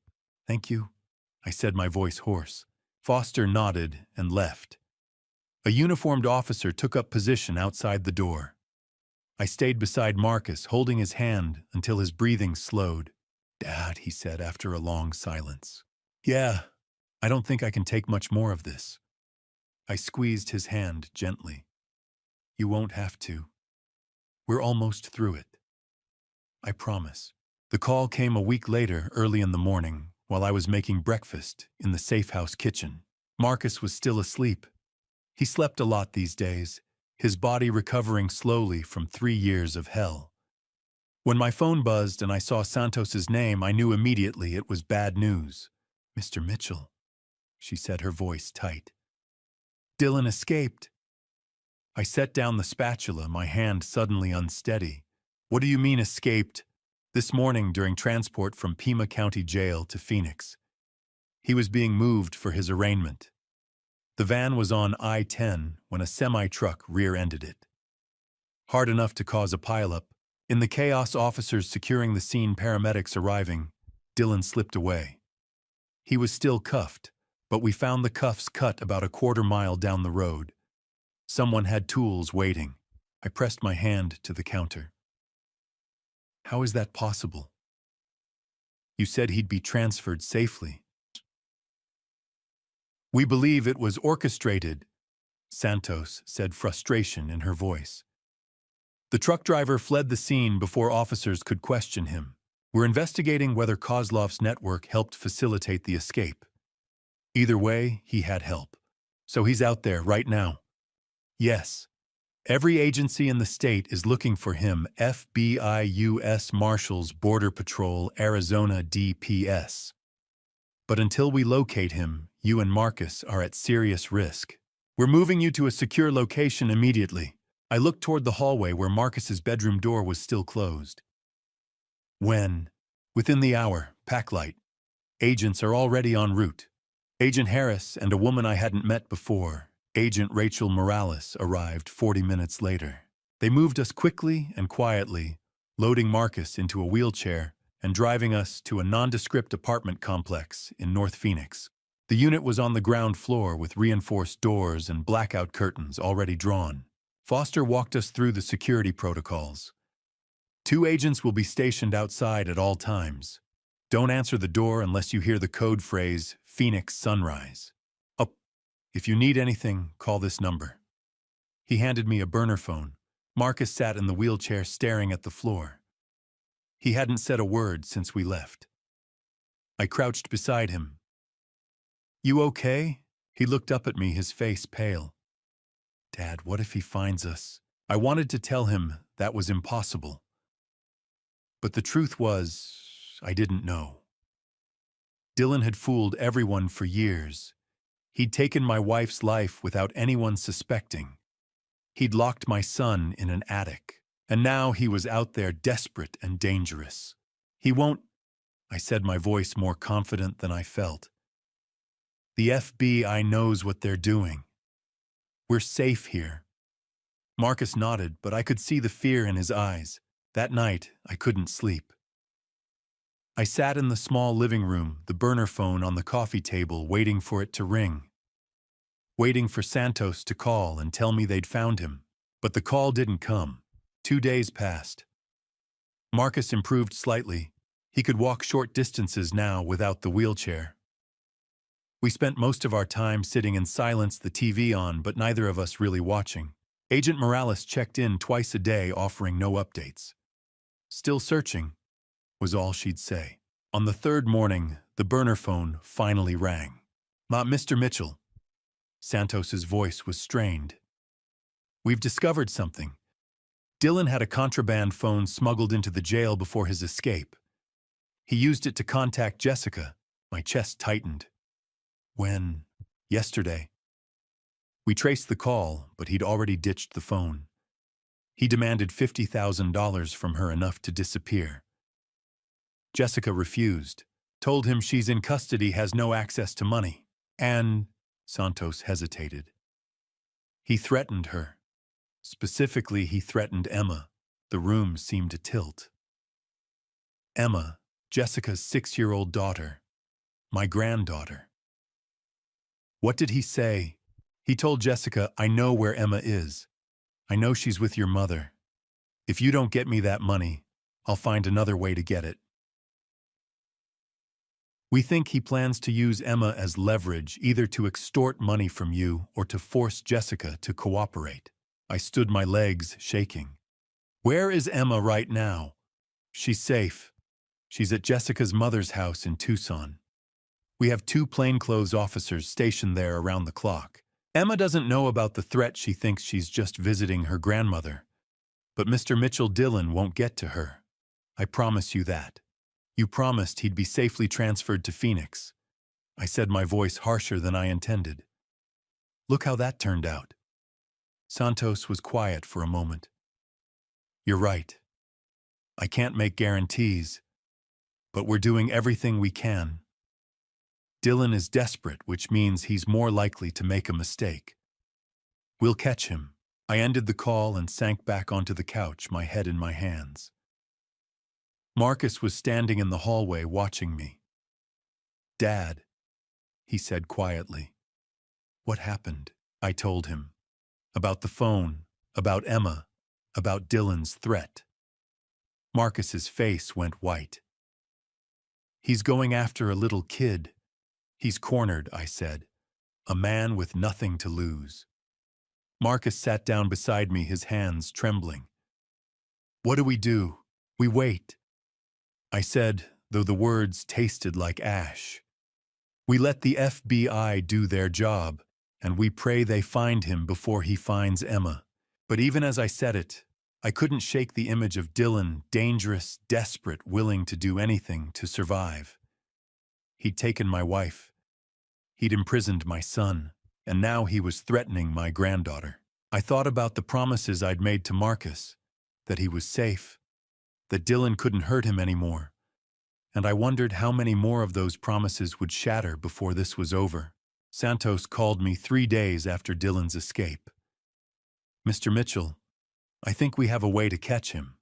"Thank you," I said, my voice hoarse. Foster nodded and left. A uniformed officer took up position outside the door. I stayed beside Marcus, holding his hand until his breathing slowed. "Dad," he said after a long silence. "Yeah, I don't think I can take much more of this." I squeezed his hand gently. "You won't have to. We're almost through it. I promise." The call came a week later, early in the morning, while I was making breakfast in the safe house kitchen. Marcus was still asleep. He slept a lot these days, his body recovering slowly from 3 years of hell. When my phone buzzed and I saw Santos's name, I knew immediately it was bad news. "Mr. Mitchell," she said, her voice tight. "Dylan escaped." I set down the spatula, my hand suddenly unsteady. "What do you mean escaped?" "This morning during transport from Pima County Jail to Phoenix. He was being moved for his arraignment. The van was on I-10 when a semi-truck rear-ended it. Hard enough to cause a pileup. In the chaos, officers securing the scene, paramedics arriving, Dylan slipped away. He was still cuffed, but we found the cuffs cut about a quarter-mile down the road. Someone had tools waiting. I pressed my hand to the counter. How is that possible? You said he'd be transferred safely. We believe it was orchestrated, Santos said, frustration in her voice. The truck driver fled the scene before officers could question him. We're investigating whether Kozlov's network helped facilitate the escape. Either way, he had help. So he's out there right now. Yes. Every agency in the state is looking for him. FBI, U.S. Marshals, Border Patrol, Arizona DPS. But until we locate him, you and Marcus are at serious risk. We're moving you to a secure location immediately. I looked toward the hallway where Marcus's bedroom door was still closed. Within the hour, Packlight. Agents are already en route. Agent Harris and a woman I hadn't met before, Agent Rachel Morales, arrived 40 minutes later. They moved us quickly and quietly, loading Marcus into a wheelchair and driving us to a nondescript apartment complex in North Phoenix. The unit was on the ground floor with reinforced doors and blackout curtains already drawn. Foster walked us through the security protocols. 2 agents will be stationed outside at all times. Don't answer the door unless you hear the code phrase, Phoenix Sunrise. Oh, if you need anything, call this number. He handed me a burner phone. Marcus sat in the wheelchair staring at the floor. He hadn't said a word since we left. I crouched beside him. You okay? He looked up at me, his face pale. Dad, what if he finds us? I wanted to tell him that was impossible. But the truth was, I didn't know. Dylan had fooled everyone for years. He'd taken my wife's life without anyone suspecting. He'd locked my son in an attic. And now he was out there desperate and dangerous. He won't, I said, my voice more confident than I felt. The FBI knows what they're doing. We're safe here. Marcus nodded, but I could see the fear in his eyes. That night, I couldn't sleep. I sat in the small living room, the burner phone on the coffee table, waiting for it to ring. Waiting for Santos to call and tell me they'd found him. But the call didn't come. 2 days passed. Marcus improved slightly. He could walk short distances now without the wheelchair. We spent most of our time sitting in silence, the TV on, but neither of us really watching. Agent Morales checked in twice a day, offering no updates. Still searching, was all she'd say. On the 3rd morning, the burner phone finally rang. Mr. Mitchell. Santos's voice was strained. We've discovered something. Dylan had a contraband phone smuggled into the jail before his escape. He used it to contact Jessica. My chest tightened. Yesterday. We traced the call, but he'd already ditched the phone. He demanded $50,000 from her, enough to disappear. Jessica refused, told him she's in custody, has no access to money. And Santos hesitated. He threatened her. Specifically, he threatened Emma. The room seemed to tilt. Emma, Jessica's 6-year-old daughter. My granddaughter. What did he say? He told Jessica, I know where Emma is. I know she's with your mother. If you don't get me that money, I'll find another way to get it. We think he plans to use Emma as leverage, either to extort money from you or to force Jessica to cooperate. I stood, my legs shaking. Where is Emma right now? She's safe. She's at Jessica's mother's house in Tucson. We have 2 plainclothes officers stationed there around the clock. Emma doesn't know about the threat. She thinks she's just visiting her grandmother. But Mr. Mitchell, Dylan won't get to her. I promise you that. You promised he'd be safely transferred to Phoenix. I said, my voice harsher than I intended. Look how that turned out. Santos was quiet for a moment. You're right. I can't make guarantees, but we're doing everything we can. Dylan is desperate, which means he's more likely to make a mistake. We'll catch him. I ended the call and sank back onto the couch, my head in my hands. Marcus was standing in the hallway watching me. Dad, he said quietly. What happened? I told him. About the phone, about Emma, about Dylan's threat. Marcus's face went white. "He's going after a little kid. He's cornered," I said. "A man with nothing to lose." Marcus sat down beside me, his hands trembling. "What do? We wait," I said, though the words tasted like ash. "We let the FBI do their job, and we pray they find him before he finds Emma." But even as I said it, I couldn't shake the image of Dylan, dangerous, desperate, willing to do anything to survive. He'd taken my wife. He'd imprisoned my son, and now he was threatening my granddaughter. I thought about the promises I'd made to Marcus, that he was safe, that Dylan couldn't hurt him anymore, and I wondered how many more of those promises would shatter before this was over. Santos called me 3 days after Dylan's escape. "Mr. Mitchell, I think we have a way to catch him.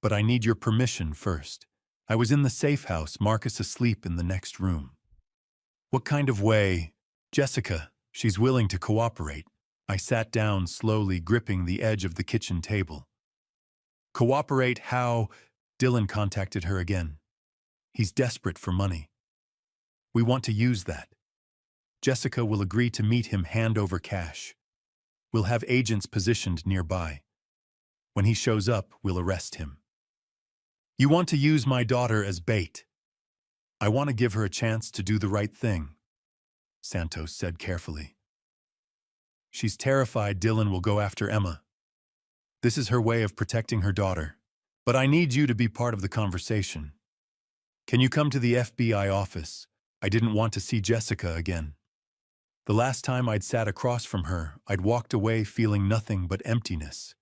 But I need your permission first." I was in the safe house, Marcus asleep in the next room. "What kind of way?" "Jessica, she's willing to cooperate." I sat down slowly, gripping the edge of the kitchen table. "Cooperate how?" Dylan contacted her again. "He's desperate for money. We want to use that. Jessica will agree to meet him hand over cash. We'll have agents positioned nearby. When he shows up, we'll arrest him." "You want to use my daughter as bait?" "I want to give her a chance to do the right thing," Santos said carefully. "She's terrified Dylan will go after Emma. This is her way of protecting her daughter. But I need you to be part of the conversation. Can you come to the FBI office? I didn't want to see Jessica again. The last time I'd sat across from her, I'd walked away feeling nothing but emptiness.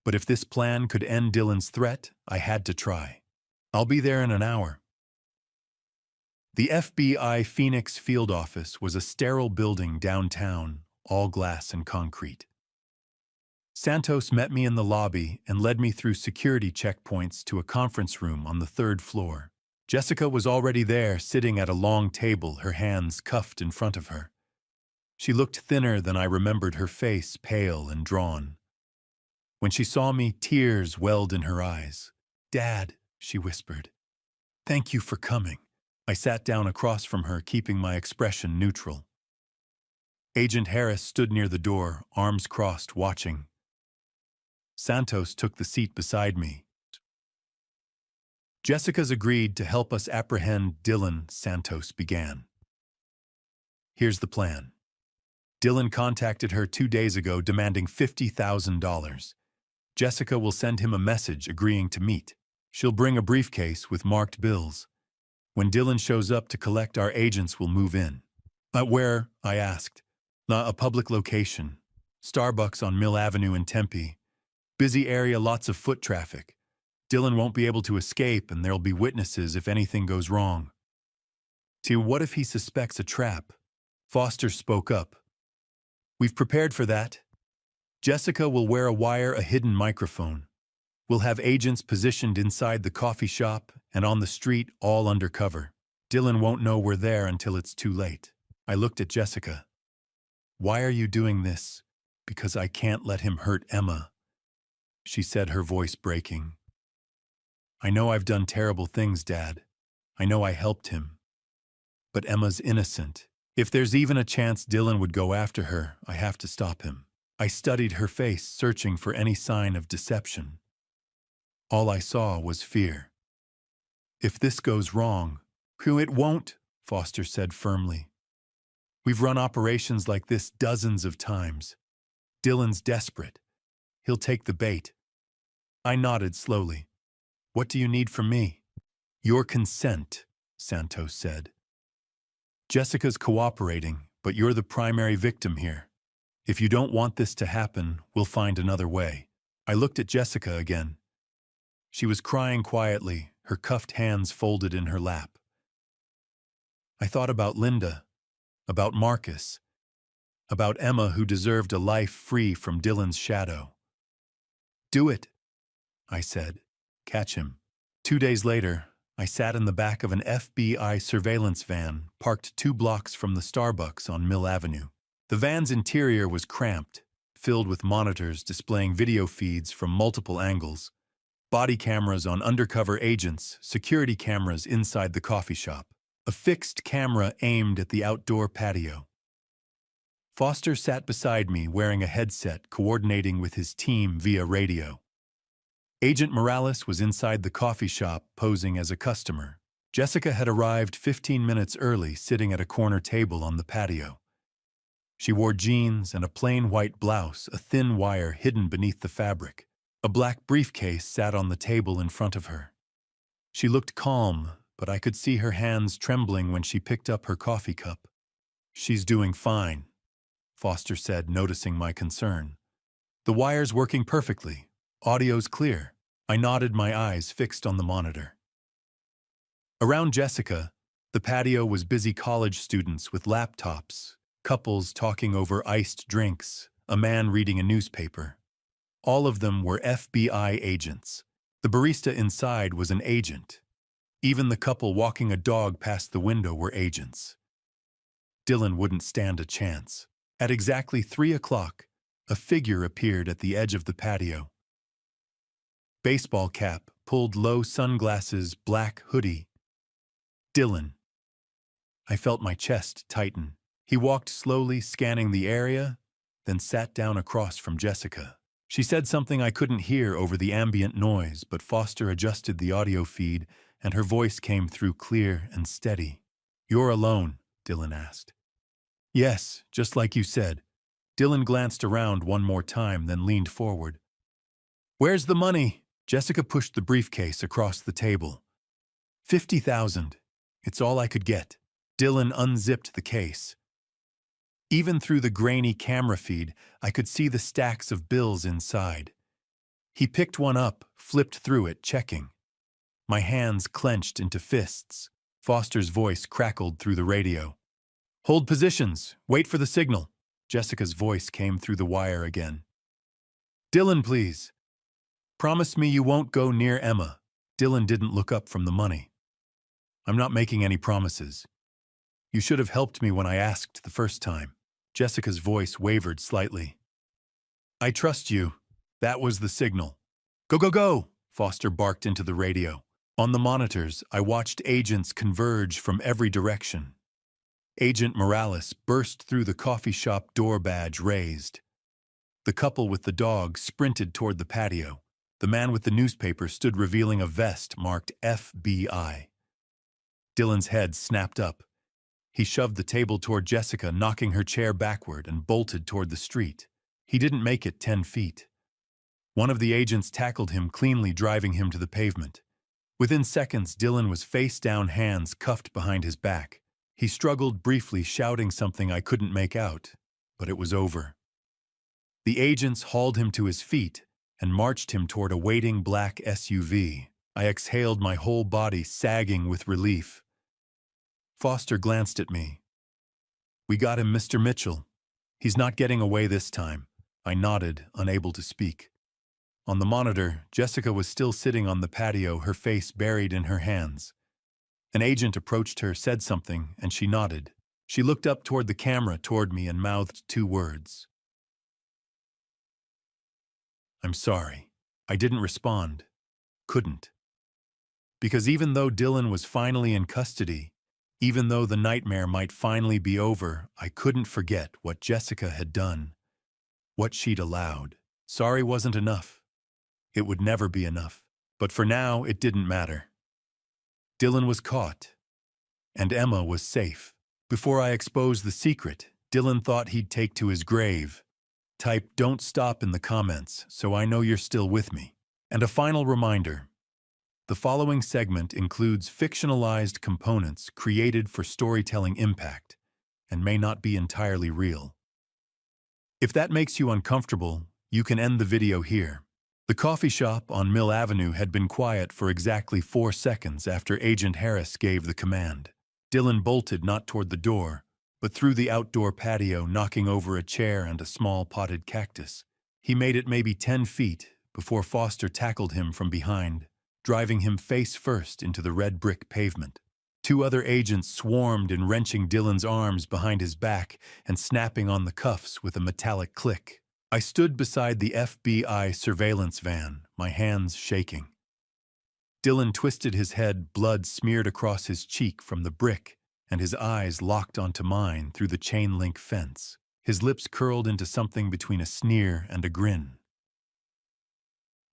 But if this plan could end Dylan's threat, I had to try. I'll be there in an hour." The FBI Phoenix field office was a sterile building downtown, all glass and concrete. Santos met me in the lobby and led me through security checkpoints to a conference room on the 3rd floor. Jessica was already there, sitting at a long table, her hands cuffed in front of her. She looked thinner than I remembered, her face pale and drawn. When she saw me, tears welled in her eyes. "Dad," she whispered. "Thank you for coming." I sat down across from her, keeping my expression neutral. Agent Harris stood near the door, arms crossed, watching. Santos took the seat beside me. "Jessica's agreed to help us apprehend Dylan," Santos began. "Here's the plan. Dylan contacted her 2 days ago demanding $50,000. Jessica will send him a message agreeing to meet. She'll bring a briefcase with marked bills. When Dylan shows up to collect, our agents will move in." "Where?" I asked. "Not a public location. Starbucks on Mill Avenue in Tempe. Busy area, lots of foot traffic. Dylan won't be able to escape, and there'll be witnesses if anything goes wrong." What if he suspects a trap?" Foster spoke up. "We've prepared for that. Jessica will wear a hidden microphone. We'll have agents positioned inside the coffee shop and on the street, all undercover. Dylan won't know we're there until it's too late." I looked at Jessica. "Why are you doing this?" "Because I can't let him hurt Emma," she said, her voice breaking. "I know I've done terrible things, Dad. I know I helped him. But Emma's innocent. If there's even a chance Dylan would go after her, I have to stop him." I studied her face, searching for any sign of deception. All I saw was fear. "If this goes wrong..." "It won't," Foster said firmly. "We've run operations like this dozens of times. Dylan's desperate. He'll take the bait." I nodded slowly. "What do you need from me?" "Your consent," Santos said. "Jessica's cooperating, but you're the primary victim here. If you don't want this to happen, we'll find another way." I looked at Jessica again. She was crying quietly, her cuffed hands folded in her lap. I thought about Linda, about Marcus, about Emma, who deserved a life free from Dylan's shadow. "Do it," I said. "Catch him." 2 days later, I sat in the back of an FBI surveillance van parked 2 blocks from the Starbucks on Mill Avenue. The van's interior was cramped, filled with monitors displaying video feeds from multiple angles. body cameras on undercover agents, security cameras inside the coffee shop, a fixed camera aimed at the outdoor patio. Foster sat beside me wearing a headset, coordinating with his team via radio. Agent Morales was inside the coffee shop, posing as a customer. Jessica had arrived 15 minutes early, sitting at a corner table on the patio. She wore jeans and a plain white blouse, a thin wire hidden beneath the fabric. A black briefcase sat on the table in front of her. She looked calm, but I could see her hands trembling when she picked up her coffee cup. "She's doing fine," Foster said, noticing my concern. "The wire's working perfectly. Audio's clear." I nodded, my eyes fixed on the monitor. Around Jessica, the patio was busy: college students with laptops, couples talking over iced drinks, a man reading a newspaper. All of them were FBI agents. The barista inside was an agent. Even the couple walking a dog past the window were agents. Dylan wouldn't stand a chance. At exactly 3 o'clock, a figure appeared at the edge of the patio. Baseball cap, pulled low sunglasses, black hoodie. Dylan. I felt my chest tighten. He walked slowly, scanning the area, then sat down across from Jessica. She said something I couldn't hear over the ambient noise, but Foster adjusted the audio feed, and her voice came through clear and steady. "You're alone?" Dylan asked. "Yes, just like you said." Dylan glanced around one more time, then leaned forward. "Where's the money?" Jessica pushed the briefcase across the table. $50,000. It's all I could get." Dylan unzipped the case. Even through the grainy camera feed, I could see the stacks of bills inside. He picked one up, flipped through it, checking. My hands clenched into fists. Foster's voice crackled through the radio. "Hold positions. Wait for the signal." Jessica's voice came through the wire again. "Dylan, please. Promise me you won't go near Emma." Dylan didn't look up from the money. "I'm not making any promises. You should have helped me when I asked the first time." Jessica's voice wavered slightly. "I trust you." That was the signal. "Go, go, go!" Foster barked into the radio. On the monitors, I watched agents converge from every direction. Agent Morales burst through the coffee shop door, badge raised. The couple with the dog sprinted toward the patio. The man with the newspaper stood revealing a vest marked FBI. Dylan's head snapped up. He shoved the table toward Jessica, knocking her chair backward, and bolted toward the street. He didn't make it 10 feet. One of the agents tackled him cleanly, driving him to the pavement. Within seconds, Dylan was face down, hands cuffed behind his back. He struggled briefly, shouting something I couldn't make out, but it was over. The agents hauled him to his feet and marched him toward a waiting black SUV. I exhaled, my whole body sagging with relief. Foster glanced at me. "We got him, Mr. Mitchell. He's not getting away this time." I nodded, unable to speak. On the monitor, Jessica was still sitting on the patio, her face buried in her hands. An agent approached her, said something, and she nodded. She looked up toward the camera, toward me, and mouthed 2 words. "I'm sorry." I didn't respond. Couldn't. Because even though Dylan was finally in custody, even though the nightmare might finally be over, I couldn't forget what Jessica had done, what she'd allowed. Sorry wasn't enough. It would never be enough. But for now, it didn't matter. Dylan was caught, and Emma was safe. Before I exposed the secret, Dylan thought he'd take to his grave. Type "don't stop" in the comments so I know you're still with me. And a final reminder. The following segment includes fictionalized components created for storytelling impact and may not be entirely real. If that makes you uncomfortable, you can end the video here. The coffee shop on Mill Avenue had been quiet for exactly 4 seconds after Agent Harris gave the command. Dylan bolted not toward the door, but through the outdoor patio, knocking over a chair and a small potted cactus. He made it maybe 10 feet before Foster tackled him from behind, driving him face first into the red brick pavement. 2 other agents swarmed in, wrenching Dylan's arms behind his back and snapping on the cuffs with a metallic click. I stood beside the FBI surveillance van, my hands shaking. Dylan twisted his head, blood smeared across his cheek from the brick, and his eyes locked onto mine through the chain-link fence. His lips curled into something between a sneer and a grin.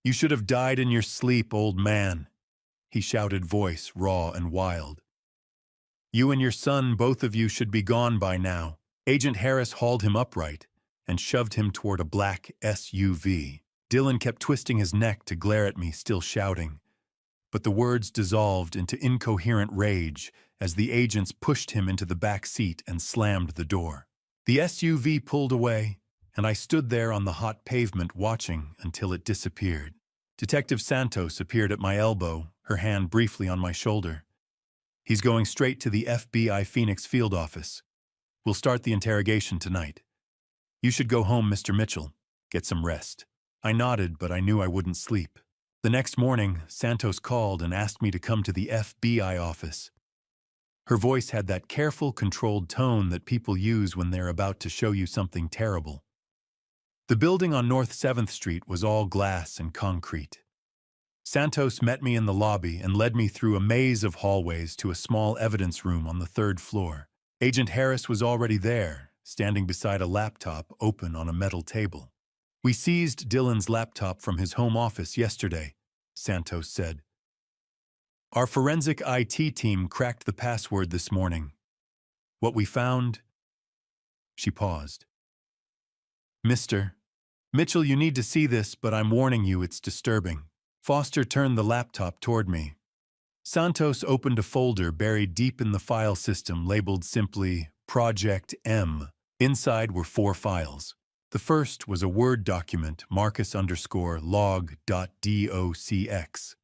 "You should have died in your sleep, old man," he shouted, voice raw and wild. "You and your son, both of you, should be gone by now." Agent Harris hauled him upright and shoved him toward a black SUV. Dylan kept twisting his neck to glare at me, still shouting, but the words dissolved into incoherent rage as the agents pushed him into the back seat and slammed the door. The SUV pulled away, and I stood there on the hot pavement watching until it disappeared. Detective Santos appeared at my elbow, her hand briefly on my shoulder. "He's going straight to the FBI Phoenix field office. We'll start the interrogation tonight. You should go home, Mr. Mitchell. Get some rest." I nodded, but I knew I wouldn't sleep. The next morning, Santos called and asked me to come to the FBI office. Her voice had that careful, controlled tone that people use when they're about to show you something terrible. The building on North 7th Street was all glass and concrete. Santos met me in the lobby and led me through a maze of hallways to a small evidence room on the 3rd floor. Agent Harris was already there, standing beside a laptop open on a metal table. "We seized Dylan's laptop from his home office yesterday," Santos said. "Our forensic IT team cracked the password this morning. What we found—" She paused. "Mr. Mitchell, you need to see this, but I'm warning you, it's disturbing." Foster turned the laptop toward me. Santos opened a folder buried deep in the file system labeled simply Project M. Inside were 4 files. The first was a Word document, Marcus_log.docx.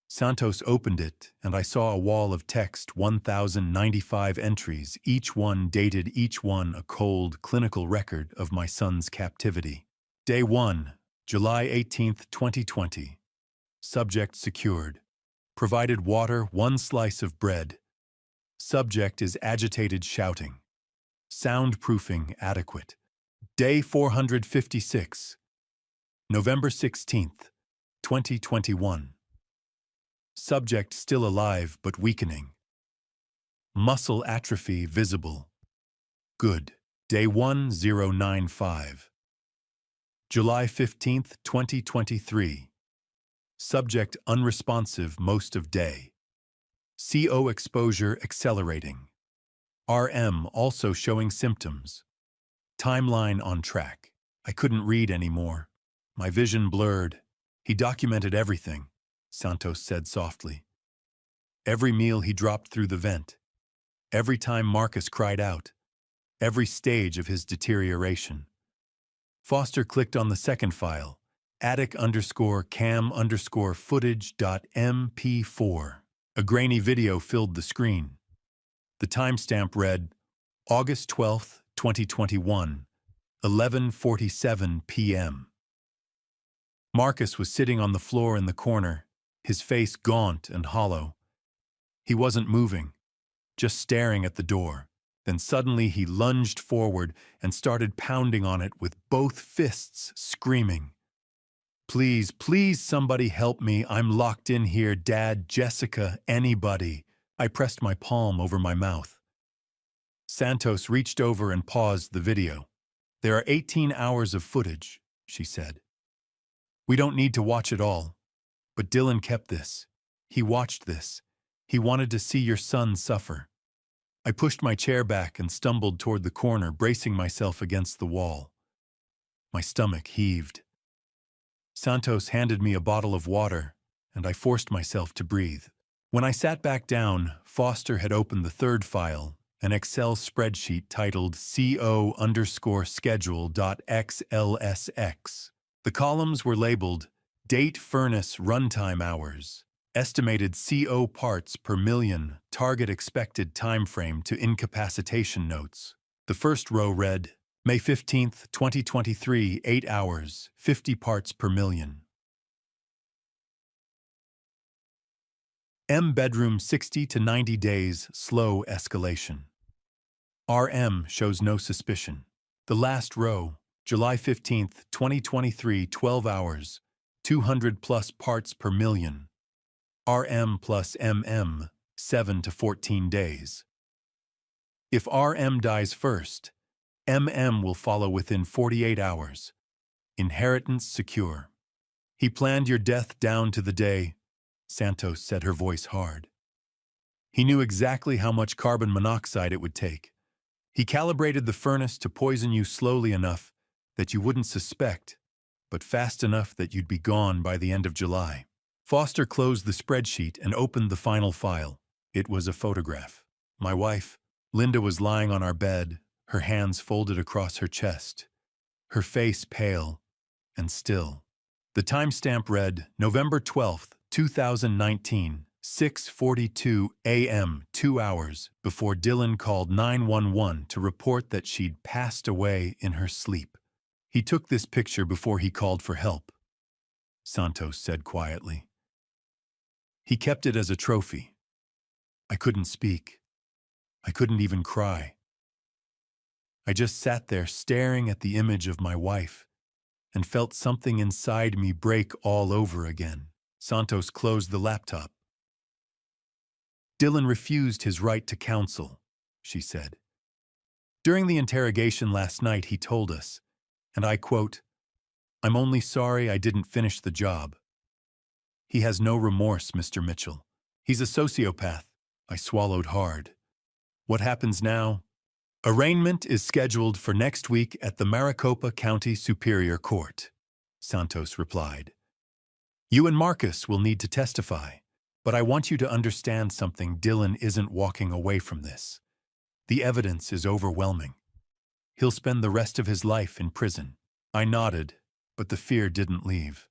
Santos opened it, and I saw a wall of text, 1,095 entries, each one dated, each one a cold, clinical record of my son's captivity. Day 1, July 18th, 2020. Subject secured. Provided water, 1 slice of bread. Subject is agitated, shouting. Soundproofing adequate. Day 456, November 16th, 2021. Subject still alive but weakening. Muscle atrophy visible. Good. Day 1095, July 15th, 2023. Subject unresponsive most of day. CO exposure accelerating. RM also showing symptoms. Timeline on track. I couldn't read anymore. My vision blurred. "He documented everything," Santos said softly. "Every meal he dropped through the vent. Every time Marcus cried out. Every stage of his deterioration." Foster clicked on the second file, attic_cam_footage.mp4. A grainy video filled the screen. The timestamp read, August 12th, 2021, 11:47 p.m. Marcus was sitting on the floor in the corner, his face gaunt and hollow. He wasn't moving, just staring at the door. Then suddenly he lunged forward and started pounding on it with both fists, screaming, "Please, please, somebody help me. I'm locked in here. Dad, Jessica, anybody." I pressed my palm over my mouth. Santos reached over and paused the video. "There are 18 hours of footage," she said. "We don't need to watch it all. But Dylan kept this. He watched this. He wanted to see your son suffer." I pushed my chair back and stumbled toward the corner, bracing myself against the wall. My stomach heaved. Santos handed me a bottle of water, and I forced myself to breathe. When I sat back down, Foster had opened the 3rd file, an Excel spreadsheet titled co_schedule.xlsx. The columns were labeled Date Furnace Runtime Hours, Estimated CO Parts per Million, Target Expected Timeframe to Incapacitation Notes. The first row read, May 15th, 2023, 8 hours, 50 parts per million. M bedroom 60 to 90 days, slow escalation. RM shows no suspicion. The last row, July 15th, 2023, 12 hours, 200 plus parts per million. RM plus MM, 7 to 14 days. If RM dies first, MM will follow within 48 hours. Inheritance secure. He planned your death down to the day, Santos said, her voice hard. He knew exactly how much carbon monoxide it would take. He calibrated the furnace to poison you slowly enough that you wouldn't suspect, but fast enough that you'd be gone by the end of July. Foster closed the spreadsheet and opened the final file. It was a photograph. My wife, Linda, was lying on our bed, her hands folded across her chest, her face pale and still. The timestamp read November 12th, 2019, 6:42 a.m., 2 hours before Dylan called 911 to report that she'd passed away in her sleep. He took this picture before he called for help, Santos said quietly. He kept it as a trophy. I couldn't speak. I couldn't even cry. I just sat there staring at the image of my wife and felt something inside me break all over again. Santos closed the laptop. Dylan refused his right to counsel, she said. During the interrogation last night, he told us, and I quote, "I'm only sorry I didn't finish the job." He has no remorse, Mr. Mitchell. He's a sociopath. I swallowed hard. What happens now? Arraignment is scheduled for next week at the Maricopa County Superior Court, Santos replied. You and Marcus will need to testify, but I want you to understand something. Dylan isn't walking away from this. The evidence is overwhelming. He'll spend the rest of his life in prison. I nodded, but the fear didn't leave.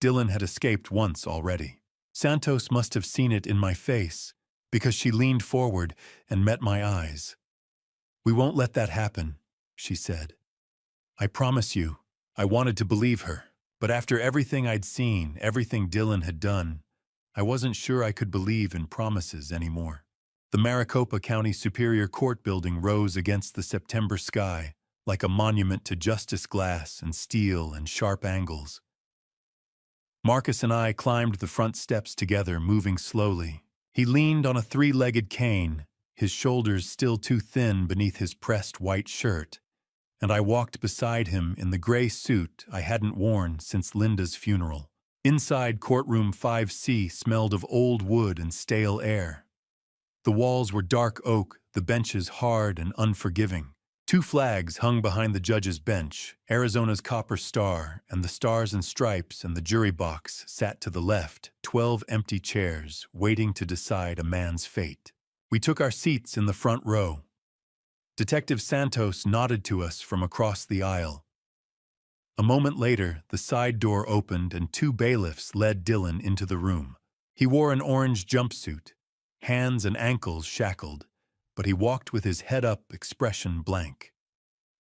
Dylan had escaped once already. Santos must have seen it in my face, because she leaned forward and met my eyes. We won't let that happen, she said. I promise you. I wanted to believe her, but after everything I'd seen, everything Dylan had done, I wasn't sure I could believe in promises anymore. The Maricopa County Superior Court building rose against the September sky, like a monument to justice, glass and steel and sharp angles. Marcus and I climbed the front steps together, moving slowly. He leaned on a three-legged cane, his shoulders still too thin beneath his pressed white shirt, and I walked beside him in the gray suit I hadn't worn since Linda's funeral. Inside courtroom 5C smelled of old wood and stale air. The walls were dark oak, the benches hard and unforgiving. 2 flags hung behind the judge's bench, Arizona's copper star, and the stars and stripes, and the jury box sat to the left, 12 empty chairs, waiting to decide a man's fate. We took our seats in the front row. Detective Santos nodded to us from across the aisle. A moment later, the side door opened and 2 bailiffs led Dylan into the room. He wore an orange jumpsuit, hands and ankles shackled, but he walked with his head up, expression blank.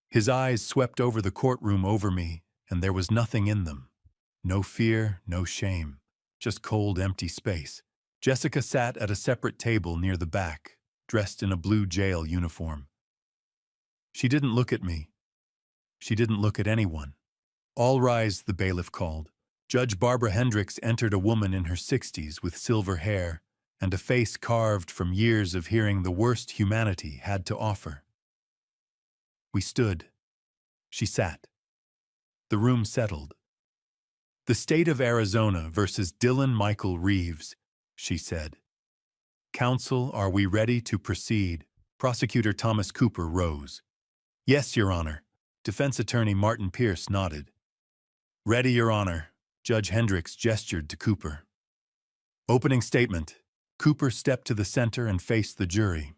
His eyes swept over the courtroom over me, and there was nothing in them. No fear, no shame, just cold, empty space. Jessica sat at a separate table near the back, dressed in a blue jail uniform. She didn't look at me. She didn't look at anyone. All rise, the bailiff called. Judge Barbara Hendricks entered, a woman in her 60s with silver hair and a face carved from years of hearing the worst humanity had to offer. We stood. She sat. The room settled. The state of Arizona versus Dylan Michael Reeves, she said. Counsel, are we ready to proceed? Prosecutor Thomas Cooper rose. Yes, Your Honor. Defense attorney Martin Pierce nodded. Ready, Your Honor. Judge Hendricks gestured to Cooper. Opening statement. Cooper stepped to the center and faced the jury.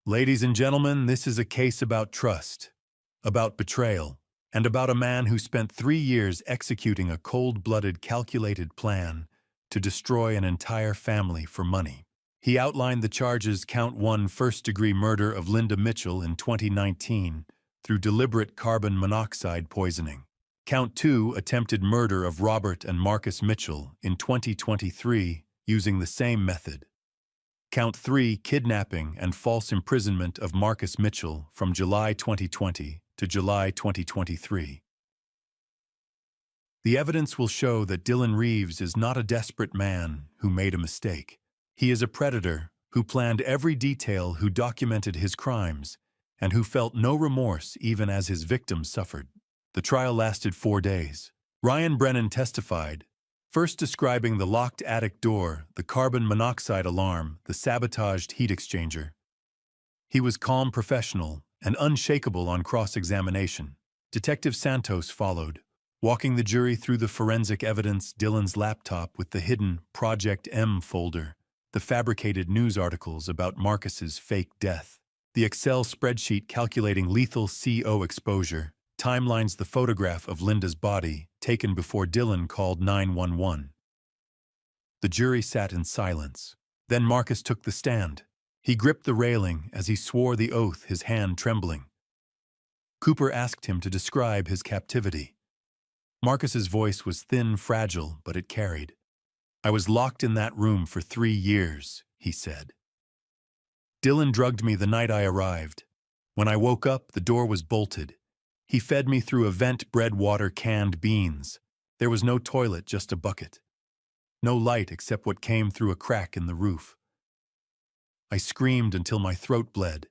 Ladies and gentlemen, this is a case about trust, about betrayal, and about a man who spent 3 years executing a cold-blooded, calculated plan to destroy an entire family for money. He outlined the charges: Count 1, first-degree murder of Linda Mitchell in 2019 through deliberate carbon monoxide poisoning. Count 2, attempted murder of Robert and Marcus Mitchell in 2023 using the same method. Count 3, kidnapping and false imprisonment of Marcus Mitchell from July 2020 to July 2023. The evidence will show that Dylan Reeves is not a desperate man who made a mistake. He is a predator who planned every detail, who documented his crimes, and who felt no remorse even as his victims suffered. The trial lasted 4 days. Ryan Brennan testified, first describing the locked attic door, the carbon monoxide alarm, the sabotaged heat exchanger. He was calm, professional, and unshakable on cross-examination. Detective Santos followed, walking the jury through the forensic evidence, Dylan's laptop with the hidden Project M folder, the fabricated news articles about Marcus's fake death, the Excel spreadsheet calculating lethal CO exposure, timelines, the photograph of Linda's body taken before Dylan called 911. The jury sat in silence. Then Marcus took the stand. He gripped the railing as he swore the oath, his hand trembling. Cooper asked him to describe his captivity. Marcus's voice was thin, fragile, but it carried. "I was locked in that room for 3 years," he said. "Dylan drugged me the night I arrived. When I woke up, the door was bolted. He fed me through a vent, bread, water, canned beans. There was no toilet, just a bucket. No light except what came through a crack in the roof. I screamed until my throat bled.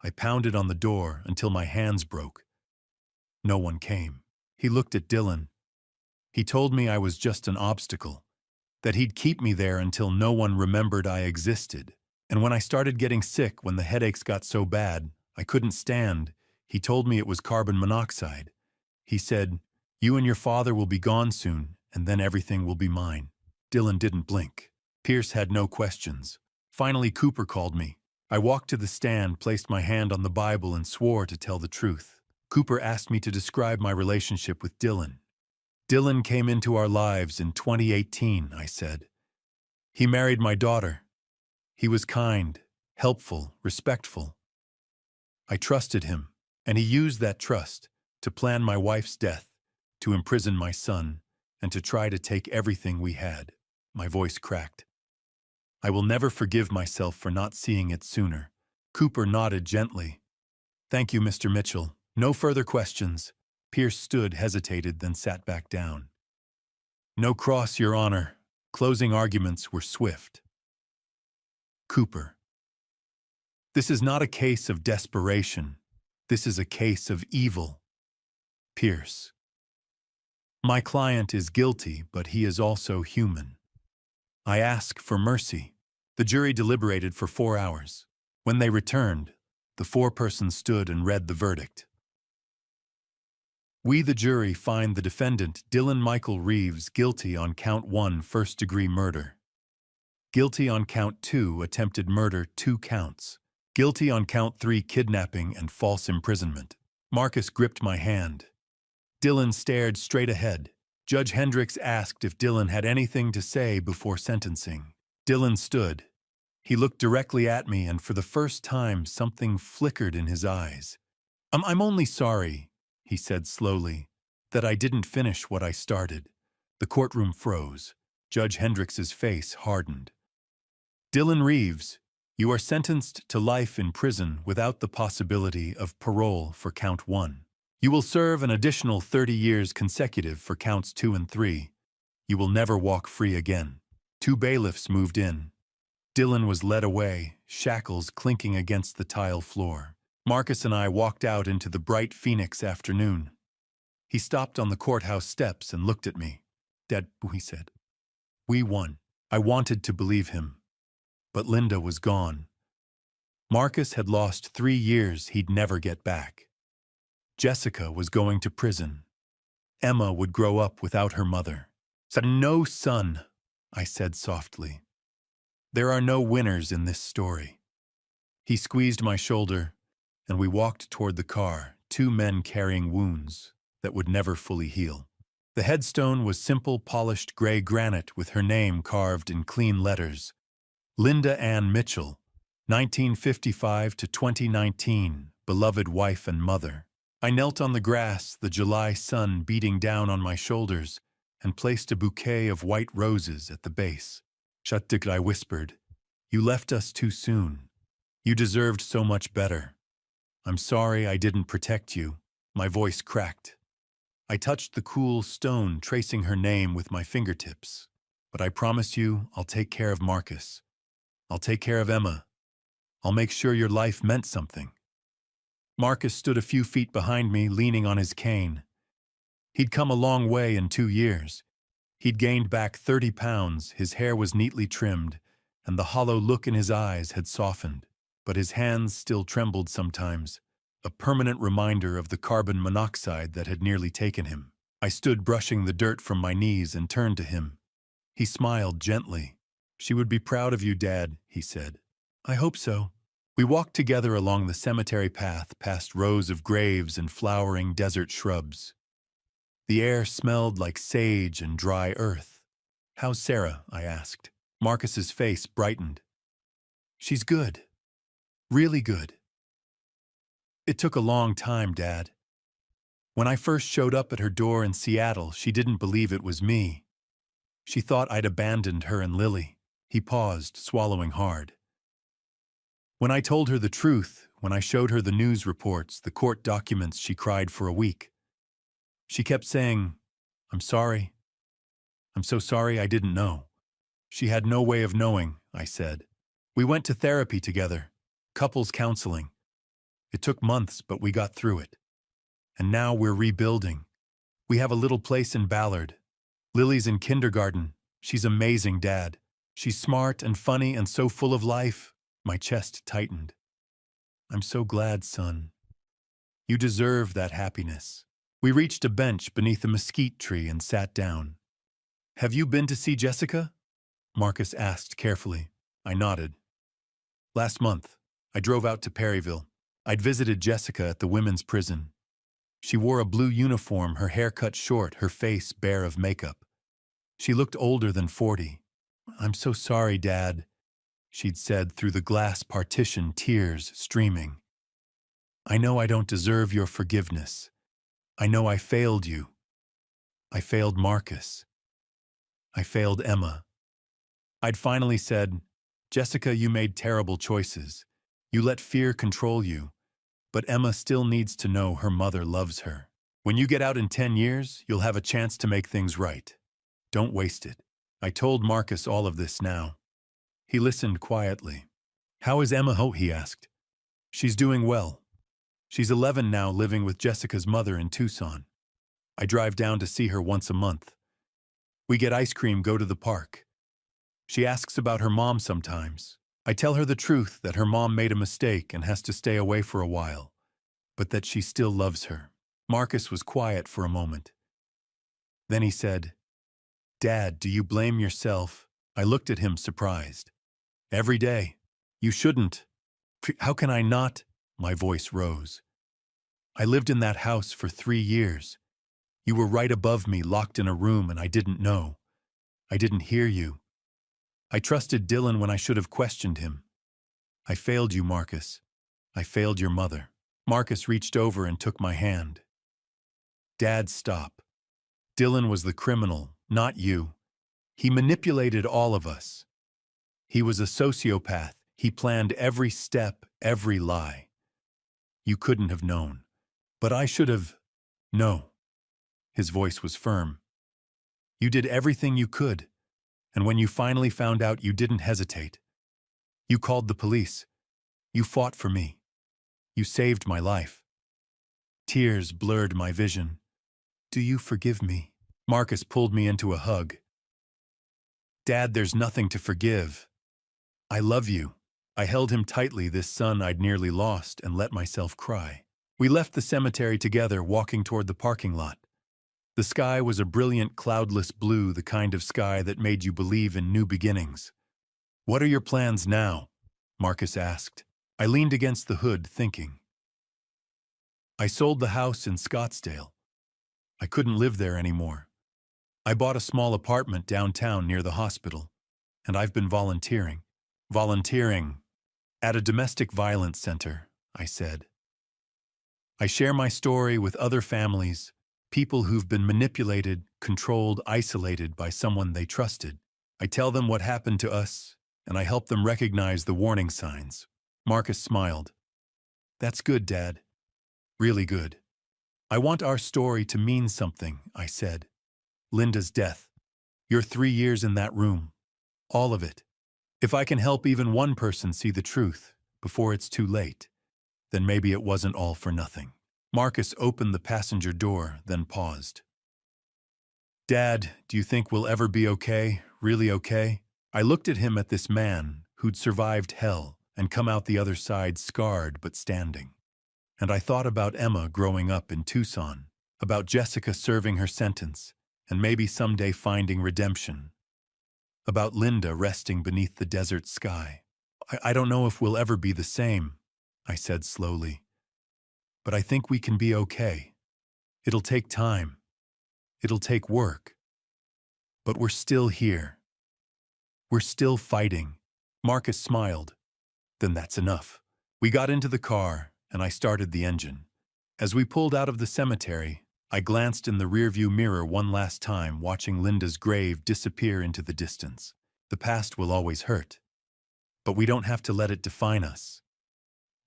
I pounded on the door until my hands broke. No one came." He looked at Dylan. "He told me I was just an obstacle, that he'd keep me there until no one remembered I existed. And when I started getting sick, when the headaches got so bad, I couldn't stand, he told me it was carbon monoxide. He said, 'You and your father will be gone soon, and then everything will be mine.'" Dylan didn't blink. Pierce had no questions. Finally, Cooper called me. I walked to the stand, placed my hand on the Bible, and swore to tell the truth. Cooper asked me to describe my relationship with Dylan. "Dylan came into our lives in 2018, I said. "He married my daughter. He was kind, helpful, respectful. I trusted him, and he used that trust to plan my wife's death, to imprison my son, and to try to take everything we had." My voice cracked. "I will never forgive myself for not seeing it sooner." Cooper nodded gently. "Thank you, Mr. Mitchell. No further questions." Pierce stood, hesitated, then sat back down. "No cross, Your Honor." Closing arguments were swift. Cooper: "This is not a case of desperation. This is a case of evil." Pierce: "My client is guilty, but he is also human. I ask for mercy." The jury deliberated for 4 hours. When they returned, the foreperson stood and read the verdict. "We, the jury, find the defendant, Dylan Michael Reeves, guilty on count 1, first-degree murder. Guilty on count 2, attempted murder, 2 counts. Guilty on count 3, kidnapping and false imprisonment." Marcus gripped my hand. Dylan stared straight ahead. Judge Hendricks asked if Dylan had anything to say before sentencing. Dylan stood. He looked directly at me, and for the first time something flickered in his eyes. I'm only sorry," he said slowly, "that I didn't finish what I started." The courtroom froze. Judge Hendricks's face hardened. "Dylan Reeves, you are sentenced to life in prison without the possibility of parole for count 1. You will serve an additional 30 years consecutive for counts 2 and 3. You will never walk free again." 2 bailiffs moved in. Dylan was led away, shackles clinking against the tile floor. Marcus and I walked out into the bright Phoenix afternoon. He stopped on the courthouse steps and looked at me. "Dad," he said, "we won." I wanted to believe him. But Linda was gone. Marcus had lost 3 years he'd never get back. Jessica was going to prison. Emma would grow up without her mother. "No, son," I said softly. "There are no winners in this story." He squeezed my shoulder, and we walked toward the car, 2 men carrying wounds that would never fully heal. The headstone was simple, polished gray granite with her name carved in clean letters. Linda Ann Mitchell, 1955 to 2019, beloved wife and mother. I knelt on the grass, the July sun beating down on my shoulders, and placed a bouquet of white roses at the base. "Shatik," I whispered, "you left us too soon. You deserved so much better. I'm sorry I didn't protect you." My voice cracked. I touched the cool stone, tracing her name with my fingertips. But I promise you, I'll take care of Marcus. I'll take care of Emma. I'll make sure your life meant something. Marcus stood a few feet behind me, leaning on his cane. He'd come a long way in 2 years. He'd gained back 30 pounds, his hair was neatly trimmed, and the hollow look in his eyes had softened. But his hands still trembled sometimes, a permanent reminder of the carbon monoxide that had nearly taken him. I stood brushing the dirt from my knees and turned to him. He smiled gently. "She would be proud of you, Dad," he said. "I hope so." We walked together along the cemetery path, past rows of graves and flowering desert shrubs. The air smelled like sage and dry earth. "How's Sarah?" I asked. Marcus's face brightened. "She's good. Really good." "It took a long time, Dad. When I first showed up at her door in Seattle, she didn't believe it was me. She thought I'd abandoned her and Lily." He paused, swallowing hard. "When I told her the truth, when I showed her the news reports, the court documents, she cried for a week. She kept saying, 'I'm sorry. I'm so sorry, I didn't know.' She had no way of knowing," I said. "We went to therapy together, couples counseling. It took months, but we got through it. And now we're rebuilding. We have a little place in Ballard. Lily's in kindergarten. She's amazing, Dad. She's smart and funny and so full of life." My chest tightened. "I'm so glad, son. You deserve that happiness." We reached a bench beneath a mesquite tree and sat down. "Have you been to see Jessica?" Marcus asked carefully. I nodded. "Last month, I drove out to Perryville. I'd visited Jessica at the women's prison. She wore a blue uniform, her hair cut short, her face bare of makeup. She looked older than 40. 'I'm so sorry, Dad,' she'd said through the glass partition, tears streaming. 'I know I don't deserve your forgiveness. I know I failed you. I failed Marcus. I failed Emma.' I'd finally said, 'Jessica, you made terrible choices. You let fear control you. But Emma still needs to know her mother loves her. When you get out in 10 years, you'll have a chance to make things right. Don't waste it.' I told Marcus all of this now. He listened quietly. "How is Emma Ho?" he asked. "She's doing well. She's 11 now, living with Jessica's mother in Tucson. I drive down to see her once a month. We get ice cream, go to the park. She asks about her mom sometimes. I tell her the truth, that her mom made a mistake and has to stay away for a while, but that she still loves her." Marcus was quiet for a moment. Then he said, "Dad, do you blame yourself?" I looked at him surprised. "Every day. You shouldn't." "How can I not?" My voice rose. "I lived in that house for 3 years. You were right above me, locked in a room, and I didn't know. I didn't hear you. I trusted Dylan when I should have questioned him. I failed you, Marcus. I failed your mother." Marcus reached over and took my hand. "Dad, stop. Dylan was the criminal, not you. He manipulated all of us. He was a sociopath. He planned every step, every lie. You couldn't have known. But I should have. No." His voice was firm. "You did everything you could. And when you finally found out, you didn't hesitate. You called the police. You fought for me. You saved my life." Tears blurred my vision. "Do you forgive me?" Marcus pulled me into a hug. "Dad, there's nothing to forgive. I love you." I held him tightly, this son I'd nearly lost, and let myself cry. We left the cemetery together, walking toward the parking lot. The sky was a brilliant, cloudless blue, the kind of sky that made you believe in new beginnings. "What are your plans now?" Marcus asked. I leaned against the hood, thinking. I sold the house in Scottsdale. I couldn't live there anymore. I bought a small apartment downtown near the hospital, and I've been volunteering. "Volunteering at a domestic violence center," I said. "I share my story with other families, people who've been manipulated, controlled, isolated by someone they trusted. I tell them what happened to us, and I help them recognize the warning signs." Marcus smiled. "That's good, Dad. Really good. I want our story to mean something, I said. Linda's death. Your 3 years in that room. All of it. If I can help even one person see the truth before it's too late, then maybe it wasn't all for nothing. Marcus opened the passenger door, then paused. Dad, do you think we'll ever be okay? Really okay? I looked at him, at this man who'd survived hell and come out the other side scarred but standing. And I thought about Emma growing up in Tucson, about Jessica serving her sentence and maybe someday finding redemption, about Linda resting beneath the desert sky. I don't know if we'll ever be the same, I said slowly, but I think we can be okay. It'll take time. It'll take work. But we're still here. We're still fighting. Marcus smiled. Then that's enough. We got into the car, and I started the engine. As we pulled out of the cemetery, I glanced in the rearview mirror one last time, watching Linda's grave disappear into the distance. The past will always hurt, but we don't have to let it define us.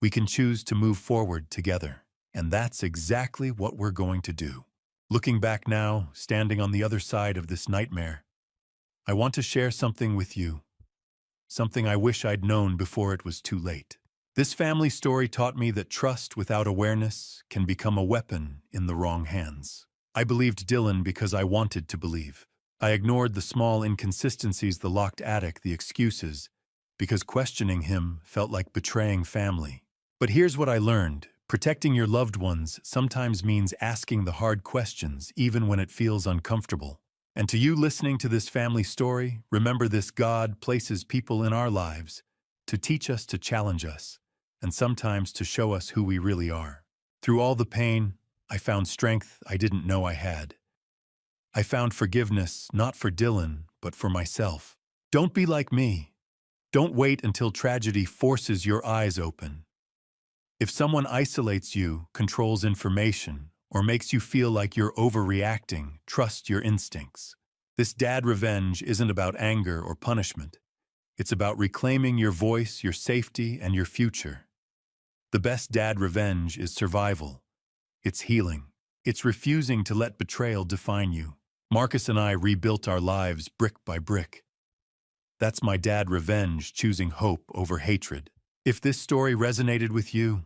We can choose to move forward together, and that's exactly what we're going to do. Looking back now, standing on the other side of this nightmare, I want to share something with you, something I wish I'd known before it was too late. This family story taught me that trust without awareness can become a weapon in the wrong hands. I believed Dylan because I wanted to believe. I ignored the small inconsistencies, the locked attic, the excuses, because questioning him felt like betraying family. But here's what I learned. Protecting your loved ones sometimes means asking the hard questions, even when it feels uncomfortable. And to you listening to this family story, remember this: God places people in our lives to teach us, to challenge us, and sometimes to show us who we really are. Through all the pain, I found strength I didn't know I had. I found forgiveness, not for Dylan, but for myself. Don't be like me. Don't wait until tragedy forces your eyes open. If someone isolates you, controls information, or makes you feel like you're overreacting, trust your instincts. This dad revenge isn't about anger or punishment. It's about reclaiming your voice, your safety, and your future. The best dad revenge is survival. It's healing. It's refusing to let betrayal define you. Marcus and I rebuilt our lives brick by brick. That's my dad revenge, choosing hope over hatred. If this story resonated with you,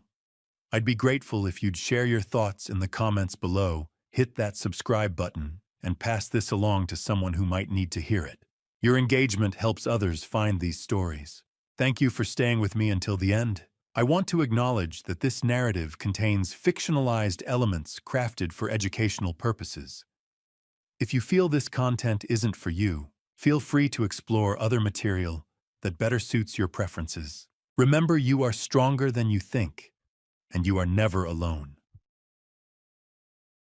I'd be grateful if you'd share your thoughts in the comments below, hit that subscribe button, and pass this along to someone who might need to hear it. Your engagement helps others find these stories. Thank you for staying with me until the end. I want to acknowledge that this narrative contains fictionalized elements crafted for educational purposes. If you feel this content isn't for you, feel free to explore other material that better suits your preferences. Remember, you are stronger than you think, and you are never alone.